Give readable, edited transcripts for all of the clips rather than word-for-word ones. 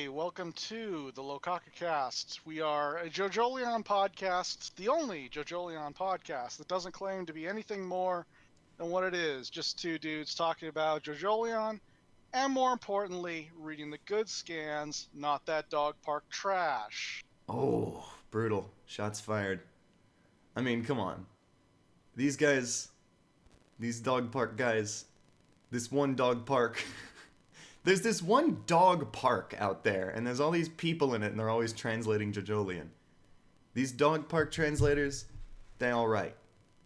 Welcome to the Locacacast. We are a Jojolion podcast, the only Jojolion podcast that doesn't claim to be anything more than what it is. Just two dudes talking about Jojolion, and more importantly, reading the good scans, not that dog park trash. Oh, brutal. Shots fired. I mean, come on. These guys, these dog park guys, this one dog park... There's this one dog park out there, and there's all these people in it, and they're always translating Jojolion. These dog park translators, they all right.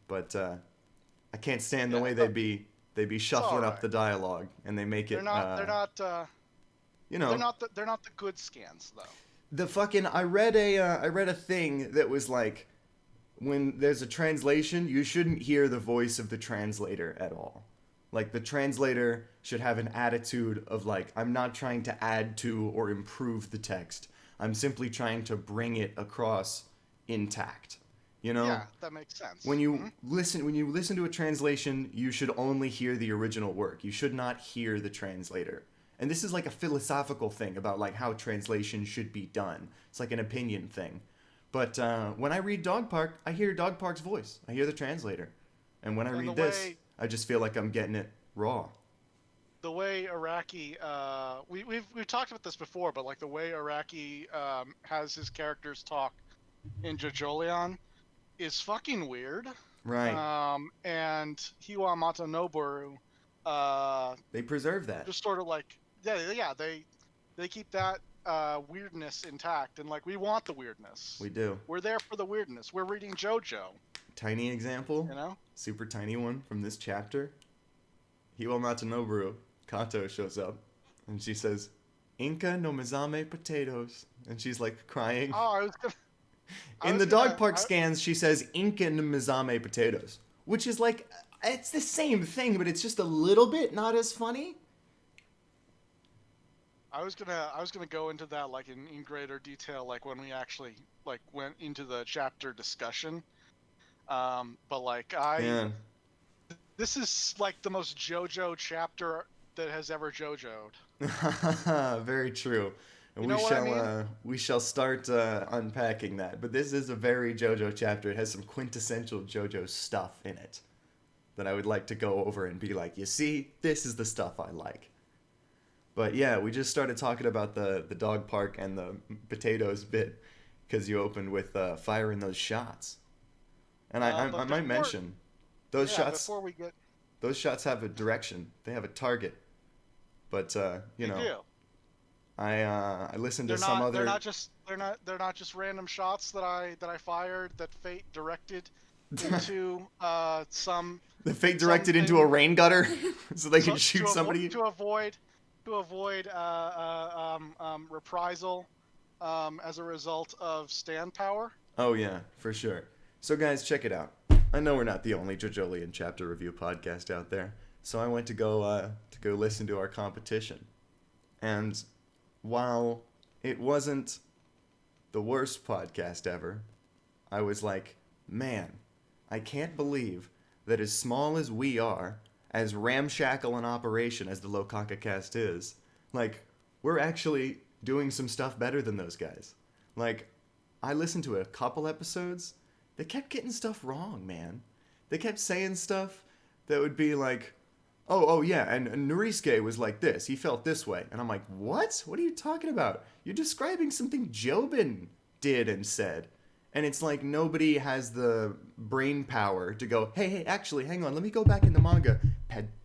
But I can't stand the way they be shuffling up the dialogue, and they make it. They're not the good scans though. The fucking I read a thing that was like, when there's a translation, you shouldn't hear the voice of the translator at all. Like, the translator should have an attitude of, like, I'm not trying to add to or improve the text. I'm simply trying to bring it across intact. You know? Yeah, that makes sense. When you listen to a translation, you should only hear the original work. You should not hear the translator. And this is like a philosophical thing about, like, how translation should be done. It's like an opinion thing. But when I read Dog Park, I hear Dog Park's voice. I hear the translator. And when I read this, I just feel like I'm getting it raw. The way Araki, we've talked about this before, but like the way Araki has his characters talk in Jojolion is fucking weird. Right. And Hiwa Matanoboru, they preserve that. Just sort of like, they keep that weirdness intact, and like we want the weirdness. We do. We're there for the weirdness. We're reading JoJo. Tiny example, you know, super tiny one from this chapter. Hiwa Matanoboru, Kato shows up, and she says, "Inka no Mizame potatoes," and she's like crying. Oh, In the dog park scans, she says Inka no Mizame potatoes, which is like, it's the same thing, but it's just a little bit not as funny. I was gonna go into that like in greater detail, like when we actually like went into the chapter discussion. But like this is like the most JoJo chapter that has ever JoJo'd. Very true. And you we shall start unpacking that. But this is a very JoJo chapter. It has some quintessential JoJo stuff in it that I would like to go over and be like, you see, this is the stuff I like. But yeah, we just started talking about the dog park and the potatoes bit because you opened with firing those shots. And I might mention, those shots. Before we get, those shots have a direction. They have a target. But you know, do. I listened to some other. They're not just random shots that I fired that fate directed into some. The fate directed into a rain gutter, so they can shoot somebody. To avoid reprisal as a result of stand power. Oh yeah, for sure. So guys, check it out. I know we're not the only Jojolion chapter review podcast out there, so I went to go listen to our competition. And while it wasn't the worst podcast ever, I was like, man, I can't believe that as small as we are, as ramshackle an operation as the Locacacast is, like, we're actually doing some stuff better than those guys. Like, I listened to a couple episodes. They kept getting stuff wrong, man. They kept saying stuff that would be like, oh yeah, and Norisuke was like this. He felt this way. And I'm like, what? What are you talking about? You're describing something Joubin did and said. And it's like nobody has the brain power to go, hey, actually, hang on, let me go back in the manga.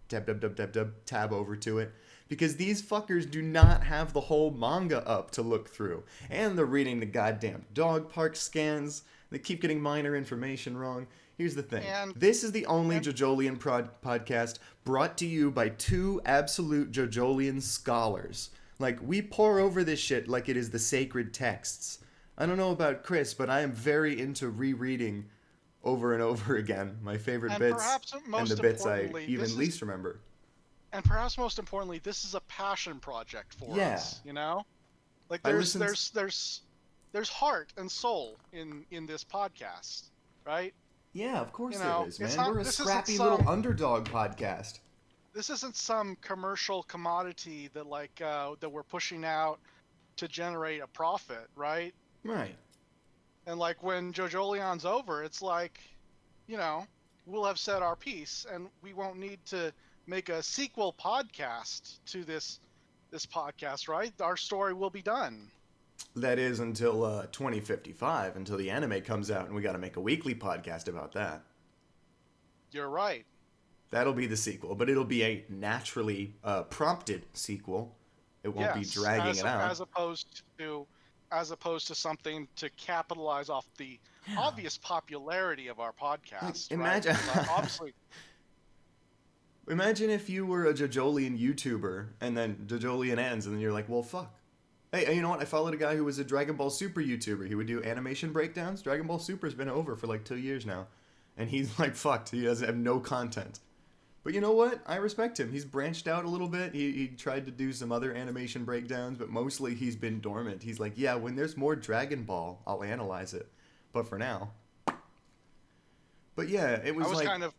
Tab over to it. Because these fuckers do not have the whole manga up to look through. And they're reading the goddamn dog park scans. They keep getting minor information wrong. Here's the thing. This is the only Jojolion podcast brought to you by two absolute Jojolion scholars. Like, we pour over this shit like it is the sacred texts. I don't know about Chris, but I am very into rereading over and over again my favorite bits and the bits I even least remember. And perhaps most importantly, this is a passion project for us. You know, like there's there's heart and soul in this podcast, right? Yeah, of course You there know, is, it's man. not. We're a This isn't scrappy little some. underdog podcast. This isn't some commercial commodity that that we're pushing out to generate a profit, right? Right. And like when Jojolion's over, it's like, you know, we'll have said our piece, and we won't need to make a sequel podcast to this podcast, right? Our story will be done. That is until 2055, until the anime comes out, and we got to make a weekly podcast about that. You're right. That'll be the sequel, but it'll be a naturally prompted sequel. It won't be dragging it out. As opposed to something to capitalize off the obvious popularity of our podcast. Like, imagine, right? Obviously. Imagine if you were a Jojolion YouTuber, and then Jojolion ends, and then you're like, well, fuck. Hey, you know what? I followed a guy who was a Dragon Ball Super YouTuber. He would do animation breakdowns. Dragon Ball Super's been over for like 2 years now. And he's like fucked. He doesn't have no content. But you know what? I respect him. He's branched out a little bit. He tried to do some other animation breakdowns, but mostly he's been dormant. He's like, yeah, when there's more Dragon Ball, I'll analyze it. But for now. But yeah, it was like...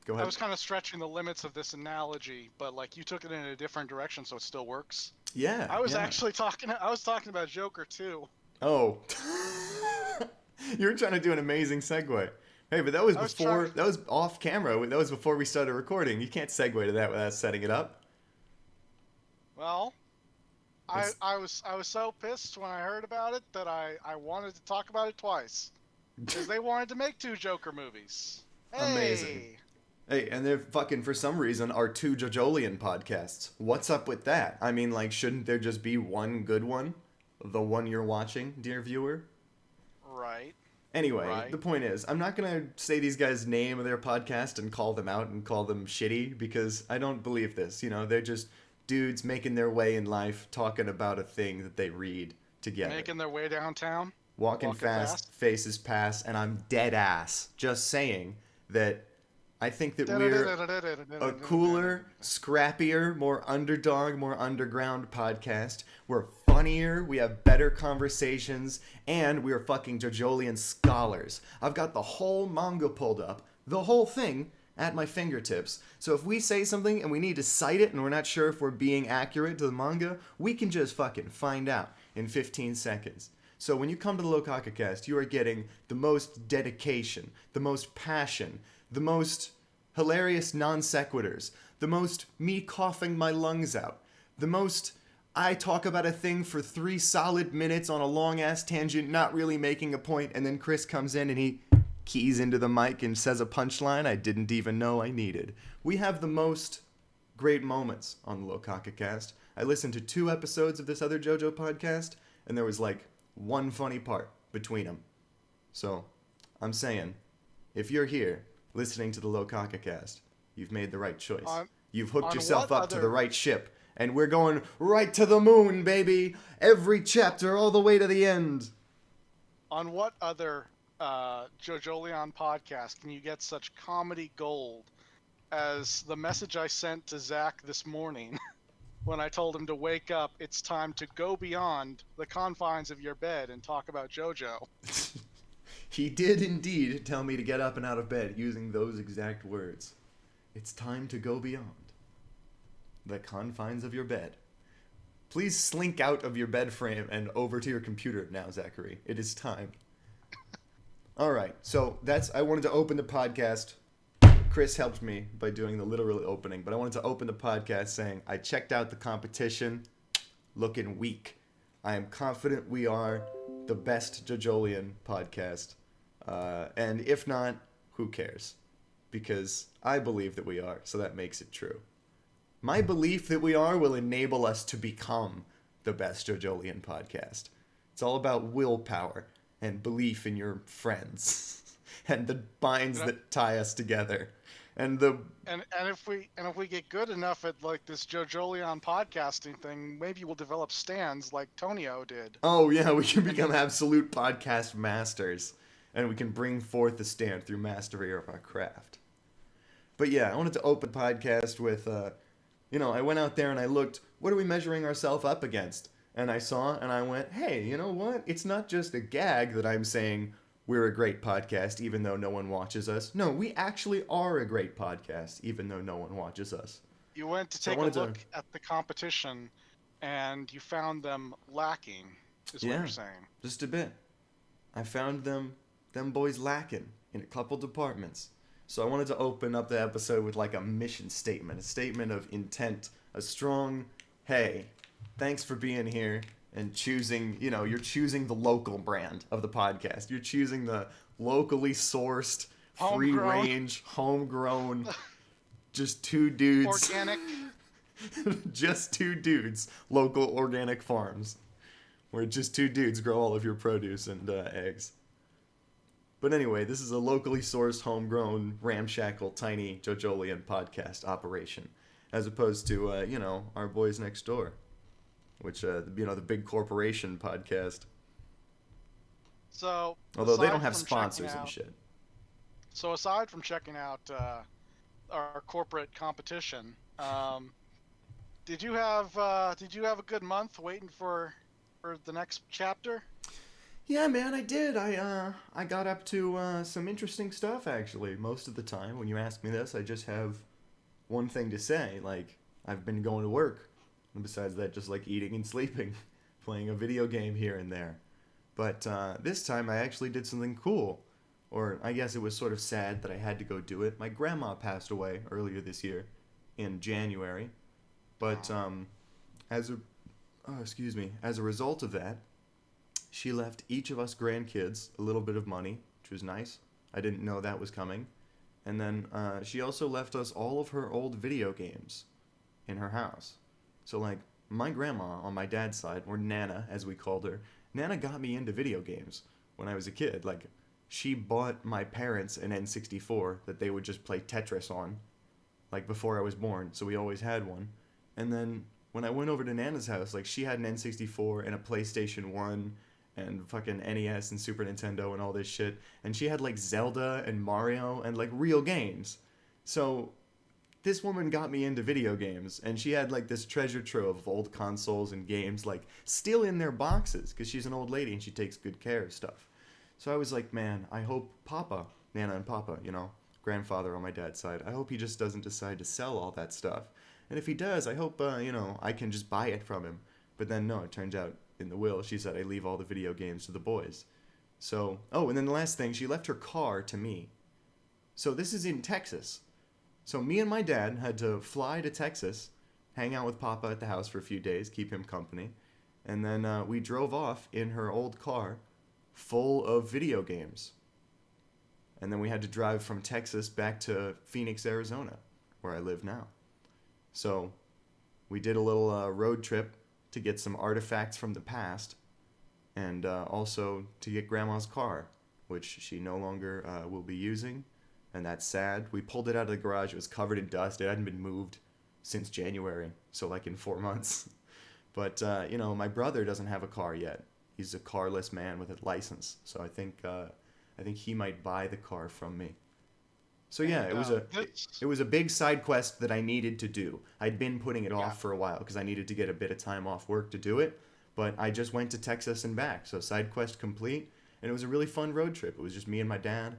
Go ahead. I was kind of stretching the limits of this analogy, but like you took it in a different direction, so it still works. Yeah. I was talking about Joker too. Oh. You were trying to do an amazing segue. Hey, but that was before. That was off camera. That was before we started recording. You can't segue to that without setting it up. Well, I was so pissed when I heard about it that I wanted to talk about it twice because they wanted to make 2 Joker movies. Hey. Amazing. Hey, and they're fucking, for some reason, are 2 Jojolion podcasts. What's up with that? I mean, like, shouldn't there just be one good one? The one you're watching, dear viewer? Right. Anyway, The point is, I'm not going to say these guys' name of their podcast and call them out and call them shitty, because I don't believe this. You know, they're just dudes making their way in life, talking about a thing that they read together. Making their way downtown. Walking fast, faces pass, and I'm dead ass. Just saying that I think that we're a cooler, scrappier, more underdog, more underground podcast. We're funnier, we have better conversations, and we are fucking Jojolion scholars. I've got the whole manga pulled up, the whole thing, at my fingertips. So if we say something and we need to cite it and we're not sure if we're being accurate to the manga, we can just fucking find out in 15 seconds. So when you come to the Locacacast, you are getting the most dedication, the most passion, the most hilarious non sequiturs, the most me coughing my lungs out, the most I talk about a thing for 3 solid minutes on a long ass tangent, not really making a point, and then Chris comes in and he keys into the mic and says a punchline I didn't even know I needed. We have the most great moments on the Locacacast. I listened to 2 episodes of this other JoJo podcast, and there was like 1 funny part between them. So, I'm saying, if you're here listening to the Locacacast, you've made the right choice. You've hooked yourself up to the right ship, and we're going right to the moon, baby! Every chapter, all the way to the end! On what other Jojolion podcast can you get such comedy gold as the message I sent to Zach this morning when I told him to wake up, it's time to go beyond the confines of your bed and talk about JoJo? He did indeed tell me to get up and out of bed using those exact words. It's time to go beyond the confines of your bed. Please slink out of your bed frame and over to your computer now, Zachary. It is time. All right, so I wanted to open the podcast. Chris helped me by doing the literal opening, but I wanted to open the podcast saying, I checked out the competition, looking weak. I am confident we are the best Jojolion podcast. And if not, who cares? Because I believe that we are, so that makes it true. My belief that we are will enable us to become the best Jojolion podcast. It's all about willpower and belief in your friends and the binds that tie us together. And if we get good enough at like this Jojolion podcasting thing, maybe we'll develop stands like Tonio did. Oh yeah, we can become absolute podcast masters, and we can bring forth the stand through mastery of our craft. But yeah, I wanted to open the podcast with, I went out there and I looked. What are we measuring ourselves up against? And I saw and I went, hey, you know what? It's not just a gag that I'm saying we're a great podcast even though no one watches us. No, we actually are a great podcast even though no one watches us. You went to So I take a wanted look at the competition, and you found them lacking, is what yeah, you're saying. just a bit. I found them boys lacking in a couple departments. So I wanted to open up the episode with like a mission statement, a statement of intent, a strong, hey, thanks for being here and choosing, you're choosing the local brand of the podcast. You're choosing the locally sourced, free Homegrown. range, homegrown, just two dudes. Organic. Just two dudes, local organic farms, where just two dudes grow all of your produce and eggs. But anyway, this is a locally sourced, homegrown, ramshackle, tiny Jojolion podcast operation, as opposed to, our boys next door, which, the big corporation podcast. So, although they don't have sponsors and shit. So aside from checking out our corporate competition, did you have a good month waiting for the next chapter? Yeah, man, I did. I got up to some interesting stuff, actually. Most of the time, when you ask me this, I just have one thing to say. Like, I've been going to work. And besides that, just like eating and sleeping, playing a video game here and there. But this time, I actually did something cool. Or I guess it was sort of sad that I had to go do it. My grandma passed away earlier this year, in January. But as a result of that, she left each of us grandkids a little bit of money, which was nice. I didn't know that was coming. And then she also left us all of her old video games in her house. So, like, my grandma on my dad's side, or Nana, as we called her, Nana got me into video games when I was a kid. Like, she bought my parents an N64 that they would just play Tetris on, like, before I was born, so we always had one. And then when I went over to Nana's house, like, she had an N64 and a PlayStation 1 and fucking NES and Super Nintendo and all this shit. And she had, like, Zelda and Mario and, like, real games. So this woman got me into video games, and she had, like, this treasure trove of old consoles and games, like, still in their boxes, because she's an old lady and she takes good care of stuff. So I was like, man, I hope Papa, Nana and Papa, grandfather on my dad's side, I hope he just doesn't decide to sell all that stuff. And if he does, I hope, I can just buy it from him. But then, no, it turns out in the will, she said I leave all the video games to the boys. So, and then the last thing, she left her car to me. So this is in Texas. So me and my dad had to fly to Texas, hang out with Papa at the house for a few days, keep him company. And then we drove off in her old car full of video games. And then we had to drive from Texas back to Phoenix, Arizona, where I live now. So we did a little road trip to get some artifacts from the past, and also to get Grandma's car, which she no longer will be using, and that's sad. We pulled it out of the garage. It was covered in dust. It hadn't been moved since January, so like in 4 months. But, my brother doesn't have a car yet. He's a carless man with a license, so I think he might buy the car from me. So yeah, it was a big side quest that I needed to do. I'd been putting it off for a while because I needed to get a bit of time off work to do it, but I just went to Texas and back, so side quest complete, and it was a really fun road trip. It was just me and my dad.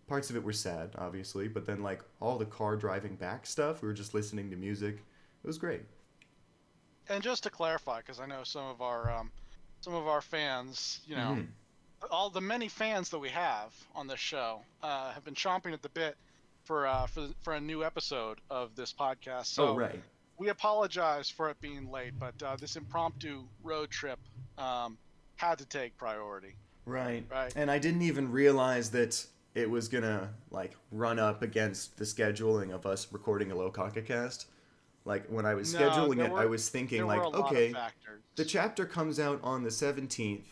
Parts of it were sad, obviously, but then like all the car driving back stuff, we were just listening to music. It was great. And just to clarify, because I know some of our fans, all the many fans that we have on this show have been chomping at the bit for a new episode of this podcast. So right. We apologize for it being late, but this impromptu road trip had to take priority. Right. And I didn't even realize that it was gonna like run up against the scheduling of us recording a Locacacast. Like when I was scheduling it, I was thinking like, okay, the chapter comes out on the 17th,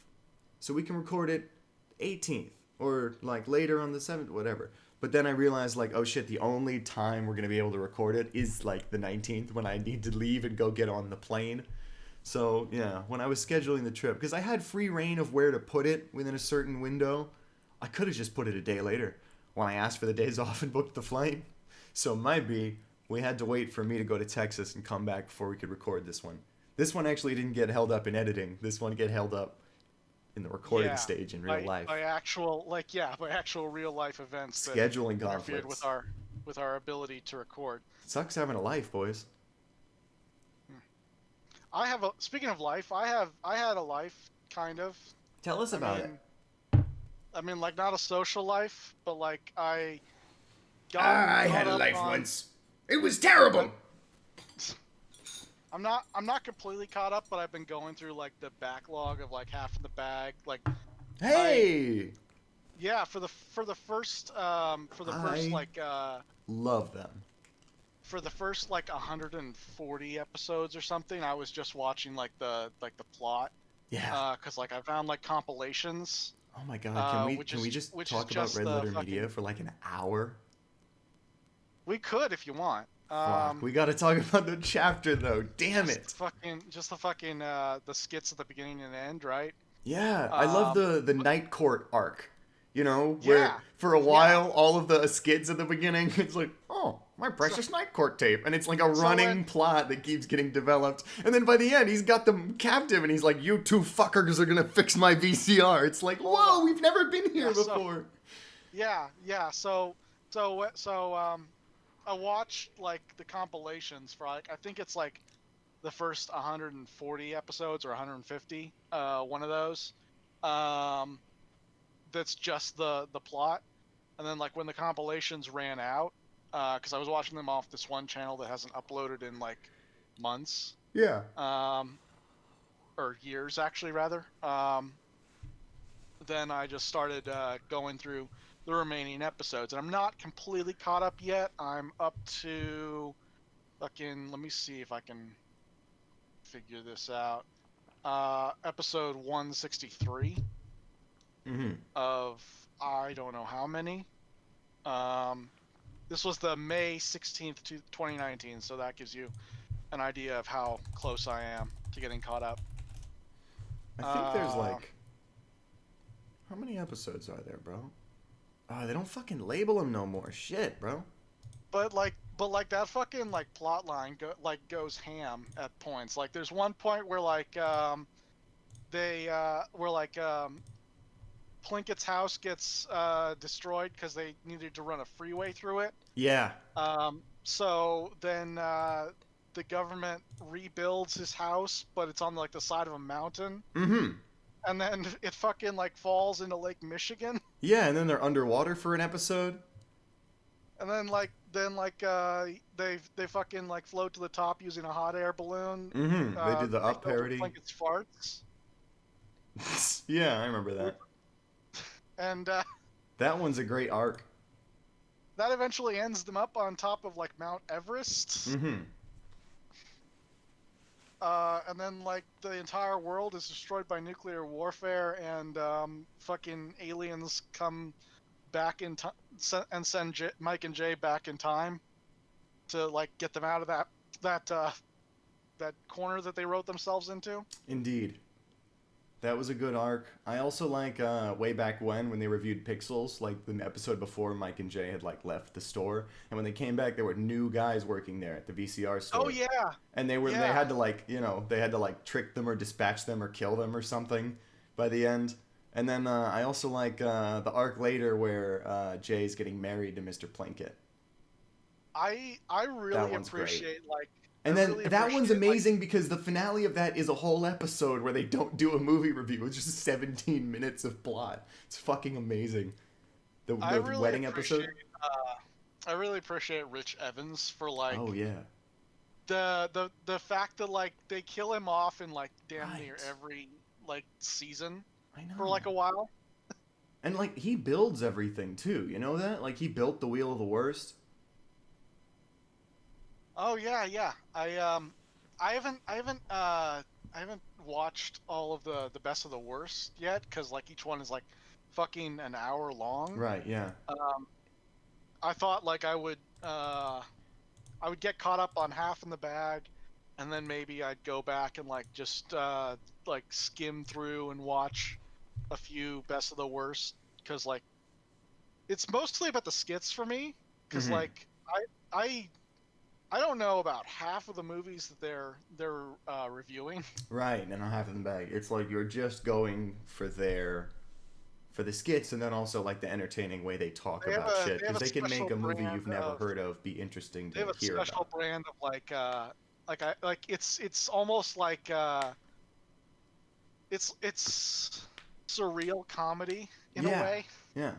so we can record it 18th or like later on the 7th, whatever. But then I realized like, oh shit, the only time we're gonna be able to record it is like the 19th when I need to leave and go get on the plane. So yeah, when I was scheduling the trip, because I had free reign of where to put it within a certain window, I could have just put it a day later when I asked for the days off and booked the flight. So it might be we had to wait for me to go to Texas and come back before we could record this one. This one actually didn't get held up in editing. This one get held up in the recording stage in real life. By actual by actual real life events that Scheduling interfered conflicts. with our ability to record. Sucks having a life, boys. Speaking of life, I had a life, kind of. Tell us about it. I mean, like, not a social life, but like I had a life once. It was terrible. I'm not completely caught up, but I've been going through like the backlog of like Half in the Bag. Like, hey, for the first like love them. For the first like 140 episodes or something, I was just watching like the plot. Yeah. Because like I found like compilations. Oh my god, can we just talk about Red Letter Media for like an hour? We could if you want. Fuck, we gotta talk about the chapter though. Damn it. The skits at the beginning and end, right? Yeah, I love the Night Court arc. You know, where for a while all of the skits at the beginning, it's like, oh, my precious Night Court tape, and it's like a running plot that keeps getting developed, and then by the end he's got them captive, and he's like, you two fuckers are gonna fix my VCR. It's like, whoa, we've never been here before. So I watched like the compilations for like I think it's like the first 140 episodes or 150, one of those. That's just the plot, and then like when the compilations ran out, because I was watching them off this one channel that hasn't uploaded in like months. Yeah. Or years actually rather. Then I just started going through the remaining episodes, and I'm not completely caught up yet. I'm up to let me see if I can figure this out. Episode 163. Of I don't know how many. This was the May 16th, 2019, so that gives you an idea of how close I am to getting caught up. I think there's like... How many episodes are there, bro? They don't fucking label them no more. Shit, bro. But that fucking like plot line goes ham at points. Like there's one point where like Plinkett's house gets destroyed because they needed to run a freeway through it. Yeah. So then the government rebuilds his house, but it's on like the side of a mountain. Mm-hmm. And then it fucking like falls into Lake Michigan. Yeah, and then they're underwater for an episode. And then they fucking like float to the top using a hot air balloon. Mm-hmm. They do the up parody. Plinkett's farts. Yeah, I remember that. And that one's a great arc. That eventually ends them up on top of like Mount Everest. Mm-hmm. And then like the entire world is destroyed by nuclear warfare, and fucking aliens come back in time and send Mike and Jay back in time to like get them out of that corner that they wrote themselves into. Indeed. That was a good arc. I also like way back when they reviewed Pixels, like the episode before Mike and Jay had like left the store, and when they came back, there were new guys working there at the VCR store. Oh yeah. And they had to like trick them or dispatch them or kill them or something by the end. And then I also like the arc later where Jay's getting married to Mr. Plinkett. I really appreciate great. And then that one's amazing because the finale of that is a whole episode where they don't do a movie review. It's just 17 minutes of plot. It's fucking amazing. The wedding episode. I really appreciate Rich Evans for like. Oh yeah. The fact that like they kill him off in like damn near every like season. I know. For like a while. And like he builds everything too. You know that? Like he built the Wheel of the Worst. Oh yeah. I haven't watched all of the best of the worst yet, because like each one is like fucking an hour long. Right. Yeah. I thought like I would get caught up on Half in the Bag, and then maybe I'd go back and like just like skim through and watch a few best of the worst, because like it's mostly about the skits for me, because like I I don't know about half of the movies that they're reviewing. Right, and I'll have it in the bag. It's like you're just going for the skits, and then also like the entertaining way they talk about shit, They have because a they can special make a movie brand you've never of heard of be interesting they to have a hear special about. brand of like it's almost like it's surreal comedy in a Yeah, way. yeah.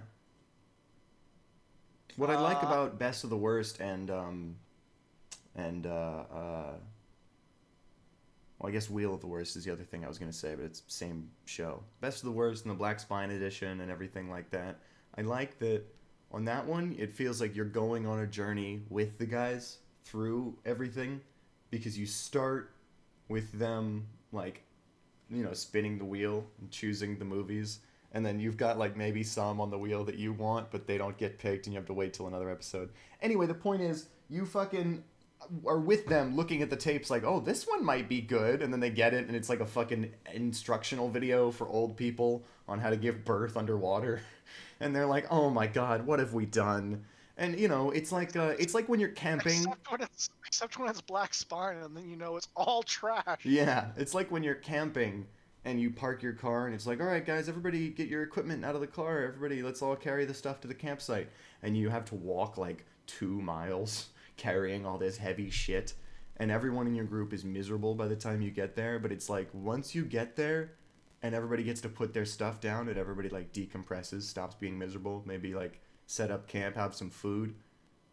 What I like about Best of the Worst and well, I guess Wheel of the Worst is the other thing I was gonna say, but it's same show. Best of the Worst and the Black Spine edition and everything like that. I like that on that one. It feels like you're going on a journey with the guys through everything, because you start with them like, spinning the wheel and choosing the movies, and then you've got like maybe some on the wheel that you want, but they don't get picked, and you have to wait till another episode. Anyway, the point is, you fucking are with them looking at the tapes like, oh, this one might be good, and then they get it, and it's like a fucking instructional video for old people on how to give birth underwater, and they're like, oh my god, what have we done? And it's like when you're camping. Except when it's Black Spine, and then it's all trash. Yeah, it's like when you're camping and you park your car, and it's like, all right, guys, everybody get your equipment out of the car. Everybody, let's all carry the stuff to the campsite. And you have to walk like 2 miles carrying all this heavy shit. And everyone in your group is miserable by the time you get there. But it's like, once you get there and everybody gets to put their stuff down and everybody like decompresses, stops being miserable, maybe like set up camp, have some food,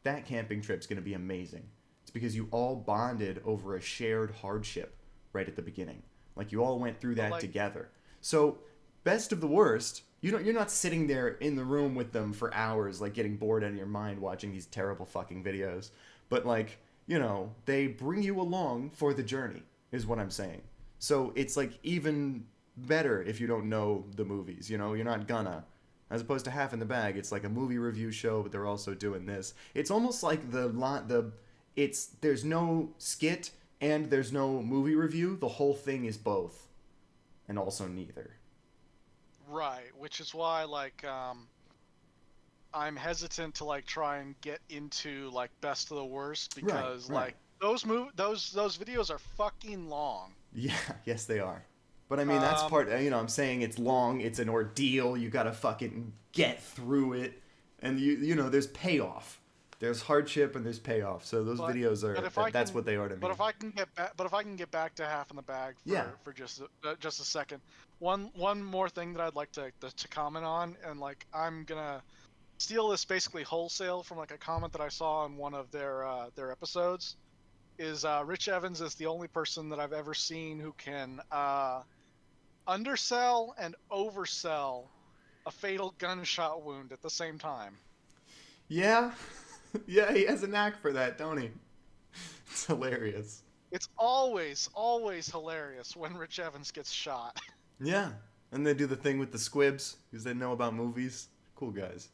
that camping trip's going to be amazing. It's because you all bonded over a shared hardship right at the beginning. Like, you all went through that together. So, Best of the Worst, you're not sitting there in the room with them for hours, like, getting bored out of your mind watching these terrible fucking videos. But, like, they bring you along for the journey, is what I'm saying. So, it's, like, even better if you don't know the movies, You're not gonna. As opposed to Half in the Bag, it's like a movie review show, but they're also doing this. It's almost like there's no skit and there's no movie review. The whole thing is both, and also neither. Right, which is why I'm hesitant to try and get into Best of the Worst, because right. those videos are fucking long. Yeah, yes they are. But I mean, that's part, I'm saying it's long, it's an ordeal, you gotta fucking get through it, and there's payoff. There's hardship and there's payoff. So those videos are, that's what they are to me. But if I can get back to Half in the Bag for just a second, one more thing that I'd like to comment on, and I'm gonna steal this basically wholesale from a comment that I saw on one of their episodes, is Rich Evans is the only person that I've ever seen who can undersell and oversell a fatal gunshot wound at the same time. Yeah. Yeah, he has a knack for that, don't he? It's hilarious. It's always hilarious when Rich Evans gets shot. Yeah. And they do the thing with the squibs, because they know about movies. Cool guys.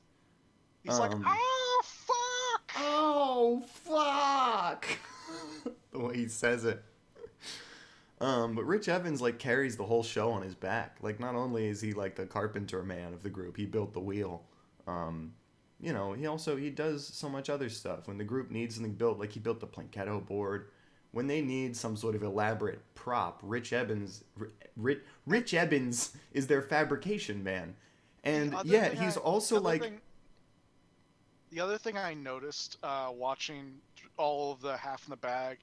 He's like, oh, fuck! Oh, fuck! The way he says it. But Rich Evans carries the whole show on his back. Not only is he the carpenter man of the group, he built the wheel. He does so much other stuff. When the group needs something built, he built the Plinkett board. When they need some sort of elaborate prop, Rich Evans is their fabrication man. And he's also The other thing I noticed watching all of the Half in the Bag,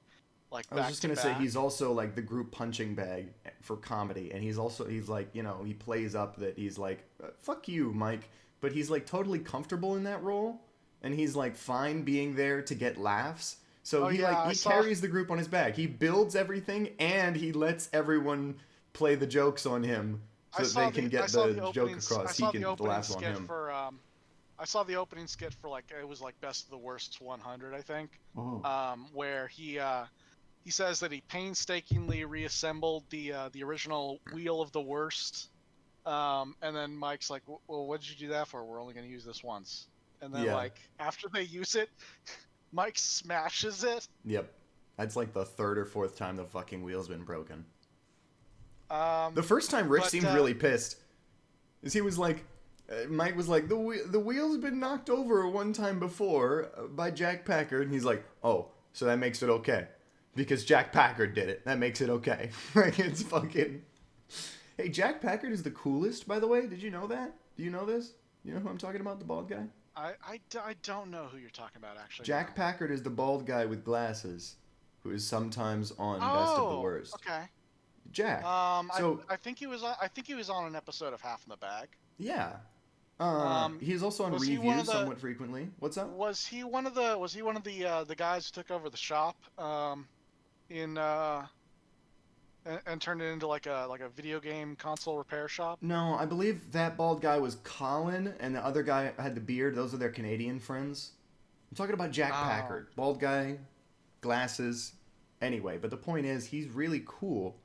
I was just gonna say, he's also the group punching bag for comedy, and he's he plays up that he's fuck you, Mike, but he's totally comfortable in that role, and he's fine being there to get laughs. So he carries the group on his back. He builds everything, and he lets everyone play the jokes on him so that they can get the joke across. He can laugh on him. I saw the opening skit for it was Best of the Worst 100, I think, where he says that he painstakingly reassembled the original Wheel of the Worst, and then Mike's like, well, what did you do that for? We're only going to use this once. And then after they use it, Mike smashes it. Yep, that's the third or fourth time the fucking wheel's been broken. The first time Rich seemed really pissed, is he was Mike was like, the wheel's been knocked over one time before by Jack Packard, and he's like, oh, So that makes it okay. Because Jack Packard did it. That makes it okay. Like, it's fucking... Hey, Jack Packard is the coolest, by the way. Did you know that? Do you know this? You know who I'm talking about? The bald guy? I don't know who you're talking about, actually. Jack No. Packard is the bald guy with glasses who is sometimes on Best of the Worst. Okay. Jack. So I think he was on an episode of Half in the Bag. yeah. He's also on Was he one reviews of the- somewhat frequently. What's up? Was he one of the guys who took over the shop in and turned it into like a video game console repair shop? No, I believe that bald guy was Colin, and the other guy had the beard. Those are their Canadian friends. I'm talking about Jack Packard. Bald guy, glasses. Anyway, but the point is, he's really cool.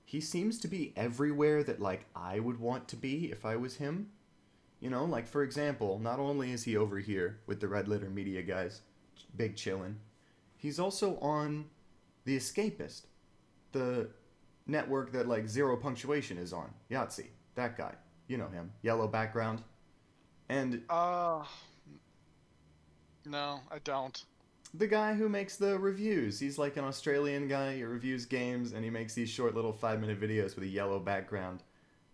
He seems to be everywhere that, like, I would want to be if I was him. You know, like, for example, not only is he over here with the Red Letter Media guys, big chillin', he's also on The Escapist, the network that, like, Zero Punctuation is on. Yahtzee, that guy. You know him. Yellow background. And... No, I don't. the guy who makes the reviews. He's like an Australian guy. He reviews games, and he makes these short little 5-minute videos with a yellow background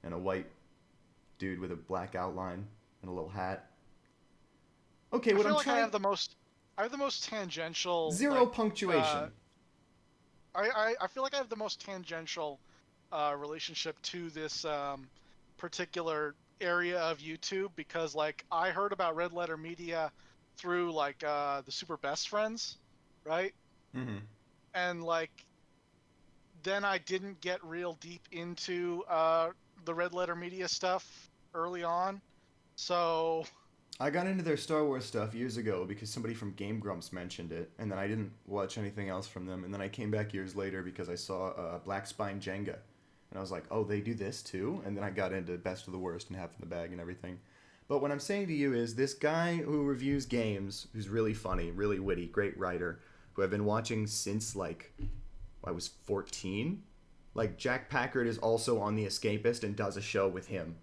and a white dude with a black outline and a little hat. Okay, what I'm trying... I have the most tangential... Zero punctuation. I feel like I have the most tangential relationship to this particular area of YouTube because, like, I heard about Red Letter Media through, like, the Super Best Friends, right? Mm-hmm. And, like, then I didn't get real deep into the Red Letter Media stuff early on, so... I got into their Star Wars stuff years ago because somebody from Game Grumps mentioned it, and then I didn't watch anything else from them, and then I came back years later because I saw Black Spine Jenga, and I was like, oh, they do this too? And then I got into Best of the Worst and Half in the Bag and everything. But what I'm saying to you is this guy who reviews games, who's really funny, really witty, great writer, who I've been watching since, like, I was 14. Like, Jack Packard is also on The Escapist and does a show with him.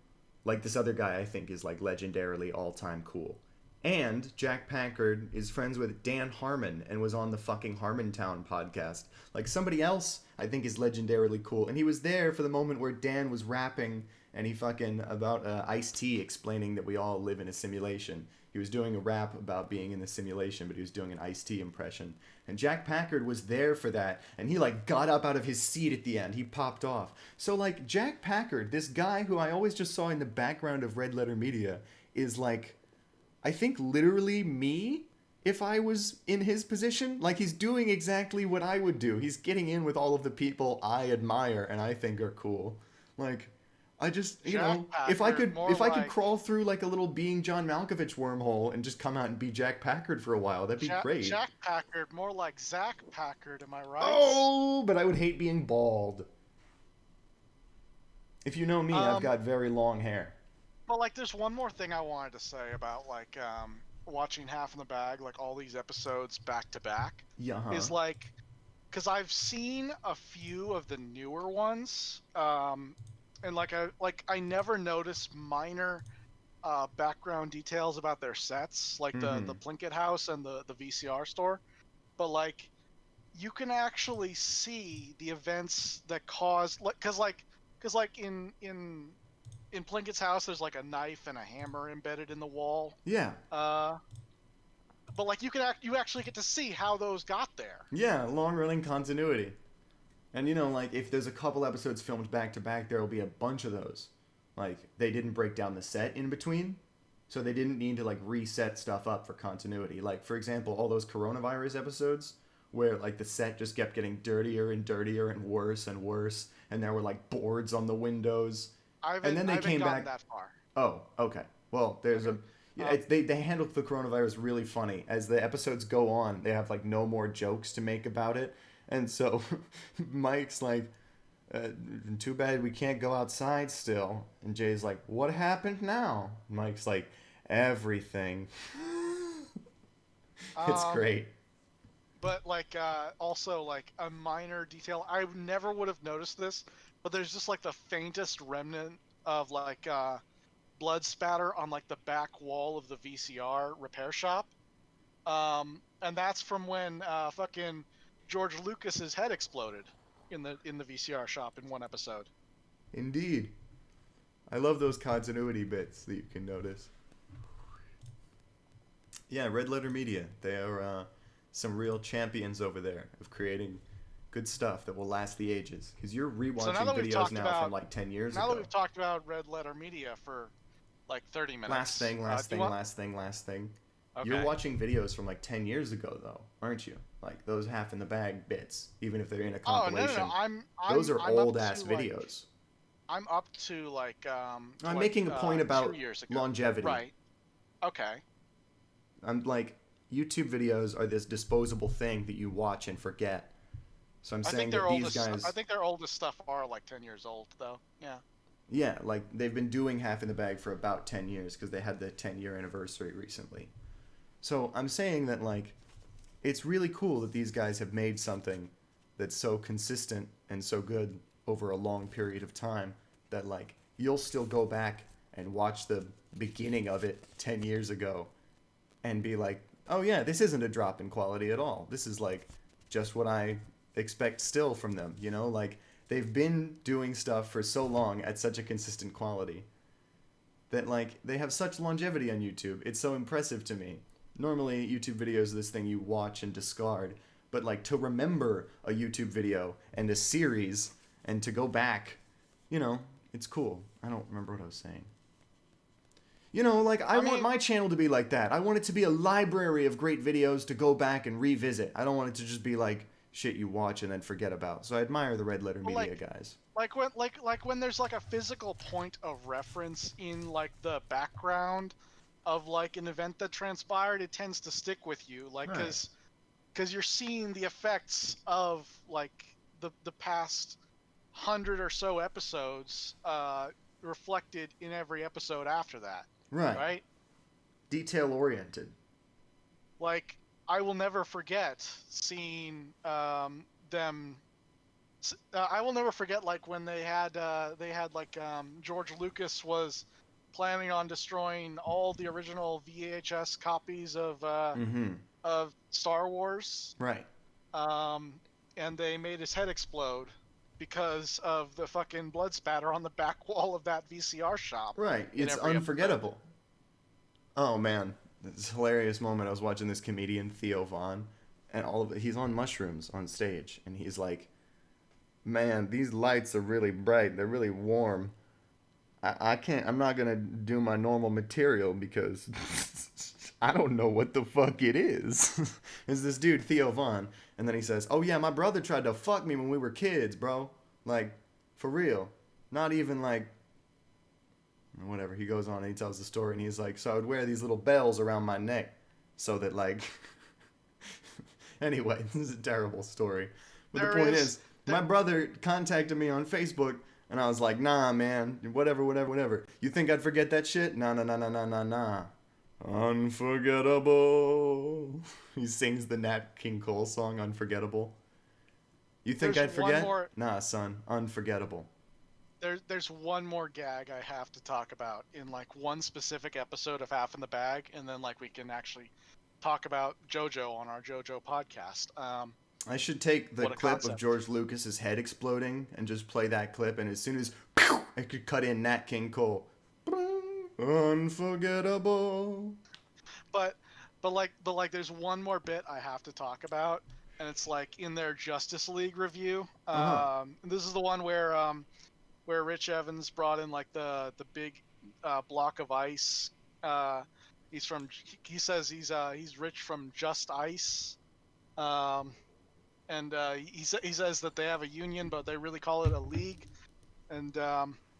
Like, this other guy I think is, like, legendarily all-time cool. And Jack Packard is friends with Dan Harmon and was on the fucking Harmontown podcast. Like, somebody else I think is legendarily cool. And he was there for the moment where Dan was rapping and he fucking about Ice-T explaining that we all live in a simulation. He was doing a rap about being in the simulation, but he was doing an Ice-T impression. And Jack Packard was there for that, and he, like, got up out of his seat at the end. He popped off. So, like, Jack Packard, this guy who I always just saw in the background of Red Letter Media, is, like, I think literally me if I was in his position. Like, he's doing exactly what I would do. He's getting in with all of the people I admire and I think are cool. Like... I just, you know, if I could crawl through like a little Being John Malkovich wormhole and just come out and be Jack Packard for a while, that'd be great. Jack Packard, more like Zach Packard, am I right? Oh, but I would hate being bald. If you know me, I've got very long hair. But, like, there's one more thing I wanted to say about, like, watching Half in the Bag, like, all these episodes back to back. Yeah. Is, like, because I've seen a few of the newer ones, and I never noticed minor background details about their sets, like the Plinkett house and the VCR store. But, like, you can actually see the events that caused, because in Plinkett's house there's like a knife and a hammer embedded in the wall. Yeah. But, like, you actually get to see how those got there. Yeah, long running continuity. And, you know, like, if there's a couple episodes filmed back-to-back, there will be a bunch of those. Like, they didn't break down the set in between, so they didn't need to, like, reset stuff up for continuity. Like, for example, all those coronavirus episodes where, like, the set just kept getting dirtier and dirtier and worse, and there were, like, boards on the windows. I haven't gotten that far. Oh, okay. Well, there's they handled the coronavirus really funny. As the episodes go on, they have, like, no more jokes to make about it. And so Mike's like, too bad we can't go outside still. And Jay's like, what happened now? And Mike's like, everything. It's great. But, like, also, like, a minor detail, I never would have noticed this, but there's just, like, the faintest remnant of, like, blood spatter on, like, the back wall of the VCR repair shop. And that's from when fucking George Lucas's head exploded in the VCR shop in one episode. Indeed. I love those continuity bits that you can notice. Yeah, Red Letter Media. They are some real champions over there of creating good stuff that will last the ages. Because you're rewatching videos now from like 10 years ago. Now that we've talked about Red Letter Media for like 30 minutes. Last thing. Okay. You're watching videos from like 10 years ago, though, aren't you? Like those half in the bag bits, even if they're in a compilation. Oh, no. Those are old-ass videos. I'm up to like... I'm making a point about longevity. Right. Okay. I'm like, YouTube videos are this disposable thing that you watch and forget. So I'm saying that these guys... I think their oldest stuff are like 10 years old, though. Yeah. Yeah, like they've been doing Half in the Bag for about 10 years because they had the 10-year anniversary recently. So I'm saying that, like, it's really cool that these guys have made something that's so consistent and so good over a long period of time that, like, you'll still go back and watch the beginning of it 10 years ago and be like, oh yeah, this isn't a drop in quality at all. This is, like, just what I expect still from them, you know? Like, they've been doing stuff for so long at such a consistent quality that, like, they have such longevity on YouTube. It's so impressive to me. Normally, YouTube videos are this thing you watch and discard, but, like, to remember a YouTube video and a series and to go back, you know, it's cool. I don't remember what I was saying. You know, like, I want my channel to be like that. I want it to be a library of great videos to go back and revisit. I don't want it to just be, like, shit you watch and then forget about. So I admire the Red Letter Media guys. Like when there's, like, a physical point of reference in, like, the background of, like, an event that transpired, it tends to stick with you, like, because you're seeing the effects of, like, the past 100 or so episodes reflected in every episode after that. Right? Detail oriented. Like, I will never forget seeing them. I will never forget, like, when they had like George Lucas was planning on destroying all the original VHS copies of Star Wars. Right. And they made his head explode because of the fucking blood spatter on the back wall of that VCR shop. Right. It's unforgettable. Oh man, this hilarious moment. I was watching this comedian Theo Von, and he's on mushrooms on stage, and he's like, "Man, these lights are really bright. They're really warm. I can't. I'm not gonna do my normal material because I don't know what the fuck it is." It's this dude Theo Von, and then he says, "Oh yeah, my brother tried to fuck me when we were kids, bro. Like, for real. Not even like." Whatever. He goes on and he tells the story, and he's like, "So I would wear these little bells around my neck so that, like." Anyway, this is a terrible story. But the point is, my brother contacted me on Facebook, and I was like, "Nah, man, whatever. You think I'd forget that shit? Nah. Unforgettable." He sings the Nat King Cole song, Unforgettable. You think I'd forget? Nah, son, unforgettable. There's one more gag I have to talk about in, like, one specific episode of Half in the Bag, and then, like, we can actually talk about JoJo on our JoJo podcast. I should take the clip of George Lucas's head exploding and just play that clip, and as soon as I could cut in Nat King Cole. Unforgettable. But there's one more bit I have to talk about, and it's, like, in their Justice League review. This is the one where Rich Evans brought in, like, the big block of ice. He says he's rich from just ice. And he says that they have a union, but they really call it a league. And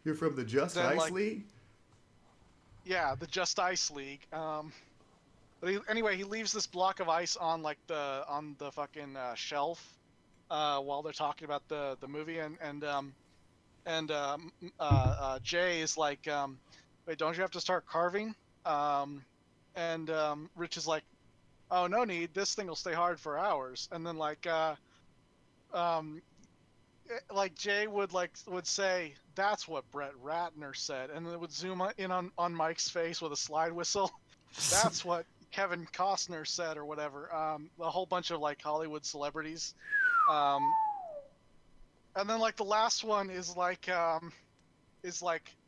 you're from the Just Ice League? Yeah, the Just Ice League. But anyway, he leaves this block of ice on, like, on the fucking shelf while they're talking about the movie, and Jay is like, "Wait, don't you have to start carving?" And Rich is like, "Oh, no need. This thing will stay hard for hours." And then, like Jay would say, "That's what Brett Ratner said," and then it would zoom in on Mike's face with a slide whistle. That's what Kevin Costner said or whatever. A whole bunch of like Hollywood celebrities. And then like the last one is like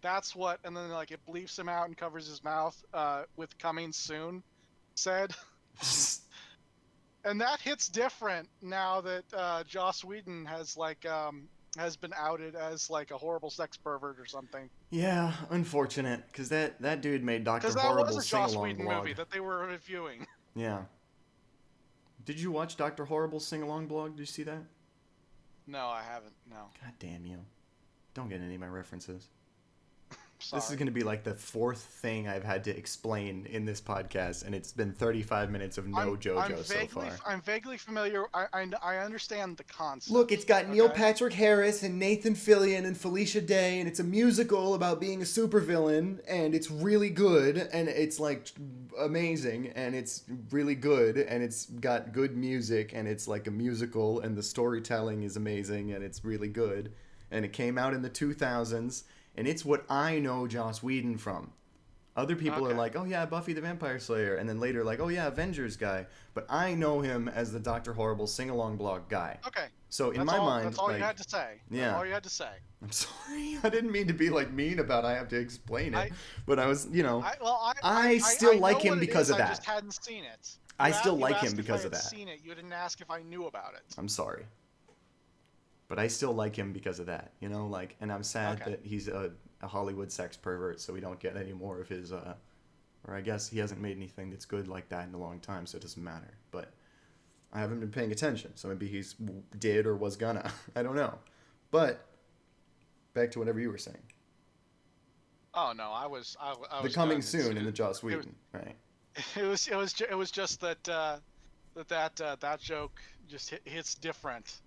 that's what, and then like it bleeps him out and covers his mouth with "coming soon" said. And that hits different now that Joss Whedon has been outed as like a horrible sex pervert or something. Yeah, unfortunate, because that dude made Doctor Because that was Horrible's a Joss sing-along Whedon blog. movie that they were reviewing. Yeah. Did you watch Doctor Horrible's sing-along blog? Did you see that? No, I haven't. No. God damn you. Don't get any of my references. Sorry. This is going to be like the fourth thing I've had to explain in this podcast, and it's been 35 minutes of JoJo so far. I'm vaguely familiar. I understand the concept. Look, it's got Neil Patrick Harris and Nathan Fillion and Felicia Day, and it's a musical about being a supervillain, and it's really good, and it's like amazing, and it's really good, and it's got good music, and it's like a musical, and the storytelling is amazing, and it's really good, and it came out in the 2000s. And it's what I know Joss Whedon from. Other people are like, oh yeah, Buffy the Vampire Slayer. And then later like, oh yeah, Avengers guy. But I know him as the Dr. Horrible sing-along blog guy. Okay. So in my mind... That's all you had to say. Yeah. That's all you had to say. I'm sorry. I didn't mean to be like mean about I have to explain it. But I was, I still like him because of that. I just hadn't seen it. I still like him because of that. Seen it. You didn't ask if I knew about it. I'm sorry. But I still like him because of that, and I'm sad that he's a Hollywood sex pervert, so we don't get any more of his, or I guess he hasn't made anything that's good like that in a long time, so it doesn't matter. But I haven't been paying attention, so maybe he's did or was gonna. I don't know. But back to whatever you were saying. Oh no, I was the coming soon in the Joss Whedon, right? It was just that that joke just hits different.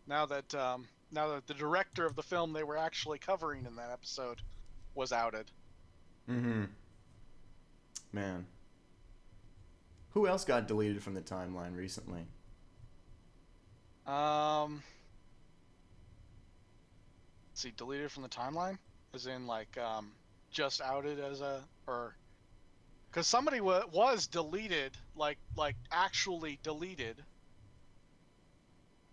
Now that the director of the film they were actually covering in that episode was outed. Mm-hmm. Man. Who else got deleted from the timeline recently? Let's see, deleted from the timeline? As in, like, just outed as because somebody was deleted, like actually deleted.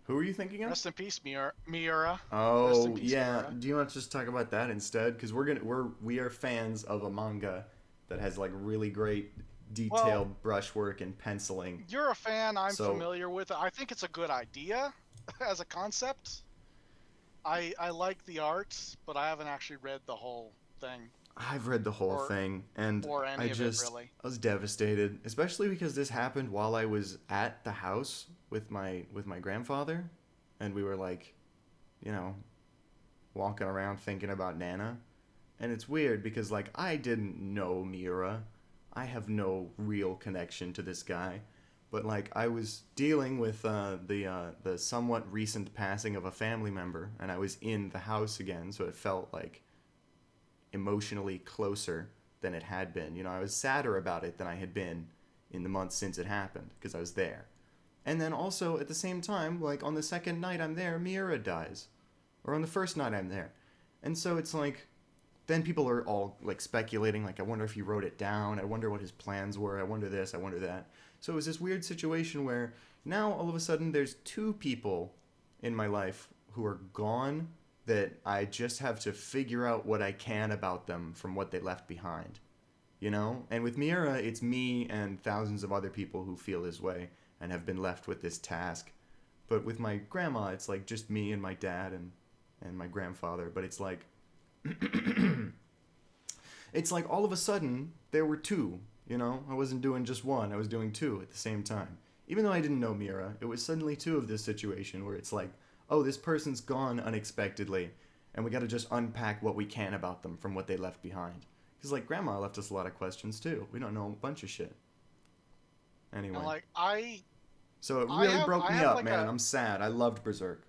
Who are you thinking of? Rest in peace, Miura. Oh, yeah. Miura. Do you want to just talk about that instead? Because we are fans of a manga that has like really great detailed brushwork and penciling. You're a fan. I'm familiar with it. I think it's a good idea as a concept. I like the art, but I haven't actually read the whole thing. I've read the whole thing, and I was devastated, especially because this happened while I was at the house with my grandfather, and we were like, walking around thinking about Nana, and it's weird because like I didn't know Miura, I have no real connection to this guy, but like I was dealing with the somewhat recent passing of a family member, and I was in the house again, so it felt like emotionally closer than it had been. I was sadder about it than I had been in the months since it happened because I was there. And then also at the same time, like on the second night I'm there, Miura dies. Or on the first night I'm there. And so it's like, then people are all like speculating, like I wonder if he wrote it down, I wonder what his plans were, I wonder this, I wonder that. So it was this weird situation where now all of a sudden there's two people in my life who are gone that I just have to figure out what I can about them from what they left behind, And with Miura, it's me and thousands of other people who feel this way and have been left with this task. But with my grandma, it's like just me and my dad and my grandfather. But it's like, it's like all of a sudden there were two, I wasn't doing just one, I was doing two at the same time. Even though I didn't know Miura, it was suddenly two of this situation where it's like, oh, this person's gone unexpectedly, and we got to just unpack what we can about them from what they left behind. Because, like, Grandma left us a lot of questions, too. We don't know a bunch of shit. Anyway. And, so it really broke me up, man. I'm sad. I loved Berserk.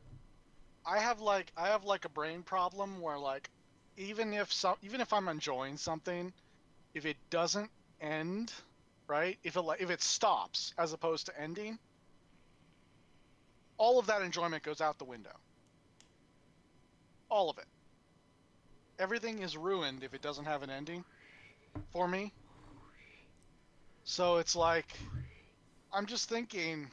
I have a brain problem where, like, even if I'm enjoying something, if it doesn't end, right? If it stops as opposed to ending, all of that enjoyment goes out the window. All of it. Everything is ruined if it doesn't have an ending for me. So it's like, I'm just thinking,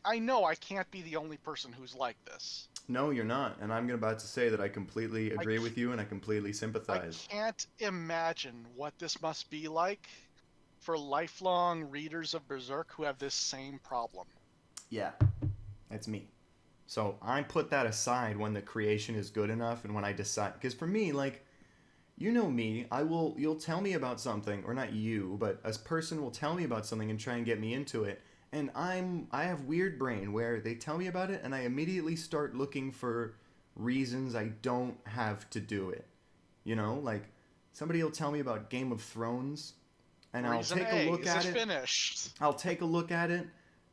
I know I can't be the only person who's like this. No, you're not. And I'm about to say that I completely I agree with you and I completely I sympathize. can't imagine what this must be like for lifelong readers of Berserk who have this same problem. Yeah, that's me. So I put that aside when the creation is good enough and when I decide. Because for me, like, you know me, you'll tell me about something, or not you, but a person will tell me about something and try and get me into it. And I have weird brain where they tell me about it and I immediately start looking for reasons I don't have to do it. You know, like somebody will tell me about Game of Thrones and I'll Reason take a A, look is at it it. finished? I'll take a look at it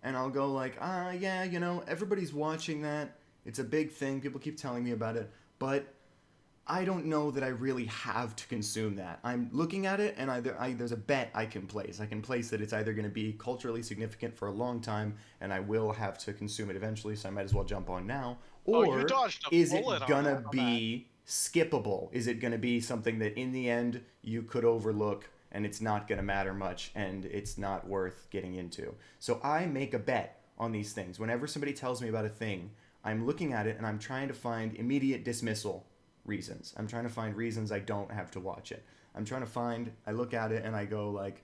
and I'll go like, yeah, you know, everybody's watching that. It's a big thing. People keep telling me about it, but I don't know that I really have to consume that. I'm looking at it, and there's a bet I can place. I can place that it's either going to be culturally significant for a long time, and I will have to consume it eventually, so I might as well jump on now. Oh, you Or dodged a is bullet it on gonna that. be skippable? Is it gonna be something that in the end you could overlook, and it's not gonna matter much, and it's not worth getting into? So I make a bet on these things. Whenever somebody tells me about a thing, I'm looking at it and I'm trying to find immediate dismissal reasons. I'm trying to find reasons I don't have to watch it. I look at it and I go like,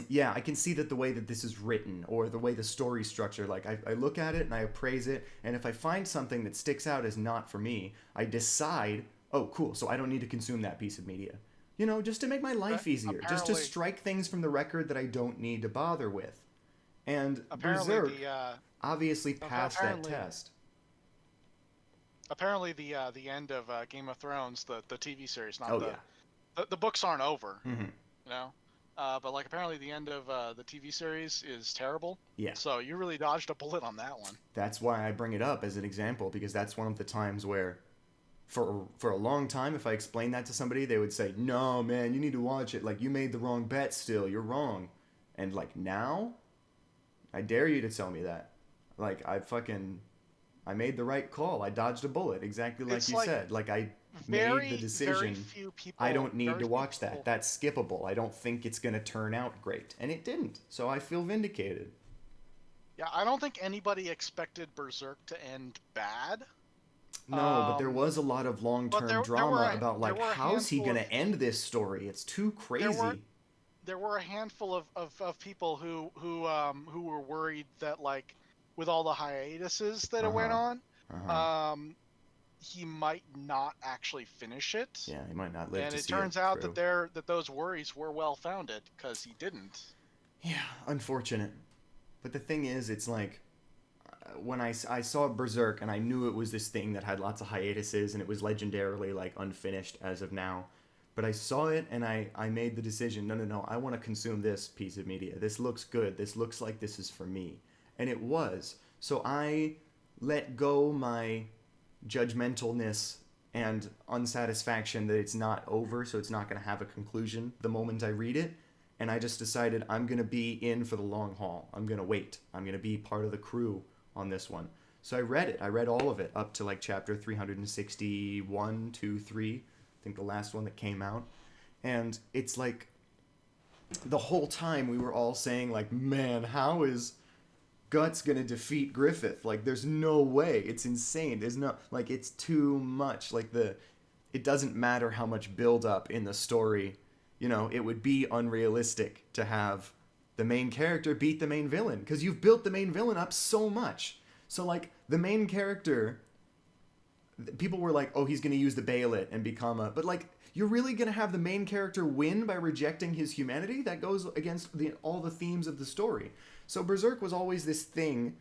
yeah, I can see that the way that this is written or the way the story's structured, like I look at it and I appraise it. And if I find something that sticks out as not for me, I decide, oh, cool, so I don't need to consume that piece of media. You know, just to make my life easier, just to Apparently, strike things from the record that I don't need to bother with. And apparently Berserk the obviously passed that apparently test. apparently the end of Game of Thrones, the TV series, not Oh, yeah. the books aren't over, Mm-hmm. you know. But like apparently the end of the TV series is terrible. Yeah. So you really dodged a bullet on that one. That's why I bring it up as an example because that's one of the times where for a long time if I explained that to somebody they would say, "No, man, you need to watch it. Like you made the wrong bet still. You're wrong." And like now, I dare you to tell me that. Like I made the right call. I dodged a bullet exactly like It's you like said. Like I made the very decision. few I people, don't need very to few watch that. people. That's skippable. I don't think it's going to turn out great. And it didn't. So I feel vindicated. Yeah, I don't think anybody expected Berserk to end bad. No, but there Um, was a lot of but long-term there were drama about there like were a how's he handful going of to end this story? It's too there were crazy. there were a handful of people who were worried that like with all the hiatuses that it went Uh-huh. on, Uh-huh. um, he might not actually finish it. Yeah, he might not live And to it see it turns out through. that those worries were well founded because he didn't. Yeah, unfortunate. But the thing is, it's like when I saw Berserk and I knew it was this thing that had lots of hiatuses and it was legendarily like unfinished as of now. But I saw it and I made the decision, no, I want to consume this piece of media. This looks good. This looks like this is for me. And it was. So I let go my judgmentalness and unsatisfaction that it's not over, so it's not going to have a conclusion the moment I read it. And I just decided I'm going to be in for the long haul. I'm going to wait. I'm going to be part of the crew on this one. So I read it. I read all of it up to like chapter 361, 2, 3. I think the last one that came out. And it's like the whole time we were all saying like, man, how is Guts gonna defeat Griffith? Like, there's no way. It's insane. There's no like, it's too much. Like it doesn't matter how much build up in the story. You know, it would be unrealistic to have the main character beat the main villain because you've built the main villain up so much. So like the main character, people were like, oh, he's gonna use the Bailet and become a, but like. You're really gonna have the main character win by rejecting his humanity? That goes against all the themes of the story. So Berserk was always this thing,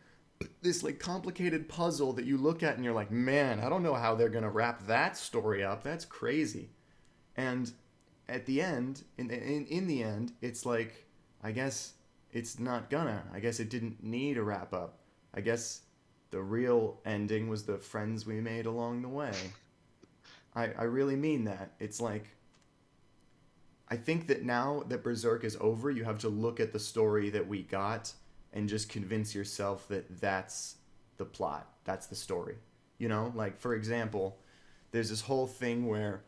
this like complicated puzzle that you look at and you're like, man, I don't know how they're gonna wrap that story up. That's crazy. And at the end, in the end, it's like, I guess it's not gonna. I guess it didn't need a wrap up. I guess the real ending was the friends we made along the way. I really mean that. It's like, I think that now that Berserk is over, you have to look at the story that we got and just convince yourself that that's the plot. That's the story. You know, like for example, there's this whole thing where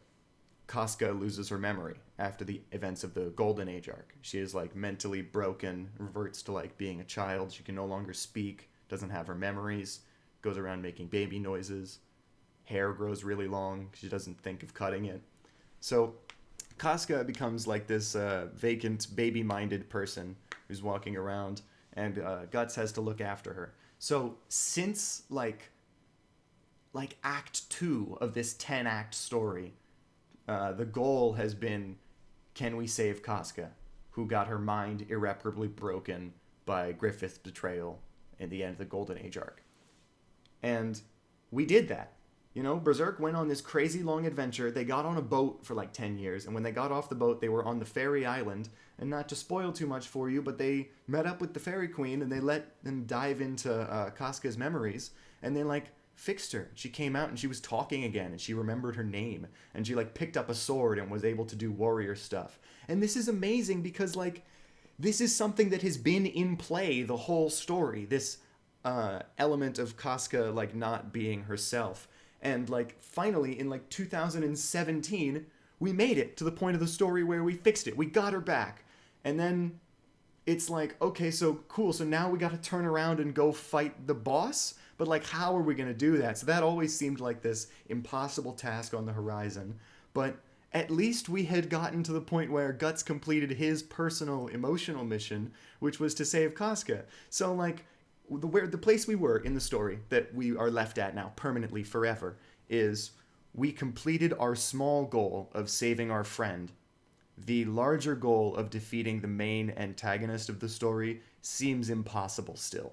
Casca loses her memory after the events of the Golden Age arc. She is like mentally broken, reverts to like being a child. She can no longer speak, doesn't have her memories, goes around making baby noises. Hair grows really long. She doesn't think of cutting it. So Casca becomes like this vacant, baby-minded person who's walking around, and Guts has to look after her. So since like Act 2 of this 10-act story, the goal has been, can we save Casca, who got her mind irreparably broken by Griffith's betrayal in the end of the Golden Age arc. And we did that. You know, Berserk went on this crazy long adventure. They got on a boat for like 10 years, and when they got off the boat, they were on the fairy island. And not to spoil too much for you, but they met up with the fairy queen, and they let them dive into Casca's memories, and they like fixed her. She came out, and she was talking again, and she remembered her name, and she like picked up a sword and was able to do warrior stuff. And this is amazing because like this is something that has been in play the whole story. This element of Casca like not being herself. And like finally in like 2017 we made it to the point of the story where we fixed it. We got her back. And then it's like, okay, so cool, so now we got to turn around and go fight the boss, but like how are we going to do that? So that always seemed like this impossible task on the horizon. But at least we had gotten to the point where Guts completed his personal emotional mission, which was to save Casca. So like the place we were in the story that we are left at now permanently forever is we completed our small goal of saving our friend. The larger goal of defeating the main antagonist of the story seems impossible still.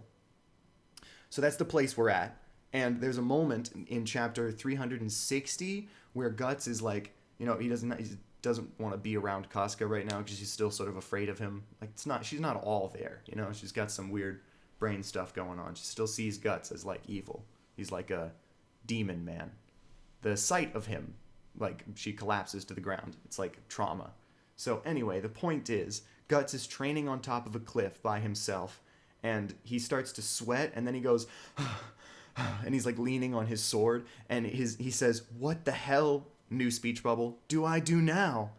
So that's the place we're at. And there's a moment in chapter 360 where Guts is like, you know, he doesn't want to be around Casca right now because she's still sort of afraid of him. Like she's not all there, you know. She's got some weird brain stuff going on. She still sees Guts as like evil. He's like a demon man. The sight of him, like she collapses to the ground. It's like trauma. So anyway, the point is, Guts is training on top of a cliff by himself, and he starts to sweat, and then he goes, and he's like leaning on his sword, and he says, "What the hell, new speech bubble, do I do now?"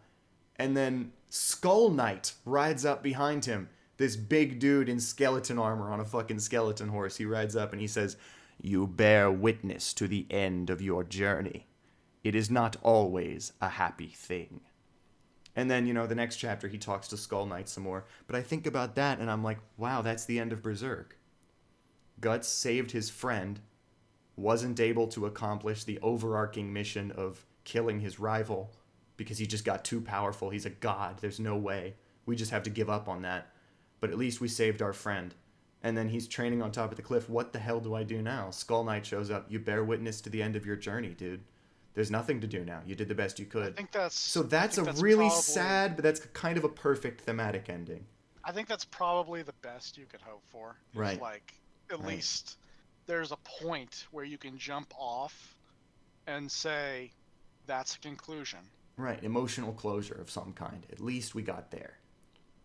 And then Skull Knight rides up behind him. This big dude in skeleton armor on a fucking skeleton horse. He rides up and he says, "You bear witness to the end of your journey. It is not always a happy thing." And then, you know, the next chapter he talks to Skull Knight some more. But I think about that and I'm like, wow, that's the end of Berserk. Guts saved his friend, wasn't able to accomplish the overarching mission of killing his rival because he just got too powerful. He's a god. There's no way. We just have to give up on that. But at least we saved our friend. And then he's training on top of the cliff. What the hell do I do now? Skull Knight shows up. You bear witness to the end of your journey, dude. There's nothing to do now. You did the best you could. I think that's really sad, but that's kind of a perfect thematic ending. I think that's probably the best you could hope for. Right. Like, at least there's a point where you can jump off and say, that's a conclusion. Right. Emotional closure of some kind. At least we got there.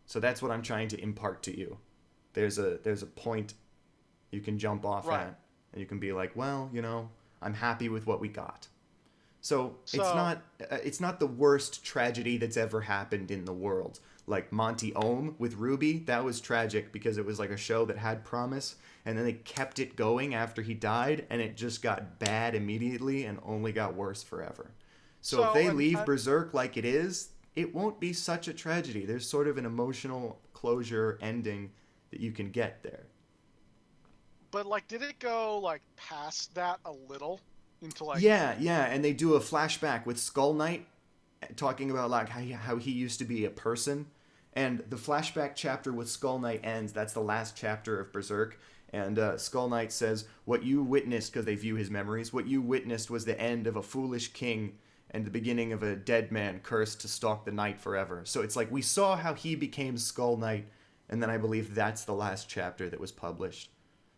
So that's what I'm trying to impart to you. There's a point you can jump off at, and you can be like, well, you know, I'm happy with what we got. So it's not the worst tragedy that's ever happened in the world. Like Monty Ohm with Ruby, that was tragic because it was like a show that had promise, and then they kept it going after he died, and it just got bad immediately and only got worse forever. So if they leave Berserk like it is, it won't be such a tragedy. There's sort of an emotional closure ending that you can get there. But like, did it go like past that a little? Into like... Yeah, and they do a flashback with Skull Knight talking about like how he used to be a person, and the flashback chapter with Skull Knight ends. That's the last chapter of Berserk, and Skull Knight says, "What you witnessed," because they view his memories, "what you witnessed was the end of a foolish king and the beginning of a dead man cursed to stalk the night forever." So it's like we saw how he became Skull Knight, and then I believe that's the last chapter that was published.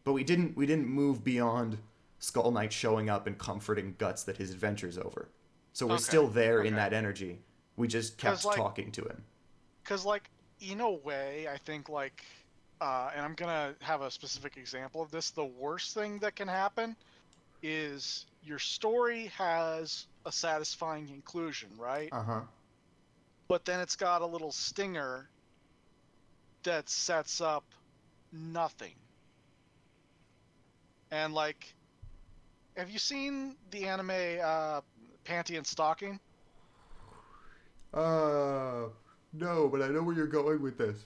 But we didn't move beyond Skull Knight showing up and comforting Guts that his adventure's over. So we're still there in that energy. We just kept talking to him. Because, like, in a way, I think, like, and I'm going to have a specific example of this, the worst thing that can happen is your story has a satisfying conclusion, right? Uh-huh. But then it's got a little stinger that sets up nothing. And like, have you seen the anime Panty and Stocking? No, but I know where you're going with this.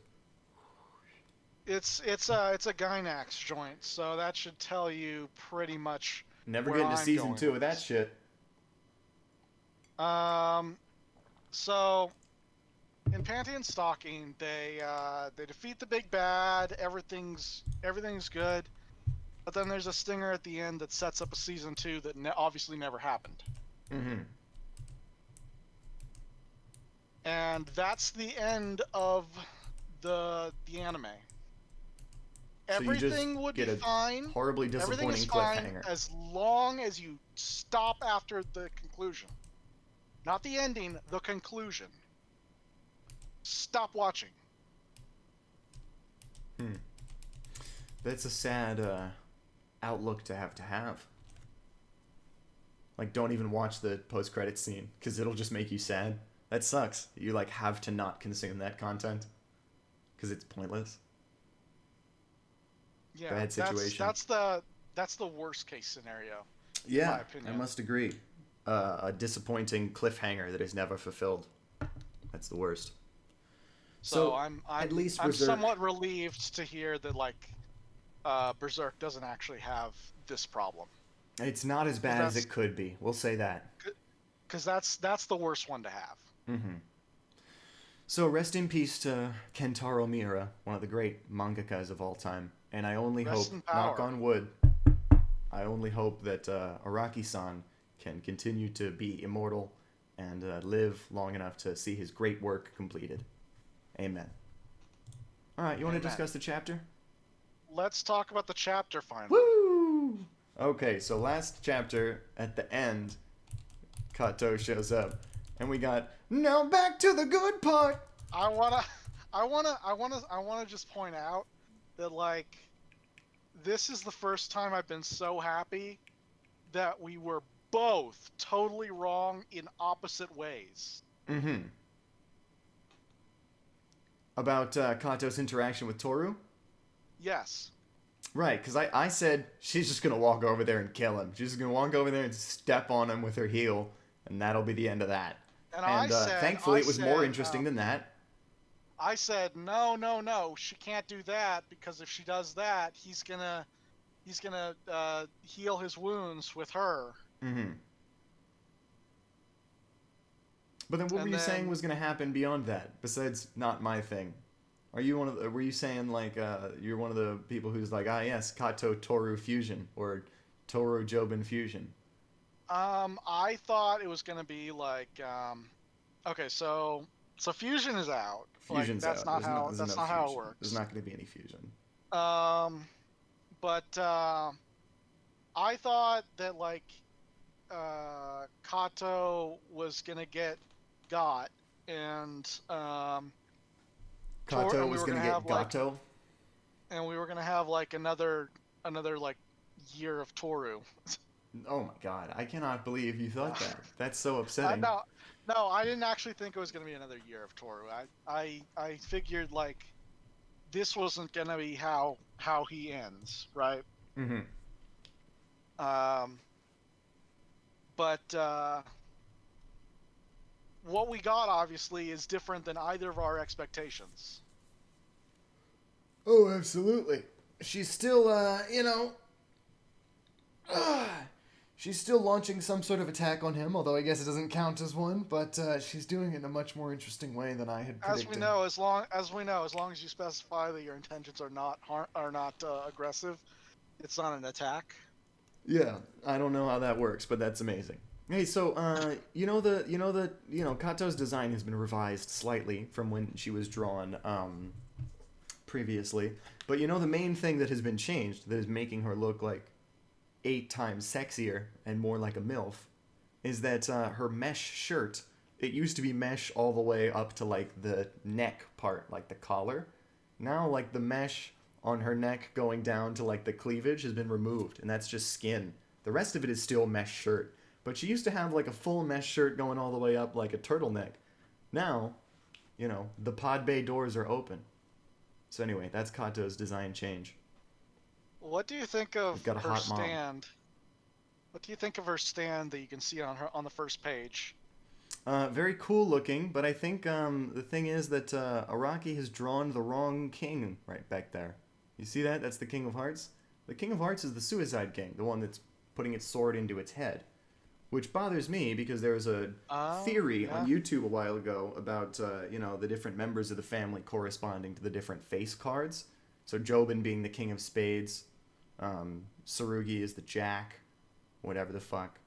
It's a Gynax joint, so that should tell you pretty much Never where getting to I'm season going 2 of with that this. shit. So in Panty and Stocking, they defeat the big bad. Everything's good, but then there's a stinger at the end that sets up a season 2 that obviously never happened. Mm-hmm. And that's the end of the anime. So Everything would be fine. Horribly Everything disappointing is fine cliffhanger. as long as you stop after the conclusion. Not the ending, the conclusion. Stop watching. That's a sad outlook to have. Like, don't even watch the post-credits scene, because it'll just make you sad. That sucks. You, like, have to not consume that content, because it's pointless. Yeah, Bad situation. That's the worst case scenario. Yeah, in my opinion. I must agree. A disappointing cliffhanger that is never fulfilled. That's the worst. So I'm at least I'm Berserk... somewhat relieved to hear that like Berserk doesn't actually have this problem. It's not as bad as it could be. We'll say that. Because that's the worst one to have. Mm-hmm. So rest in peace to Kentaro Miura, one of the great mangakas of all time. And I only hope, knock on wood, I only hope that Araki-san can continue to be immortal and live long enough to see his great work completed. Amen. All right, you want to discuss the chapter? Let's talk about the chapter finally. Woo! Okay, so last chapter, at the end, Kato shows up, and we got, now back to the good part! I wanna just point out that, like, this is the first time I've been so happy that we were both totally wrong in opposite ways. Mm-hmm. About Kato's interaction with Toru? Yes. Right, because I said she's just going to walk over there and kill him. She's just going to walk over there and step on him with her heel, and that'll be the end of that. And thankfully, it was more interesting than that. I said, no, she can't do that, because if she does that, he's gonna heal his wounds with her. Mm-hmm. But then what were you saying was going to happen beyond that, besides not my thing? Were you saying, like, you're one of the people who's like, yes, Kato-Toru fusion, or Toru-Joubin fusion? I thought it was going to be, like, okay, so fusion is out. Fusion's like, that's out. That's not how it works. There's not going to be any fusion. But I thought that, like, Kato was going to got, and Kato was going to get Gato? Like, and we were going to have, like, another like, year of Toru. Oh my god, I cannot believe you thought that. That's so upsetting. No, I didn't actually think it was going to be another year of Toru. I figured, like, this wasn't going to be how he ends, right? Mm-hmm. But what we got, obviously, is different than either of our expectations. Oh, absolutely. She's still, she's still launching some sort of attack on him, although I guess it doesn't count as one, but she's doing it in a much more interesting way than I had predicted. As we know, as long as you specify that your intentions are not aggressive, it's not an attack. Yeah, I don't know how that works, but that's amazing. Hey, so Kato's design has been revised slightly from when she was drawn previously, but the main thing that has been changed that is making her look like 8 times sexier and more like a MILF is that her mesh shirt, it used to be mesh all the way up to, like, the neck part, like the collar. Now, like, the mesh on her neck going down to, like, the cleavage has been removed, and that's just skin The rest of it is still mesh shirt. But she used to have like a full mesh shirt going all the way up like a turtleneck. Now, the pod bay doors are open. So anyway, that's Kato's design change. What do you think of got a her hot mom. stand? What do you think of her stand that you can see on the first page? Very cool looking, but I think the thing is that Araki has drawn the wrong king right back there. You see that? That's the King of Hearts. The King of Hearts is the Suicide King, the one that's putting its sword into its head. Which bothers me because there was a theory on YouTube a while ago about, the different members of the family corresponding to the different face cards. So Joubin being the King of Spades, Tsurugi is the Jack, whatever the fuck.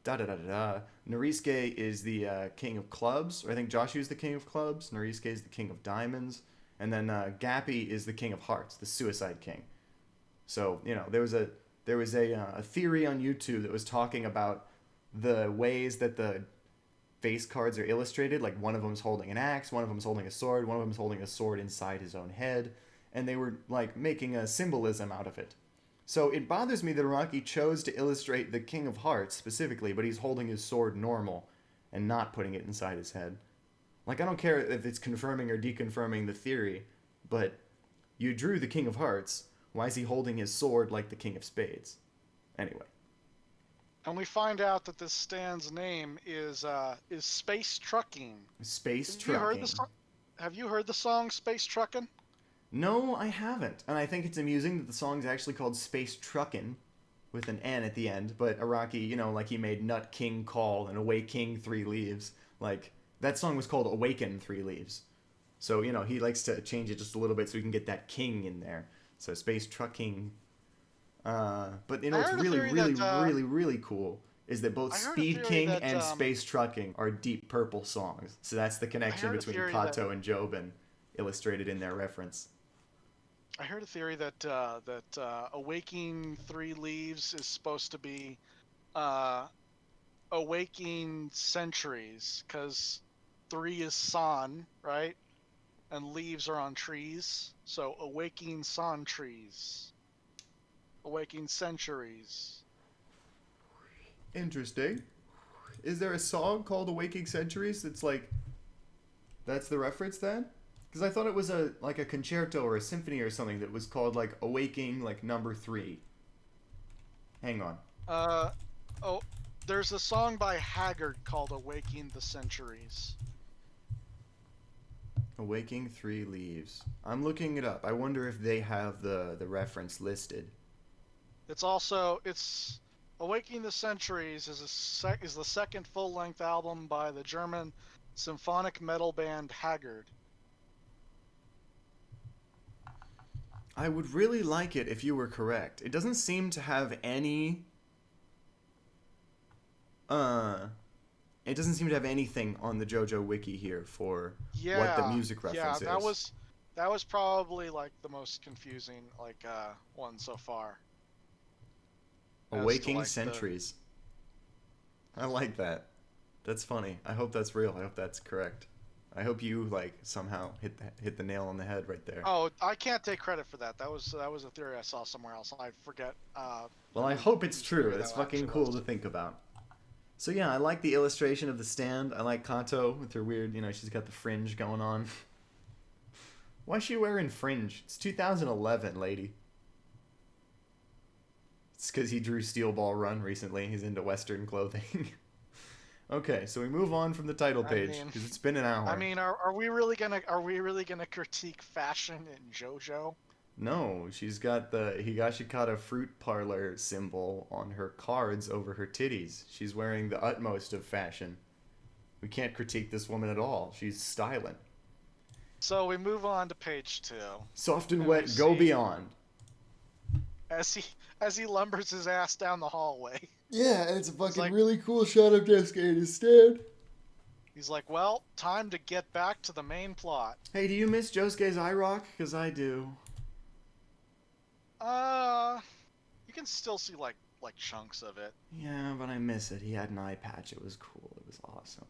Norisuke is the King of Clubs, or I think Joshu is the King of Clubs, Norisuke is the King of Diamonds, and then Gappy is the King of Hearts, the Suicide King. So, there was a theory on YouTube that was talking about the ways that the face cards are illustrated. Like, one of them's holding an axe, one of them's holding a sword, one of them's holding a sword inside his own head, and they were, like, making a symbolism out of it. So it bothers me that Araki chose to illustrate the King of Hearts specifically, but he's holding his sword normal and not putting it inside his head. Like, I don't care if it's confirming or deconfirming the theory, but you drew the King of Hearts. Why is he holding his sword like the King of Spades? Anyway. And we find out that this stand's name is Space Trucking. Space Trucking. Have you heard the song Space Truckin'? No, I haven't. And I think it's amusing that the song's actually called Space Truckin', with an N at the end, but Araki, like he made Nut King Call and Away King 3 Leaves. Like, that song was called Awaken 3 Leaves. So, he likes to change it just a little bit so we can get that king in there. So, Space Trucking. But, what's really cool is that both Speed King and Space Trucking are Deep Purple songs. So that's the connection between Kato and Joubin illustrated in their reference. I heard a theory that Awaking 3 Leaves is supposed to be Awaking Centuries, because 3 is San, right? And leaves are on trees, so Awaking San Trees. Awaking Centuries. Interesting. Is there a song called Awaking Centuries that's the reference then? Because I thought it was a concerto or a symphony or something that was called Awaking number 3. Hang on. There's a song by Haggard called Awaking the Centuries. Awaking 3 Leaves. I'm looking it up. I wonder if they have the reference listed. It's Awaking the Centuries is the second full-length album by the German symphonic metal band Haggard. I would really like it if you were correct. It doesn't seem to have any... It doesn't seem to have anything on the JoJo wiki here for what the music reference is. Yeah, that was probably the most confusing one so far. Awaking Centuries. I like that. That's funny. I hope that's real. I hope that's correct. I hope you somehow hit the nail on the head right there. Oh, I can't take credit for that. That was a theory I saw somewhere else. I forget. Well, I hope it's true. It's fucking cool to think about. So yeah, I like the illustration of the stand. I like Kato with her weird, she's got the fringe going on. Why is she wearing fringe? It's 2011, lady. It's because he drew Steel Ball Run recently. He's into Western clothing. Okay, so we move on from the title page because it's been an hour. I mean, are we really gonna critique fashion in JoJo? No, she's got the Higashikata fruit parlor symbol on her cards over her titties. She's wearing the utmost of fashion. We can't critique this woman at all. She's styling. So we move on to page 2. Soft and wet, go beyond. As he lumbers his ass down the hallway. Yeah, and it's a fucking really cool shot of Josuke in his stand. He's like, well, time to get back to the main plot. Hey, do you miss Josuke's eye rock? Because I do. You can still see like chunks of it. Yeah, but I miss it. He had an eye patch. It was cool. It was awesome.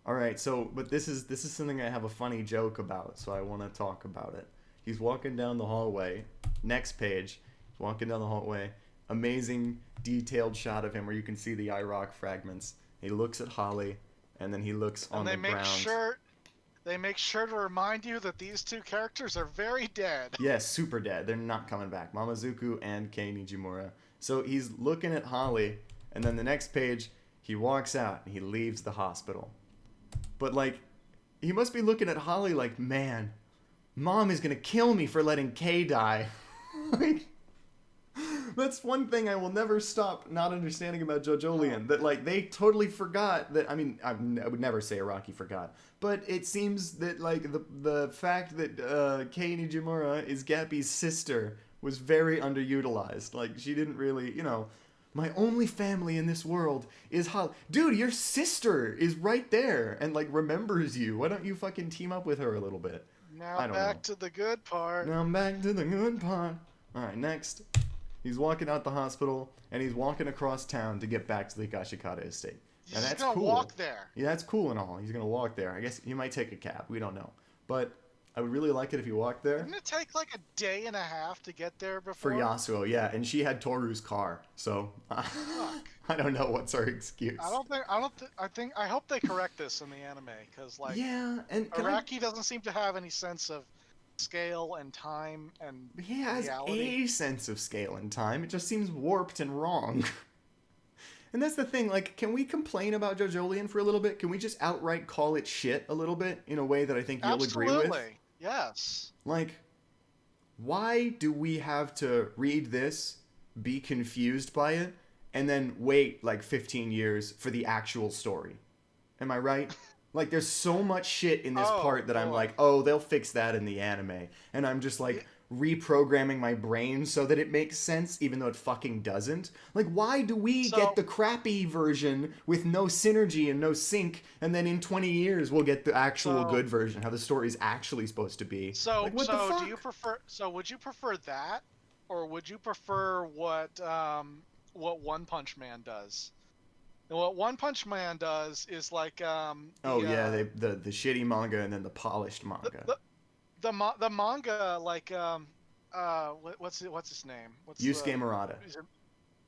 All right, but this is something I have a funny joke about, so I want to talk about it. He's walking down the hallway. Next page. He's walking down the hallway. amazing detailed shot of him where you can see the IROC fragments. He looks at Holly, and then he looks on the ground. They make sure to remind you that these two characters are very dead. Yes, super dead. They're not coming back. Mamezuku and Kei Nijimura. So he's looking at Holly, and then the next page, he walks out and he leaves the hospital. But, like, he must be looking at Holly like, man, Mom is gonna kill me for letting Kei die. Like, that's one thing I will never stop not understanding about Jojolion. That, like, they totally forgot that, I mean, I would never say Araki forgot. But it seems that, like, the fact that Kei Nijimura is Gappy's sister was very underutilized. Like, she didn't really, you know, my only family in this world is Holly. Dude, your sister is right there and, like, remembers you. Why don't you fucking team up with her a little bit? Now back to the good part. Now back to the good part. Alright, next. He's walking out the hospital, and he's walking across town to get back to the Gashikata estate. He's just gonna walk there. Yeah, that's cool and all. He's gonna walk there. I guess he might take a cab. We don't know. But I would really like it if he walked there. Didn't it take like a day and a half to get there before? For Yasuo, yeah. And she had Toru's car. So I don't know what's her excuse. I hope they correct this in the anime, because, like, yeah, and Araki doesn't seem to have any sense of scale and time and he has reality. A sense of scale and time. It just seems warped and wrong. And that's the thing, like, can we complain about Jojolion for a little bit? Can we just outright call it shit a little bit in a way that I think you'll agree with? Absolutely, yes. Like, why do we have to read this, be confused by it, and then wait, like, 15 years for the actual story? Am I right? Like, there's so much shit in this part that I'm like, oh, they'll fix that in the anime. And I'm just, like, reprogramming my brain so that it makes sense, even though it fucking doesn't. Like, why do we get the crappy version with no synergy and no sync, and then in 20 years we'll get the actual good version, how the story's actually supposed to be? So, like, what the fuck? do you prefer? So, would you prefer that, or would you prefer what One Punch Man does? And what One Punch Man does is like the shitty manga and then the polished manga. The manga, like what's his name? Yusuke Murata.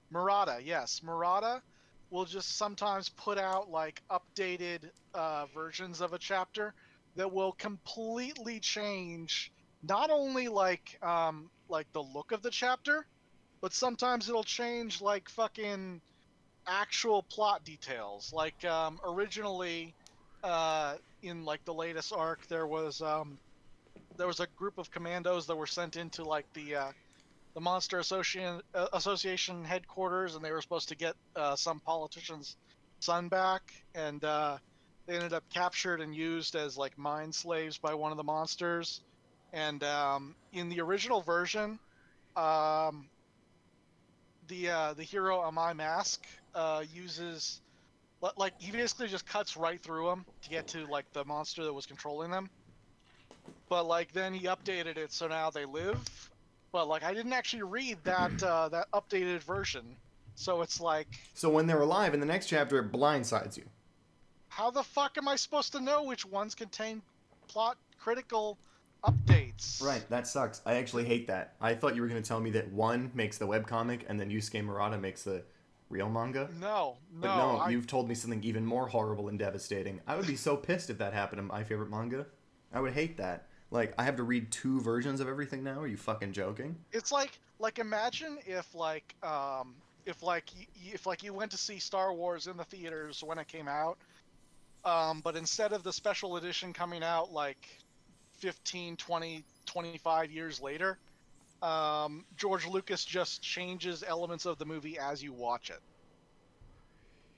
Murata, yes. Murata will just sometimes put out like updated versions of a chapter that will completely change not only like the look of the chapter, but sometimes it'll change like fucking actual plot details. Like originally in like the latest arc there was a group of commandos that were sent into like the Monster Association headquarters, and they were supposed to get some politician's son back, and they ended up captured and used as like mind slaves by one of the monsters. And in the original version, the hero Amai Mask uses, like, he basically just cuts right through them to get to like the monster that was controlling them. But like then he updated it so now they live. But like I didn't actually read that that updated version, so it's like. So when they're alive in the next chapter, it blindsides you. How the fuck am I supposed to know which ones contain plot critical updates? Right, that sucks. I actually hate that. I thought you were going to tell me that one makes the webcomic and then Yusuke Murata makes the real manga. No. But no, you've told me something even more horrible and devastating. I would be so pissed if that happened in my favorite manga. I would hate that. Like, I have to read 2 versions of everything now? Are you fucking joking? It's like imagine if you went to see Star Wars in the theaters when it came out, but instead of the special edition coming out like 15, 20, 25 years later, George Lucas just changes elements of the movie as you watch it.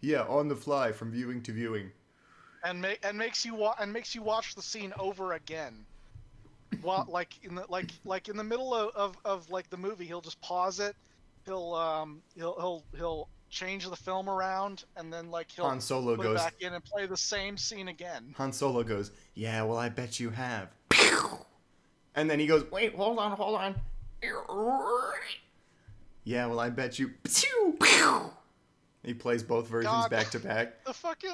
Yeah, on the fly from viewing to viewing. And makes you watch the scene over again. Well, like in the middle of like the movie, he'll just pause it. He'll change the film around, and then like he'll Han Solo put goes it back in and play the same scene again. Han Solo goes, "Yeah, well, I bet you have." And then he goes, "Wait, hold on. Yeah, well, I bet you." He plays both versions back to back.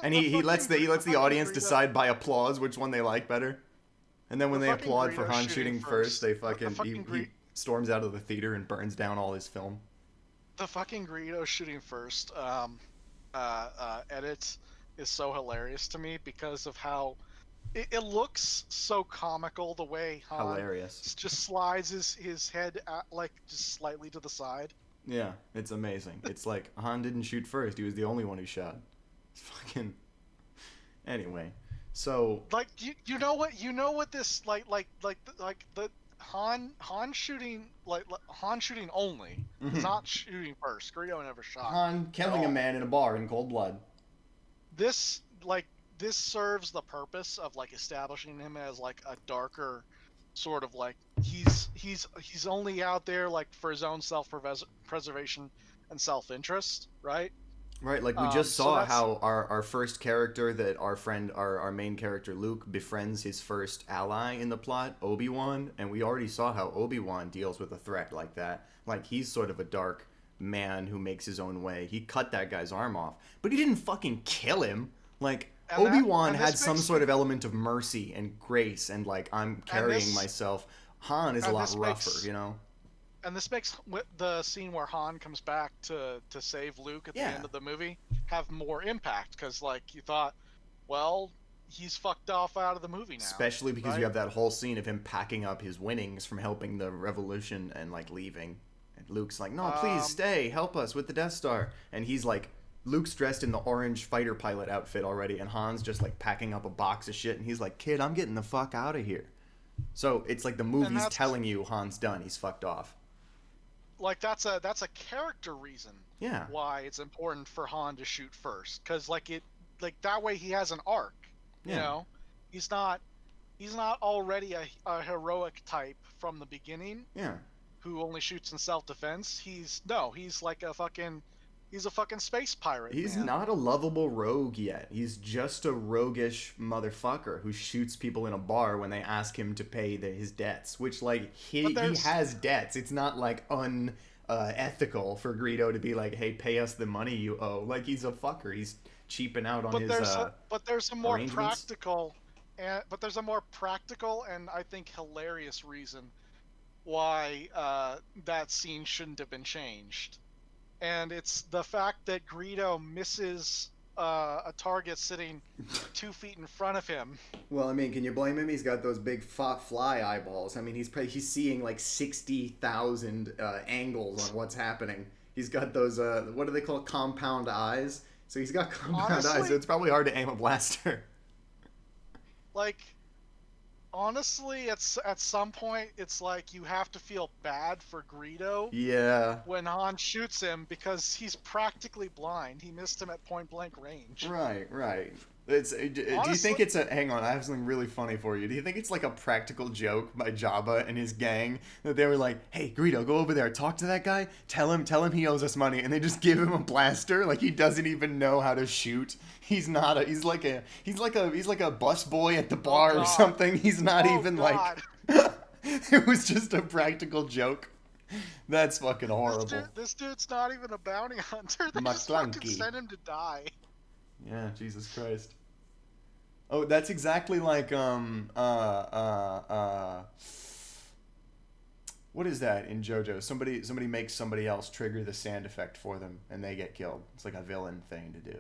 And he lets the audience decide by applause which one they like better. And then when they applaud for Han shooting first, he storms out of the theater and burns down all his film. the fucking Greedo shooting first edit is so hilarious to me because of how it looks so comical the way Han Hilarious. just slides his head like just slightly to the side. Yeah, it's amazing. It's like Han didn't shoot first. He was the only one who shot. It's fucking. Anyway, so Like you know what this like the Han shooting like Han shooting only, not shooting first. Greedo never shot. Han killing a man in a bar in cold blood. This this serves the purpose of like establishing him as like a darker sort of like he's only out there like for his own self-preservation and self-interest, right? Right, like we just saw how our first character that our main character Luke befriends his first ally in the plot, Obi-Wan, and we already saw how Obi-Wan deals with a threat like that. Like he's sort of a dark man who makes his own way. He cut that guy's arm off, but he didn't fucking kill him. Like Obi-Wan had some sort of element of mercy and grace and like I'm carrying myself. Han is a lot rougher, you know? And this makes the scene where Han comes back to save Luke at the end of the movie have more impact because, like, you thought, well, he's fucked off out of the movie now. Especially because you have that whole scene of him packing up his winnings from helping the revolution and, like, leaving. And Luke's like, no, please stay, help us with the Death Star. And he's like, Luke's dressed in the orange fighter pilot outfit already, and Han's just, like, packing up a box of shit, and he's like, kid, I'm getting the fuck out of here. So it's like the movie's telling you Han's done, he's fucked off. Like that's a character reason why it's important for Han to shoot first, because like that way he has an arc. You know, he's not already a heroic type from the beginning. Yeah, who only shoots in self-defense. He's like a fucking space pirate. He's not a lovable rogue yet. He's just a roguish motherfucker who shoots people in a bar when they ask him to pay his debts. Which, like, he has debts. It's not, like, unethical for Greedo to be like, hey, pay us the money you owe. Like, he's a fucker. He's cheaping out on but there's a more practical and I think hilarious reason why that scene shouldn't have been changed. And it's the fact that Greedo misses a target sitting 2 feet in front of him. Well, I mean, can you blame him? He's got those big fly eyeballs. I mean, he's seeing like 60,000 angles on what's happening. He's got those, what do they call it? Compound eyes. So he's got compound eyes, so it's probably hard to aim a blaster. Like, honestly, at some point, it's like you have to feel bad for Greedo. Yeah. When Han shoots him because he's practically blind. He missed him at point blank range. Right. Do you think it's hang on, I have something really funny for you. Do you think it's like a practical joke by Jabba and his gang that they were like, hey, Greedo, go over there, talk to that guy, tell him he owes us money, and they just give him a blaster like he doesn't even know how to shoot? He's like a busboy at the bar or something. He's not even like it was just a practical joke. That's fucking horrible. This dude's not even a bounty hunter. They just fucking sent him to die. Yeah, Jesus Christ. Oh, that's exactly like what is that in JoJo? Somebody makes somebody else trigger the sand effect for them and they get killed. It's like a villain thing to do.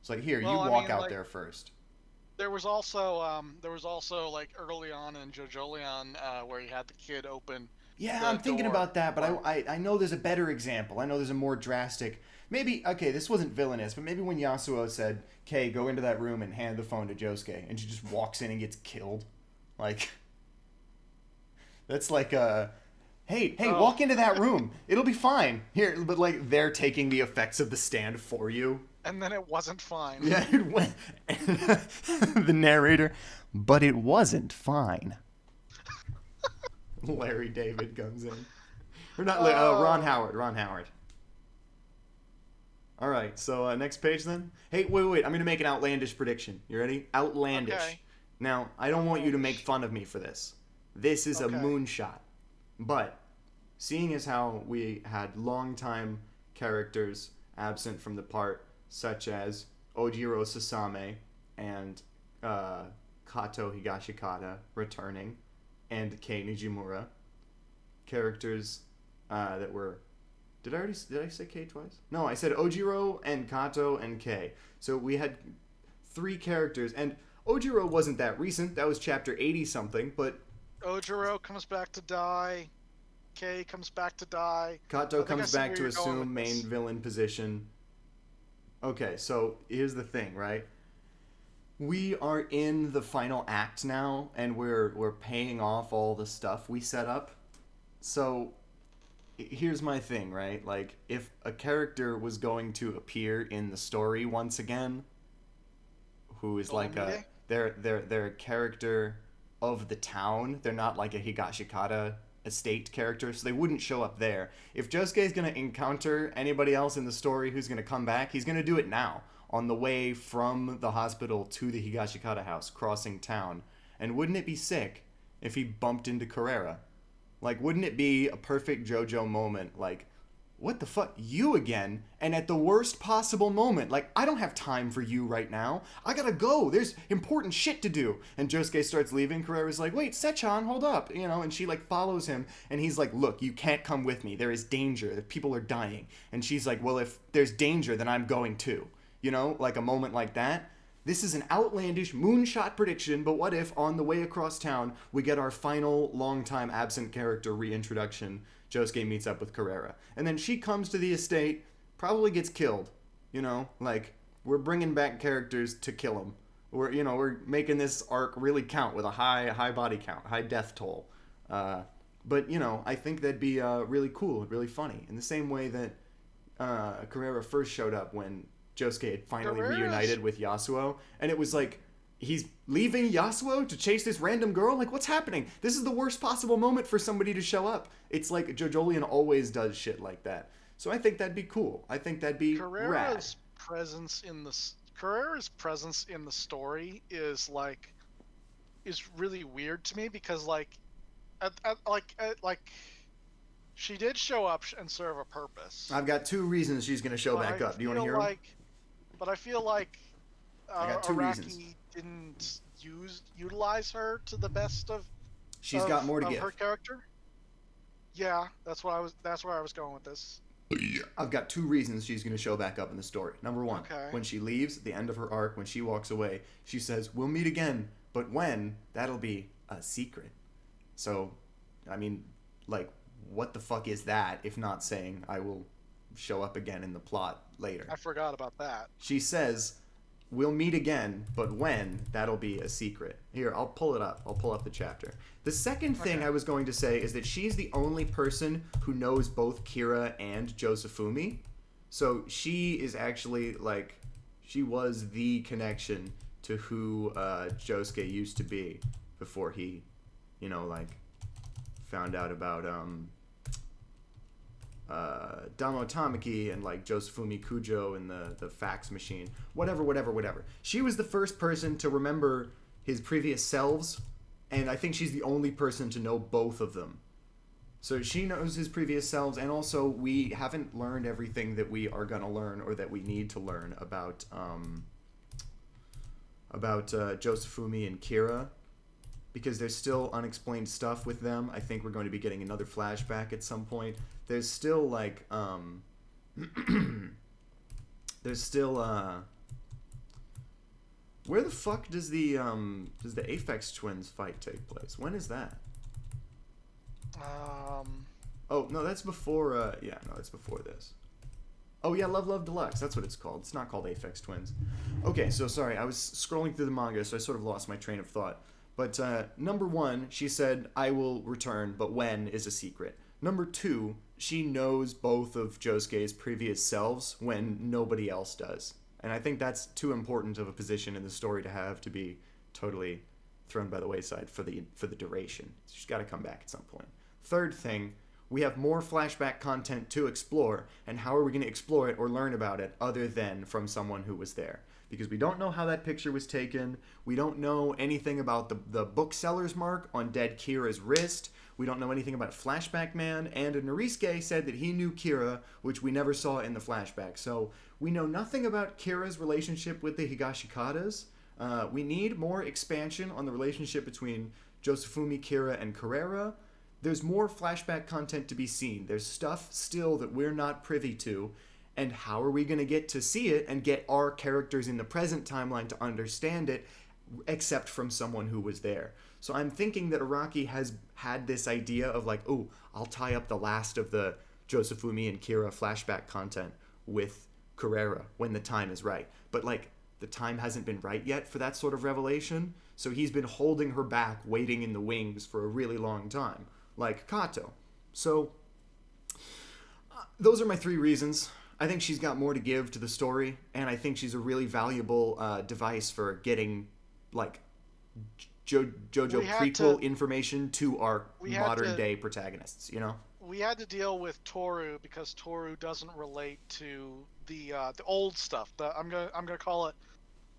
It's like, here, you walk out there first. There was also like early on in Jojolion where you had the kid open. Yeah, I'm thinking about that, but I know there's a better example. I know there's a more drastic. Maybe, okay, this wasn't villainous, but maybe when Yasuo said, "Kay, go into that room and hand the phone to Josuke," and she just walks in and gets killed. Like, that's like hey, walk into that room. It'll be fine. Here, but like they're taking the effects of the stand for you. And then it wasn't fine. Yeah, it went. The narrator, but it wasn't fine. Larry David comes in. Or not Ron Howard. All right, so next page then. Hey, wait. I'm going to make an outlandish prediction. You ready? Outlandish. Okay. Now, I don't want you to make fun of me for this. This is a moonshot. But seeing as how we had longtime characters absent from the part, such as Ojiro Sasame and Kato Higashikata returning, and Kei Nijimura, characters that were... Did I say K twice? No, I said Ojiro and Kato and K. So we had 3 characters, and Ojiro wasn't that recent. That was chapter 80-something, but... Ojiro comes back to die. K comes back to die. Kato comes back to assume main villain position. Okay, so here's the thing, right? We are in the final act now, and we're paying off all the stuff we set up. So here's my thing, right? Like, if a character was going to appear in the story once again, who is like they're a character of the town. They're not like a Higashikata estate character, so they wouldn't show up there. If Josuke is going to encounter anybody else in the story who's going to come back, he's going to do it now, on the way from the hospital to the Higashikata house, crossing town. And wouldn't it be sick if he bumped into Carrera? Like, wouldn't it be a perfect JoJo moment, like, what the fuck, you again? And at the worst possible moment, like, I don't have time for you right now. I gotta go. There's important shit to do. And Josuke starts leaving. Carrera's like, wait, Sechan, hold up. You know, and she, like, follows him. And he's like, look, you can't come with me. There is danger. People are dying. And she's like, well, if there's danger, then I'm going too. You know, like a moment like that. This is an outlandish moonshot prediction, but what if, on the way across town, we get our final long-time absent character reintroduction? Josuke meets up with Carrera. And then she comes to the estate, probably gets killed. You know, like, we're bringing back characters to kill them. We're making this arc really count with a high body count, high death toll. But, you know, I think that'd be really cool, really funny. In the same way that Carrera first showed up when Josuke had finally reunited with Yasuo, and it was like, he's leaving Yasuo to chase this random girl? Like, what's happening? This is the worst possible moment for somebody to show up. It's like Jojolion always does shit like that. So I think that'd be cool. I think that'd be rad. Carrera's presence in the story is really weird to me, because she did show up and serve a purpose. I've got 2 reasons she's going to show back up. Do you want to hear them? But I feel like I got 2 reasons. Araki didn't utilize her to the best of. She's got more to give. Her character. Yeah, that's where I was going with this. I've got 2 reasons she's going to show back up in the story. Number 1, when she leaves, at the end of her arc, when she walks away, she says, "We'll meet again, but when? That'll be a secret." So, I mean, like, what the fuck is that if not saying I will show up again in the plot later? I forgot about that. She says, "We'll meet again, but when? That'll be a secret." Here, I'll pull it up. I'll pull up the chapter. The second thing I was going to say is that she's the only person who knows both Kira and Josefumi. So she is actually, like, she was the connection to who Josuke used to be before he, you know, like, found out about Damo Tamaki and, like, Josefumi Kujo and the fax machine. Whatever. She was the first person to remember his previous selves, and I think she's the only person to know both of them. So she knows his previous selves, and also we haven't learned everything that we are going to learn or that we need to learn about Josefumi and Kira, because there's still unexplained stuff with them. I think we're going to be getting another flashback at some point. There's still, like, where the fuck does the Aphex Twins fight take place? When is that? Oh, no, that's before, that's before this. Oh, yeah, Love Deluxe, that's what it's called. It's not called Aphex Twins. Okay, so sorry, I was scrolling through the manga, so I sort of lost my train of thought. But, number 1, she said, "I will return, but when is a secret." Number 2, she knows both of Josuke's previous selves when nobody else does. And I think that's too important of a position in the story to have to be totally thrown by the wayside for the duration. She's got to come back at some point. Third thing, we have more flashback content to explore, and how are we going to explore it or learn about it other than from someone who was there? Because we don't know how that picture was taken. We don't know anything about the bookseller's mark on dead Kira's wrist. We don't know anything about Flashback Man, and Norisuke said that he knew Kira, which we never saw in the flashback. So we know nothing about Kira's relationship with the Higashikatas. We need more expansion on the relationship between Josefumi, Kira, and Carrera. there's more flashback content to be seen. There's stuff still that we're not privy to. And how are we going to get to see it and get our characters in the present timeline to understand it, except from someone who was there? So I'm thinking that Araki has had this idea of like, oh, I'll tie up the last of the Josefumi and Kira flashback content with Carrera when the time is right. But like, the time hasn't been right yet for that sort of revelation. So he's been holding her back, waiting in the wings for a really long time, like Kato. So those are my 3 reasons. I think she's got more to give to the story, and I think she's a really valuable device for getting like JoJo prequel information to our modern day protagonists. You know, we had to deal with Toru because Toru doesn't relate to the old stuff. I'm gonna call it.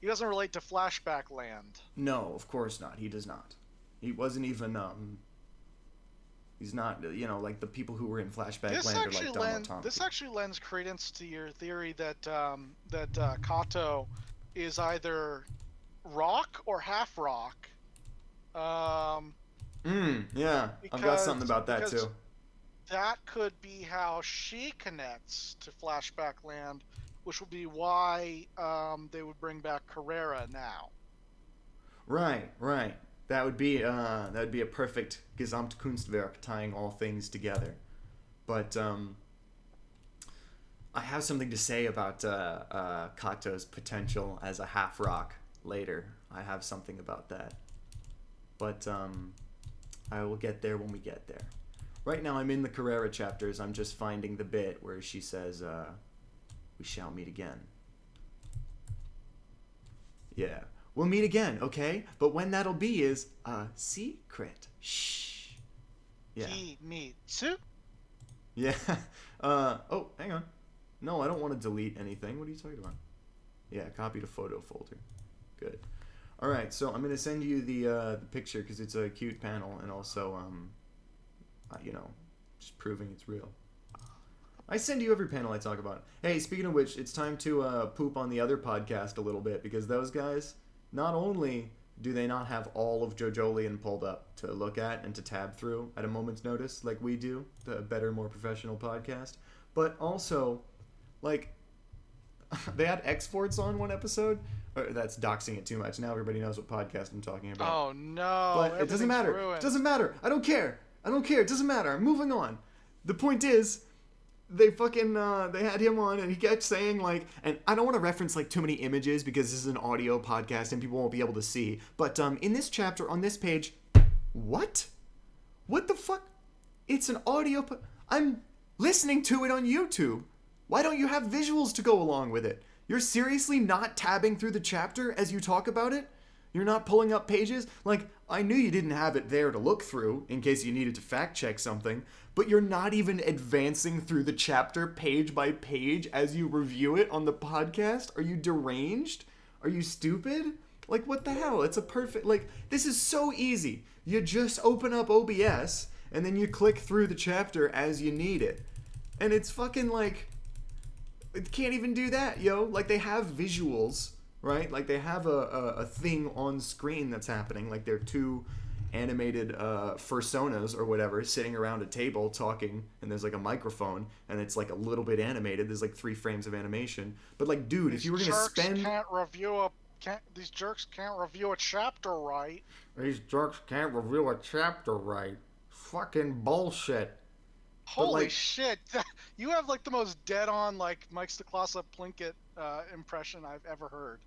He doesn't relate to Flashback Land. No, of course not. He does not. He wasn't even. He's not, you know, like the people who were in Flashback Land are like Donald Trump. This actually lends credence to your theory that Kato is either rock or half rock. Yeah, I've got something about that too. That could be how she connects to Flashback Land, which would be why they would bring back Carrera now. Right. That would be a perfect Gesamtkunstwerk tying all things together. But I have something to say about Kato's potential as a half rock later. I have something about that. But I will get there when we get there. Right now I'm in the Carrera chapters. I'm just finding the bit where she says, we shall meet again. Yeah. We'll meet again, okay? But when that'll be is a secret. Shh. Yeah. Kimitsu? Yeah. Oh, hang on. No, I don't want to delete anything. What are you talking about? Yeah, copy to photo folder. Good. All right, so I'm gonna send you the picture because it's a cute panel, and also you know, just proving it's real. I send you every panel I talk about. Hey, speaking of which, it's time to poop on the other podcast a little bit because those guys, not only do they not have all of Jojolion pulled up to look at and to tab through at a moment's notice like we do, the better, more professional podcast, but also, like, they had exports on one episode. That's doxing it too much. Now everybody knows what podcast I'm talking about. Oh, no. But it doesn't matter. Ruined. It doesn't matter. I don't care. It doesn't matter. I'm moving on. The point is, they fucking, they had him on, and he kept saying, like, and I don't want to reference, like, too many images, because this is an audio podcast, and people won't be able to see, but, in this chapter, on this page, what? What the fuck? It's an audio, I'm listening to it on YouTube. Why don't you have visuals to go along with it? You're seriously not tabbing through the chapter as you talk about it? You're not pulling up pages? Like, I knew you didn't have it there to look through, in case you needed to fact check something, but you're not even advancing through the chapter page by page as you review it on the podcast? Are you deranged? Are you stupid? Like, what the hell? It's a perfect, like, this is so easy. You just open up OBS, and then you click through the chapter as you need it. And it's fucking, like, it can't even do that, yo. Like, they have visuals, right? Like, they have a thing on screen that's happening. Like, they're two animated fursonas or whatever sitting around a table talking, and there's like a microphone, and it's like a little bit animated. There's like 3 frames of animation. But like, dude, if you were gonna spend, these jerks can't review a chapter right. These jerks can't review a chapter right. Fucking bullshit. Holy shit! You have like the most dead-on like Mike Stacklasa Plinkett impression I've ever heard.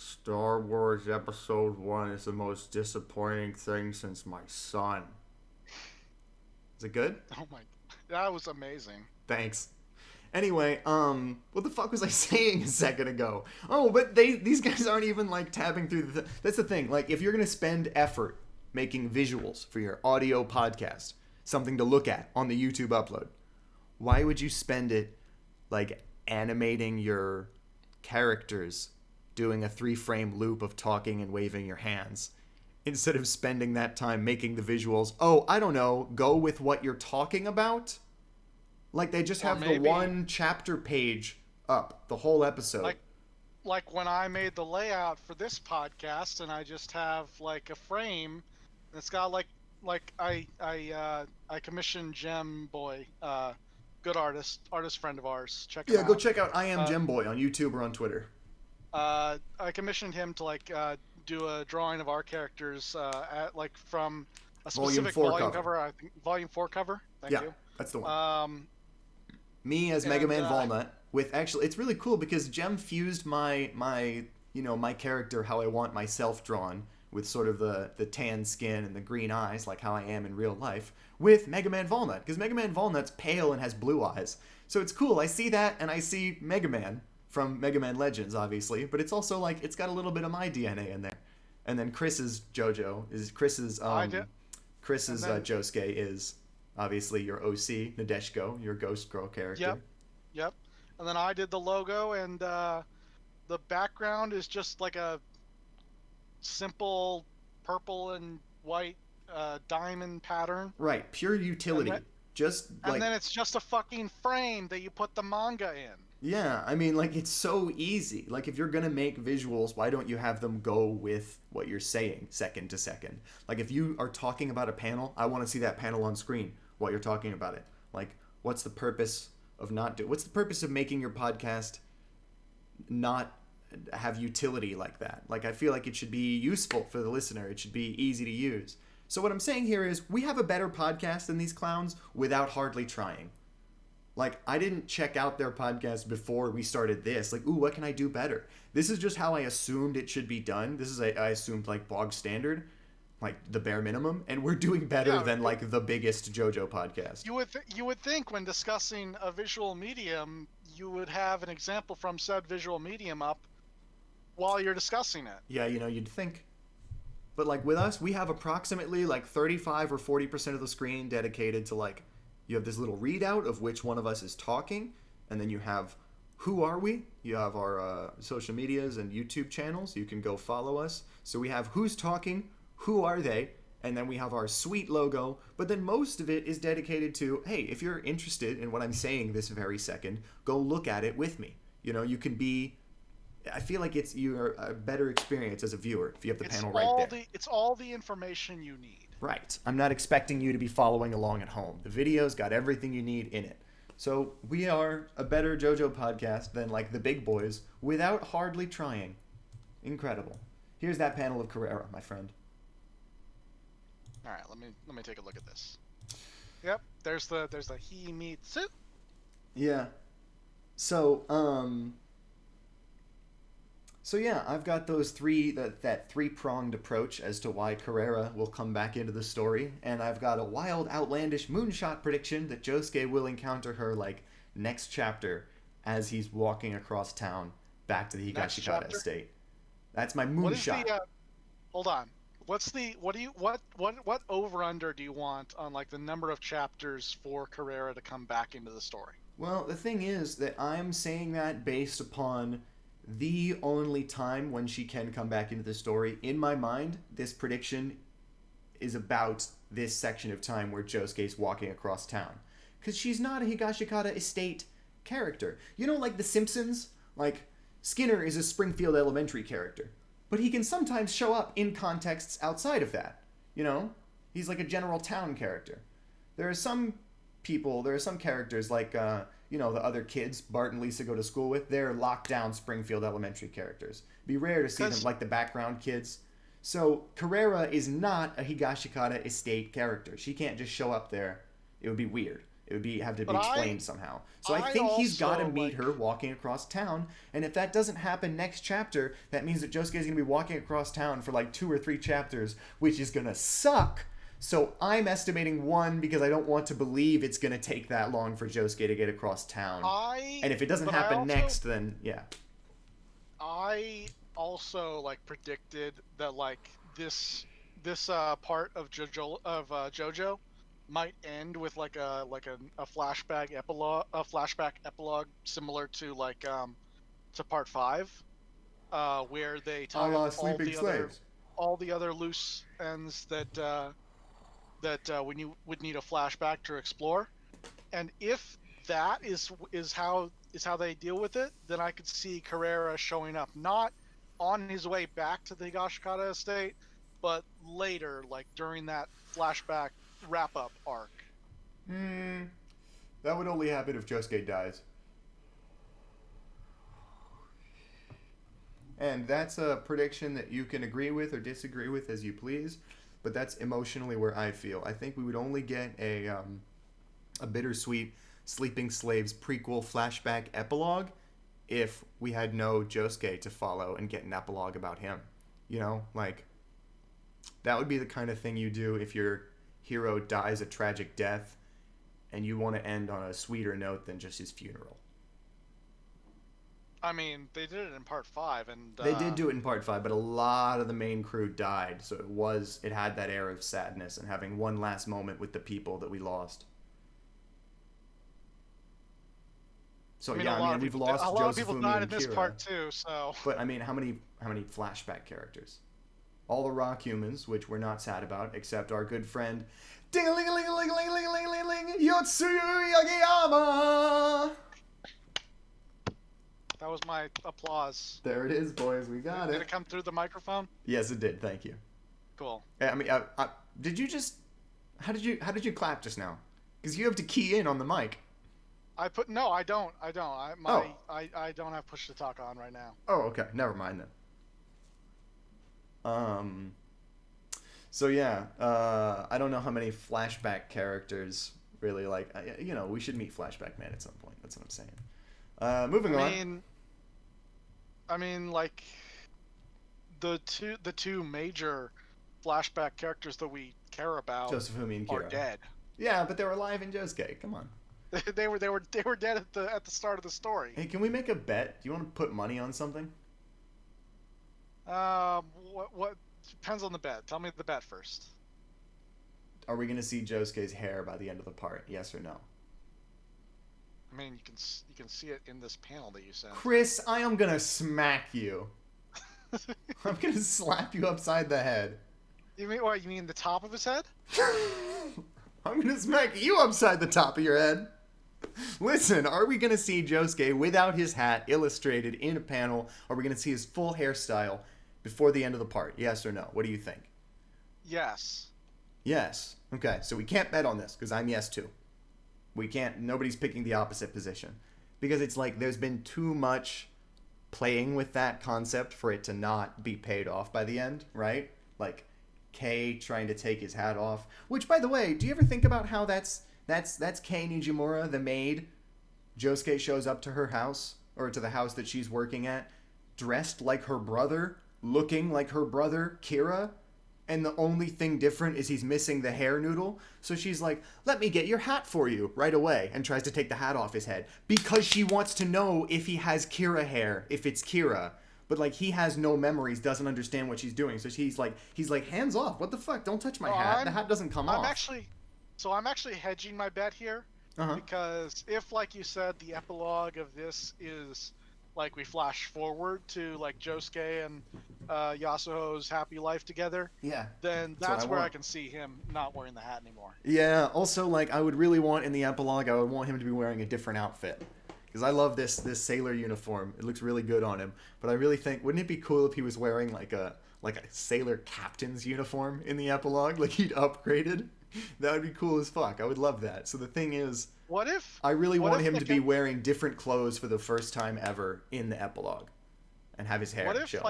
Star Wars Episode 1 is the most disappointing thing since my son. Is it good? Oh my... That was amazing. Thanks. Anyway, what the fuck was I saying a second ago? Oh, but these guys aren't even, like, tabbing through the... That's the thing. Like, if you're gonna spend effort making visuals for your audio podcast, something to look at on the YouTube upload, why would you spend it, like, animating your characters doing a 3-frame loop of talking and waving your hands instead of spending that time making the visuals? Oh, I don't know, go with what you're talking about? Like, they just have the one chapter page up the whole episode. Like when I made the layout for this podcast, and I just have like a frame, and it's got like I commissioned Gem Boy, good artist friend of ours. Check him Yeah, go out. check out I Am Uh, Gemboy on YouTube or on Twitter. I commissioned him to do a drawing of our characters at like from a Volume specific 4 volume cover. cover. I think volume 4 cover. Thank Yeah, you. that's the one. Me as Mega And Man Walnut with actually it's really cool because Gem fused my character how I want myself drawn with sort of the tan skin and the green eyes like how I am in real life with Mega Man Walnut because Mega Man Walnut's pale and has blue eyes. So it's cool. I see that and I see Mega Man from Mega Man Legends obviously, but it's also like it's got a little bit of my DNA in there. And then Chris's JoJo is Chris's and then Josuke is obviously your OC, Nadeshiko, your Ghost Girl character. yep. And then I did the logo, and the background is just like a simple purple and white diamond pattern. Right, pure utility. Just like And then it's just a fucking frame that you put the manga in. yeah, I mean like it's so easy. Like if you're going to make visuals, why don't you have them go with what you're saying second to second? Like if you are talking about a panel, I want to see that panel on screen while you're talking about it. Like what's the purpose of what's the purpose of making your podcast not have utility like that? Like I feel like it should be useful for the listener. It should be easy to use. So what I'm saying here is we have a better podcast than these clowns without hardly trying. Like I didn't check out their podcast before we started this. Like, ooh, what can I do better? This is just how I assumed it should be done. This is I assumed like bog standard, like the bare minimum, and we're doing better than like the biggest JoJo podcast. You would think when discussing a visual medium, you would have an example from said visual medium up while you're discussing it. Yeah, you'd think. But like with us, we have approximately like 35 or 40% of the screen dedicated to like you have this little readout of which one of us is talking, and then you have who are we? You have our social medias and YouTube channels. You can go follow us. So we have who's talking, who are they, and then we have our sweet logo. But then most of it is dedicated to, hey, if you're interested in what I'm saying this very second, go look at it with me. You can be. I feel like it's you're a better experience as a viewer if you have the panel right there. It's all the information you need. Right. I'm not expecting you to be following along at home. The video's got everything you need in it. So we are a better JoJo podcast than like the big boys without hardly trying. Incredible. Here's that panel of Carrera, my friend. All right, let me take a look at this. Yep, there's the Himitsu. Yeah. So yeah, I've got those that three-pronged approach as to why Carrera will come back into the story, and I've got a wild, outlandish moonshot prediction that Josuke will encounter her like next chapter as he's walking across town back to the Higashikata estate. That's my moonshot. Hold on. What over under do you want on like the number of chapters for Carrera to come back into the story? Well, the thing is that I'm saying that based upon the only time when she can come back into the story. In my mind, this prediction is about this section of time where Josuke's walking across town. Because she's not a Higashikata estate character. Like The Simpsons? Like, Skinner is a Springfield Elementary character. But he can sometimes show up in contexts outside of that. He's like a general town character. There are some characters like... the other kids Bart and Lisa go to school with, they're locked down Springfield Elementary characters. It'd be rare to see them like the background kids. So Carrera is not a Higashikata estate character. She can't just show up there. It would be weird. It would have to be explained somehow. So I think he's got to meet her walking across town. And if that doesn't happen next chapter, that means that Josuke is going to be walking across town for like 2 or 3 chapters, which is going to suck. So I'm estimating 1 because I don't want to believe it's going to take that long for Josuke to get across town. And if it doesn't happen next, then yeah. I also predicted that this part of JoJo might end with a flashback epilogue similar to to part 5, where they tie up all the other loose ends that when you would need a flashback to explore. And if that is how they deal with it, then I could see Carrera showing up not on his way back to the Higashikata estate, but later, like during that flashback wrap-up arc. That would only happen if Josuke dies. And that's a prediction that you can agree with or disagree with as you please, but that's emotionally where I feel. I think we would only get a bittersweet Sleeping Slaves prequel flashback epilogue if we had no Josuke to follow and get an epilogue about him. You know, like, that would be the kind of thing you do if your hero dies a tragic death and you want to end on a sweeter note than just his funeral. I mean, they did it in part 5, and they did do it in part 5, but a lot of the main crew died, so it had that air of sadness and having one last moment with the people that we lost. So we've lost a lot of people Josefumi died in and this Kira. part too. So, but I mean, how many flashback characters? All the rock humans, which we're not sad about, except our good friend Ding-a-ling-a-ling-a-ling-a-ling-a-ling-a-ling Yotsuyu Yagiyama. That was my applause. There it is, boys. We got it. Did it come through the microphone? Yes, it did. Thank you. Cool. I mean, did you just? How did you clap just now? Because you have to key in on the mic. No, I don't. I don't have push to talk on right now. Oh, okay. Never mind then. So yeah, I don't know how many flashback characters really like. We should meet Flashback Man at some point. That's what I'm saying. Moving on. I mean, like the two major flashback characters that we care about, Josefumi and Kira, are dead. Yeah, but they were alive in Josuke. Come on. they were dead at the start of the story. Hey, can we make a bet? Do you want to put money on something? What depends on the bet. Tell me the bet first. Are we gonna see Josuke's hair by the end of the part? Yes or no? I mean, you can see it in this panel that you sent. Chris, I am gonna smack you. I'm gonna slap you upside the head. You mean what? You mean the top of his head? I'm gonna smack you upside the top of your head. Listen, are we gonna see Josuke without his hat illustrated in a panel? Are we gonna see his full hairstyle before the end of the part? Yes or no? What do you think? Yes. Yes. Okay, so we can't bet on this because I'm yes too. We can't. Nobody's picking the opposite position because it's like there's been too much playing with that concept for it to not be paid off by the end, right? Like Kei trying to take his hat off. Which, by the way, do you ever think about how that's Kei Nijimura, the maid? Josuke shows up to her house, or to the house that she's working at, dressed like her brother, looking like her brother, Kira, and the only thing different is he's missing the hair noodle. So she's like, let me get your hat for you right away, and tries to take the hat off his head because she wants to know if he has Kira hair, if it's Kira. But like he has no memories, doesn't understand what she's doing. So he's like, hands off. What the fuck? Don't touch my hat. The hat doesn't come off. I'm actually hedging my bet here, because if, like you said, the epilogue of this is like we flash forward to like Josuke and Yasuho's happy life together, then that's where I can see him not wearing the hat anymore. Yeah. Also, like I would really want in the epilogue, I would want him to be wearing a different outfit. Because I love this sailor uniform. It looks really good on him. But I really think, wouldn't it be cool if he was wearing like a sailor captain's uniform in the epilogue? Like he'd upgraded? That would be cool as fuck. I would love that. So the thing is, I really want him to be wearing different clothes for the first time ever in the epilogue. And have his hair show.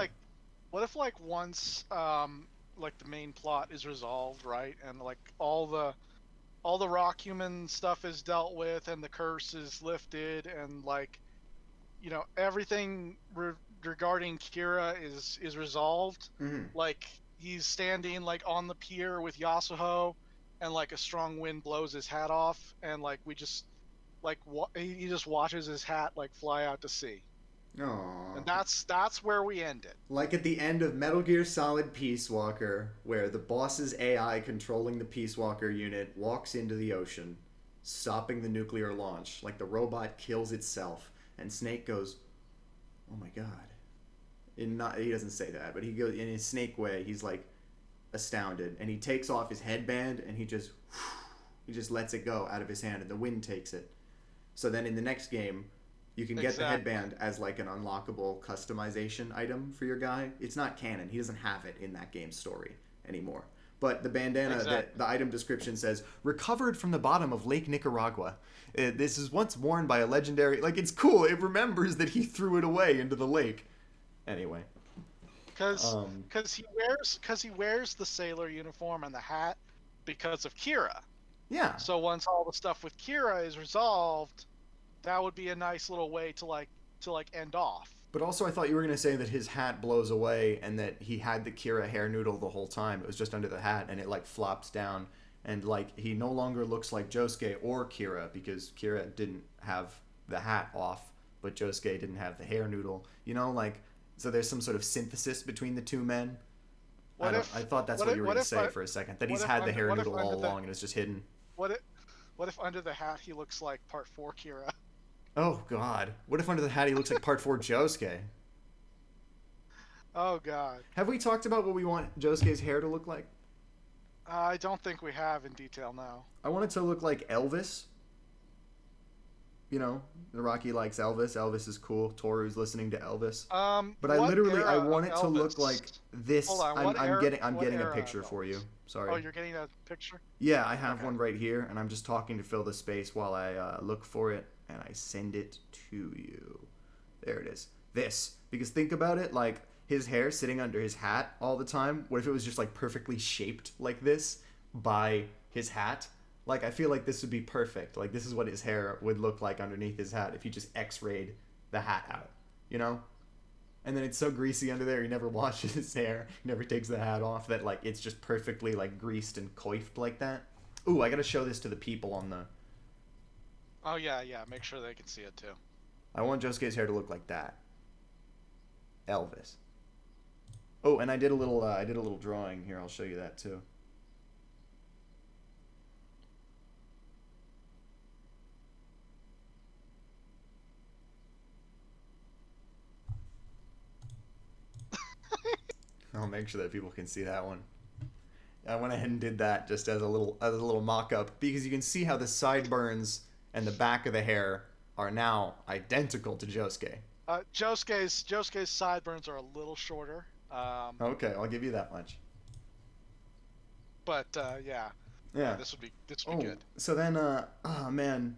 What if once like the main plot is resolved, right? And like all the rock human stuff is dealt with and the curse is lifted and like everything regarding Kira is resolved. Like he's standing like on the pier with Yasuho and like a strong wind blows his hat off and like we just like he just watches his hat like fly out to sea. Aww. And that's where we end it. Like at the end of Metal Gear Solid Peace Walker, where the boss's AI controlling the Peace Walker unit walks into the ocean, stopping the nuclear launch. Like the robot kills itself, and Snake goes, "Oh my god!" He doesn't say that, but he goes in his Snake way. He's like astounded, and he takes off his headband, and he just lets it go out of his hand, and the wind takes it. So then in the next game, you can get the headband as like an unlockable customization item for your guy. It's not canon. He doesn't have it in that game's story. anymore. But the bandana, Exactly. the item description says, recovered from the bottom of Lake Nicaragua. This is once worn by a legendary... Like, it's cool. It remembers that he threw it away into the lake. Anyway. Because he wears the sailor uniform and the hat because of Kira. Yeah. So once all the stuff with Kira is resolved, that would be a nice little way to end off. But also, I thought you were going to say that his hat blows away and that he had the Kira hair noodle the whole time. It was just under the hat, and it, like, flops down. And, like, he no longer looks like Josuke or Kira, because Kira didn't have the hat off, but Josuke didn't have the hair noodle. You know, like, so there's some sort of synthesis between the two men. I thought that's what you were going to say for a second. That he's had the hair noodle all along and it's just hidden. What if under the hat he looks like Part 4 Kira? Oh, God. What if under the hat he looks like Part 4 Josuke? Oh, God. Have we talked about what we want Josuke's hair to look like? I don't think we have in detail now. I want it to look like Elvis. You know, Araki likes Elvis. Elvis is cool. Toru's listening to Elvis. But I want it to look like this. Hold on, I'm getting a picture for you. Sorry. Oh, you're getting a picture? Yeah, I have one right here, and I'm just talking to fill the space while I look for it, and I send it to you. There it is. This. Because think about it, like, his hair sitting under his hat all the time. What if it was just, like, perfectly shaped like this by his hat? Like, I feel like this would be perfect. Like, this is what his hair would look like underneath his hat if he just x-rayed the hat out, you know? And then it's so greasy under there, he never washes his hair, he never takes the hat off, that, like, it's just perfectly, like, greased and coiffed like that. Ooh, I gotta show this to the people on the... Oh, yeah, make sure they can see it, too. I want Josuke's hair to look like that. Elvis. Oh, and I did a little drawing here, I'll show you that, too. I'll make sure that people can see that one. I went ahead and did that just as a little mock-up because you can see how the sideburns and the back of the hair are now identical to Josuke. Josuke's sideburns are a little shorter. Okay, I'll give you that much. But yeah, this would be good. So then, oh man,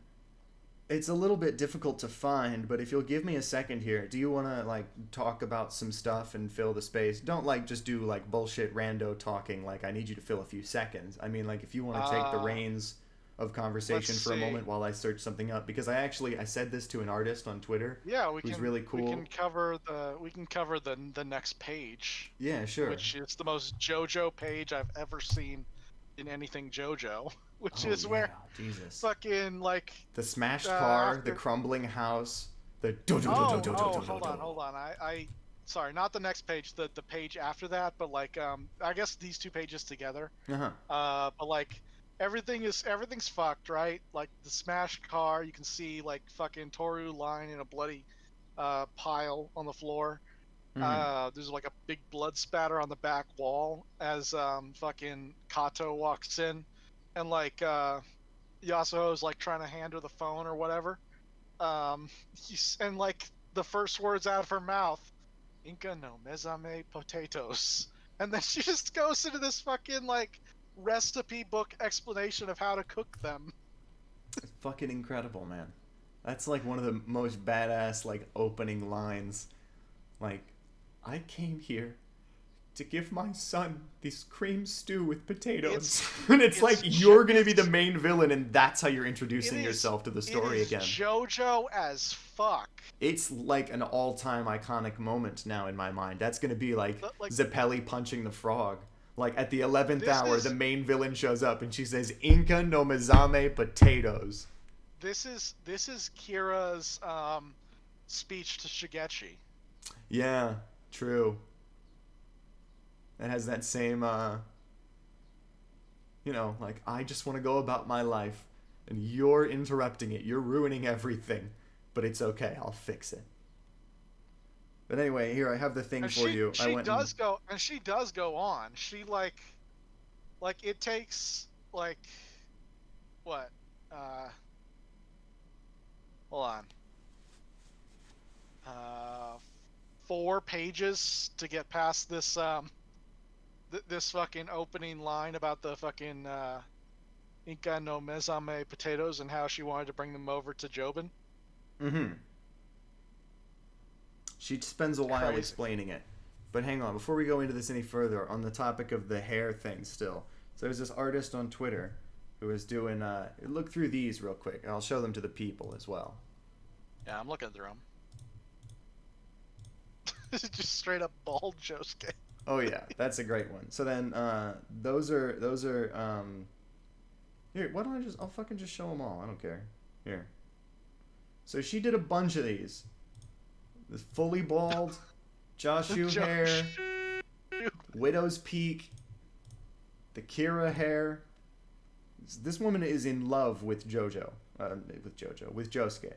it's a little bit difficult to find, but if you'll give me a second here, do you want to, like, talk about some stuff and fill the space? Don't, like, just do, like, bullshit rando talking, like, I need you to fill a few seconds. I mean, like, if you want to take the reins of conversation for a moment while I search something up, because I said this to an artist on Twitter. Yeah, who's really cool. We can cover the next page. Yeah, sure. Which is the most JoJo page I've ever seen in anything JoJo. Which is where Jesus. Fucking, like, the smashed car, the crumbling house, the hold on. I sorry, not the next page, the page after that, but, like, I guess these two pages together. But, like, everything's fucked, right? Like, the smashed car, you can see, like, fucking Toru lying in a bloody pile on the floor. There's, like, a big blood spatter on the back wall as fucking Kato walks in. And, like, Yasuo's, like, trying to hand her the phone or whatever. And, like, the first words out of her mouth, Inka no mezame potatoes. And then she just goes into this fucking, like, recipe book explanation of how to cook them. It's fucking incredible, man. That's, like, one of the most badass, like, opening lines. Like, I came here to give my son this cream stew with potatoes. And it's like, you're going to be the main villain, and that's how you're introducing yourself to the story again. JoJo as fuck. It's like an all-time iconic moment now in my mind. That's going to be like Zeppeli punching the frog. Like, at the 11th hour, the main villain shows up, and she says, Inka no mezame potatoes. This is Kira's speech to Shigechi. Yeah, true. It has that same, you know, like, I just want to go about my life, and you're interrupting it. You're ruining everything. But it's okay. I'll fix it. But anyway, here, I have the thing for you. She does go on. She, like, it takes, like, what? Hold on. 4 pages to get past this, this fucking opening line about the fucking Inca no Mezame potatoes and how she wanted to bring them over to Joubin. Mm-hmm. She spends a while Crazy. explaining it. But hang on, before we go into this any further, on the topic of the hair thing still. So there's this artist on Twitter who is doing, look through these real quick. I'll show them to the people as well. Yeah, I'm looking through them. Just straight up bald Josuke. Oh yeah, that's a great one. So then, those are, here, why don't I'll fucking just show them all. I don't care. Here. So she did a bunch of these. This fully bald, Joshu hair, Widow's Peak, the Kira hair. This woman is in love with with Josuke.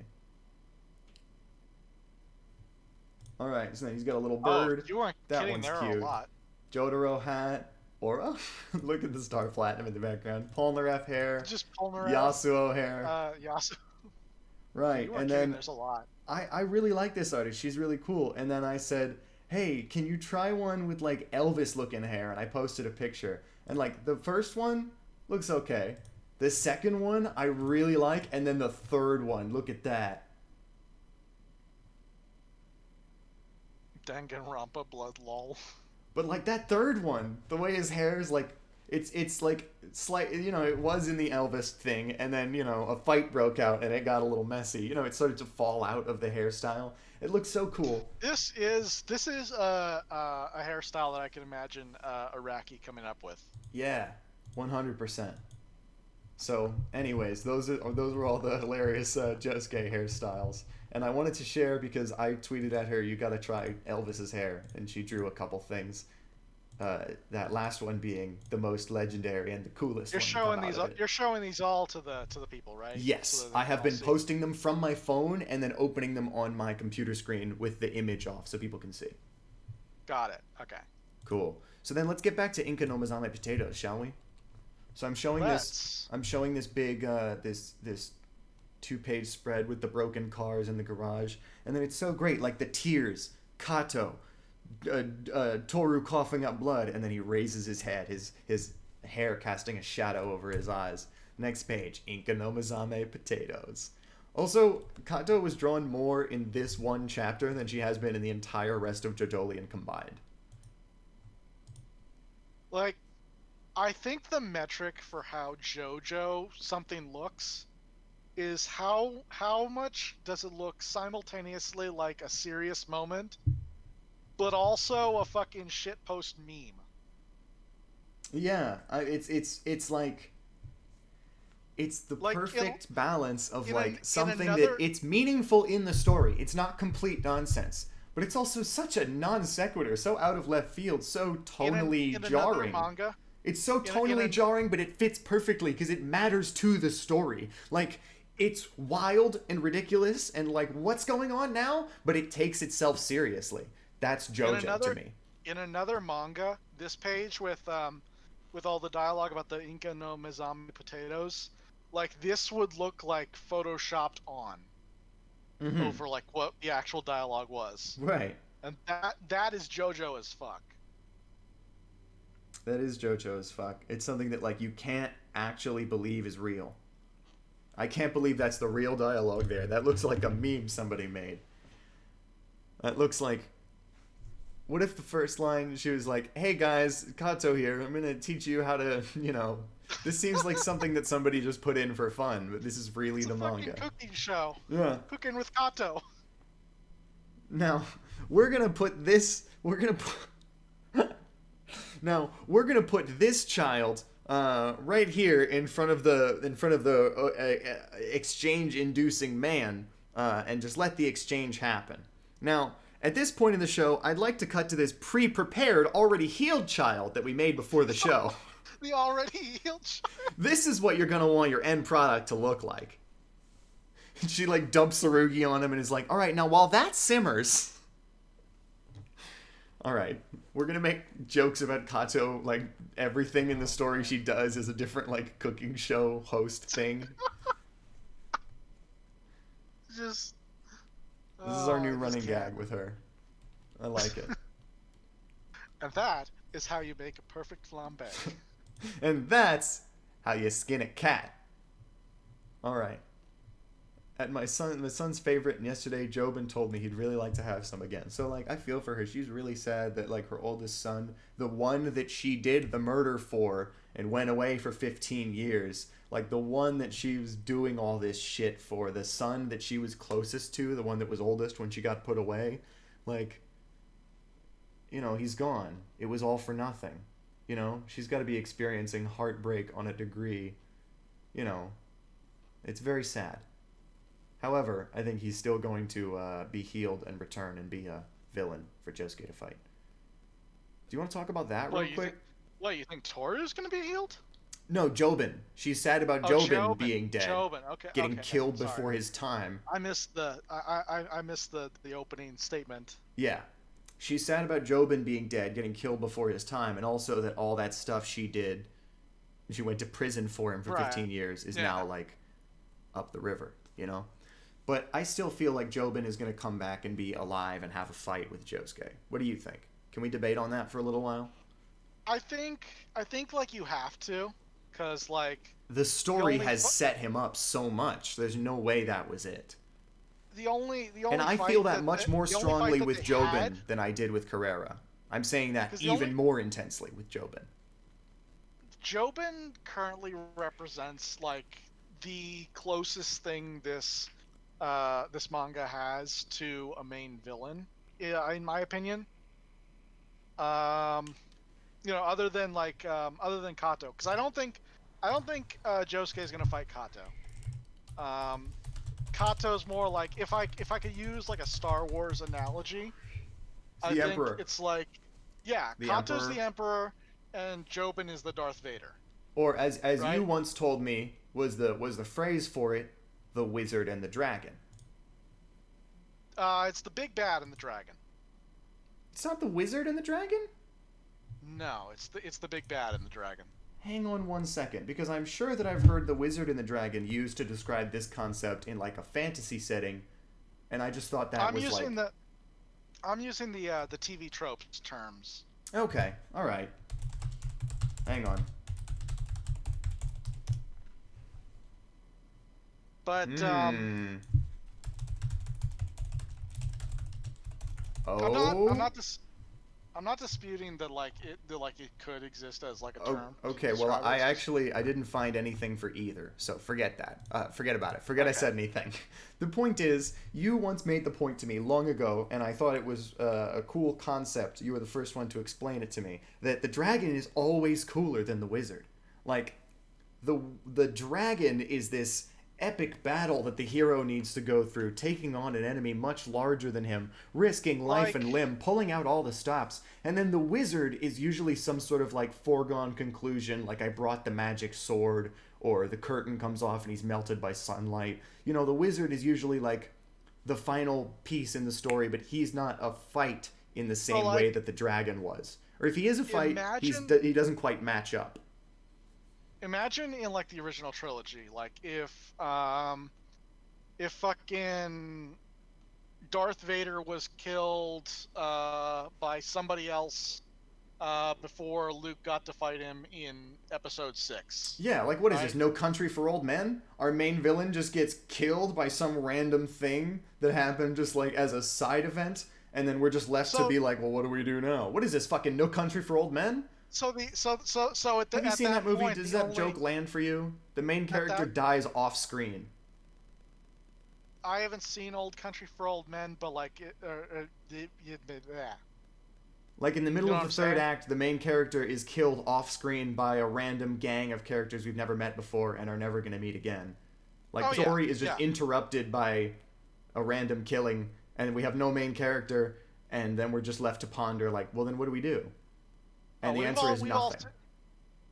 All right, so then he's got a little bird. Oh, you weren't that kidding. one's There cute. are a lot. Jotaro hat. Aura. Look at the star platinum in the background. Polnareff hair. Just Polnareff. Yasuo hair. Yasuo. Right, You weren't and kidding, then there's a lot. I really like this artist. She's really cool. And then I said, hey, can you try one with like Elvis looking hair? And I posted a picture. And like the first one looks okay. The second one I really like. And then the third one, look at that. Danganronpa blood lol. But like that third one, the way his hair is like, it's like slight, it was in the Elvis thing, and then a fight broke out and it got a little messy. It started to fall out of the hairstyle. It looks so cool. This is a hairstyle that I can imagine Araki coming up with. Yeah, 100%. So, anyways, those were all the hilarious Josuke hairstyles, and I wanted to share because I tweeted at her, "You got to try Elvis's hair," and she drew a couple things. That last one being the most legendary and the coolest. You're showing these all to the people, right? Yes, So I have been posting them from my phone and then opening them on my computer screen with the image off so people can see. Got it. Okay. Cool. So then let's get back to Inca no Mezame potatoes, shall we? So I'm showing this big this 2-page spread with the broken cars in the garage, and then it's so great, like the tears, Kato, Toru coughing up blood, and then he raises his head, his hair casting a shadow over his eyes. Next page, Inca no Mezame potatoes. Also, Kato was drawn more in this one chapter than she has been in the entire rest of Jojolion combined. Like, I think the metric for how JoJo something looks is how much does it look simultaneously like a serious moment, but also a fucking shitpost meme. Yeah, it's like, it's the perfect balance of something that it's meaningful in the story. It's not complete nonsense, but it's also such a non sequitur, so out of left field, so tonally jarring. Manga, it's so tonally jarring, but it fits perfectly because it matters to the story. Like, it's wild and ridiculous and like, what's going on now? But it takes itself seriously. That's JoJo to me. In another manga, this page with all the dialogue about the Inca no Mezame potatoes, like this would look like photoshopped on over like what the actual dialogue was. Right. And that is JoJo as fuck. That is JoJo as fuck. It's something that like you can't actually believe is real. I can't believe that's the real dialogue there. That looks like a meme somebody made. That looks like... What if the first line, she was like, hey guys, Kato here, I'm gonna teach you how to, This seems like something that somebody just put in for fun, but this is really the manga. It's a fucking cooking show. Yeah. Cooking with Kato. Now, we're gonna put this child right here in front of the exchange-inducing man, and just let the exchange happen. Now, at this point in the show, I'd like to cut to this pre-prepared, already healed child that we made before the show. The already healed child. This is what you're gonna want your end product to look like. She like dumps Tsurugi on him and is like, all right, now while that simmers... All right, we're gonna make jokes about Kato, like everything in the story she does is a different like cooking show host thing. This is our new running gag with her. I like it. And that is how you make a perfect flambe. And that's how you skin a cat. All right. At my son's favorite, and yesterday Joubin told me he'd really like to have some again. So like I feel for her. She's really sad that like her oldest son, the one that she did the murder for and went away for 15 years, like the one that she was doing all this shit for, the son that she was closest to, the one that was oldest when she got put away, like, you know, he's gone. It was all for nothing. You know, she's got to be experiencing heartbreak on a degree. You know, it's very sad. However, I think he's still going to be healed and return and be a villain for Josuke to fight. Do you want to talk about that real quick? You think Toru's going to be healed? No, Joubin. She's sad about Joubin being dead. Joubin, okay. Getting killed before his time. I missed the opening statement. Yeah. She's sad about Joubin being dead, getting killed before his time, and also that all that stuff she did, she went to prison for him for 15 years, is now, like, up the river, you know? But I still feel like Joubin is going to come back and be alive and have a fight with Josuke. What do you think? Can we debate on that for a little while? I think like you have to, because like the story has set him up so much. There's no way that was it. The only and I feel that much more strongly with Joubin than I did with Carrera. I'm saying that even more intensely with Joubin. Joubin currently represents like the closest thing this manga has to a main villain, in my opinion. You know, other than Kato, because I don't think Josuke is gonna fight Kato. Kato's more like, if I could use like a Star Wars analogy, I think it's like, Kato's the Emperor and Joubin is the Darth Vader. Or as you once told me was the phrase for it, the Wizard and the Dragon. It's the big bad and the dragon. It's not the Wizard and the Dragon? No, it's the big bad and the dragon. Hang on one second, because I'm sure that I've heard the Wizard and the Dragon used to describe this concept in like a fantasy setting, and I just thought that I'm using the TV tropes terms. Okay, all right. Hang on. But I'm not disputing that it could exist as like a term. Okay, well I didn't find anything for either, so forget that. Forget about it. Forget I said anything. The point is, you once made the point to me long ago, and I thought it was a cool concept. You were the first one to explain it to me, that the dragon is always cooler than the wizard. Like, the dragon is this epic battle that the hero needs to go through, taking on an enemy much larger than him, risking life and limb, pulling out all the stops. And then the wizard is usually some sort of like foregone conclusion, like I brought the magic sword, or the curtain comes off and he's melted by sunlight. You know, the wizard is usually like the final piece in the story, but he's not a fight in the same way that the dragon was. Or if he is a fight, he doesn't quite match up. Imagine in like the original trilogy, like if fucking Darth Vader was killed by somebody else before Luke got to fight him in Episode 6. Yeah, like what is this? No Country for Old Men? Our main villain just gets killed by some random thing that happened just like as a side event, and then we're just left to be like, well, what do we do now? What is this? Fucking No Country for Old Men? Have you seen that movie? Does that joke land for you? The main character dies off screen. I haven't seen Old Country for Old Men, but like, like in the middle of the third act, the main character is killed off screen by a random gang of characters we've never met before and are never going to meet again. Like, the story is just interrupted by a random killing, and we have no main character, and then we're just left to ponder, like, well, then what do we do? And the answer is nothing.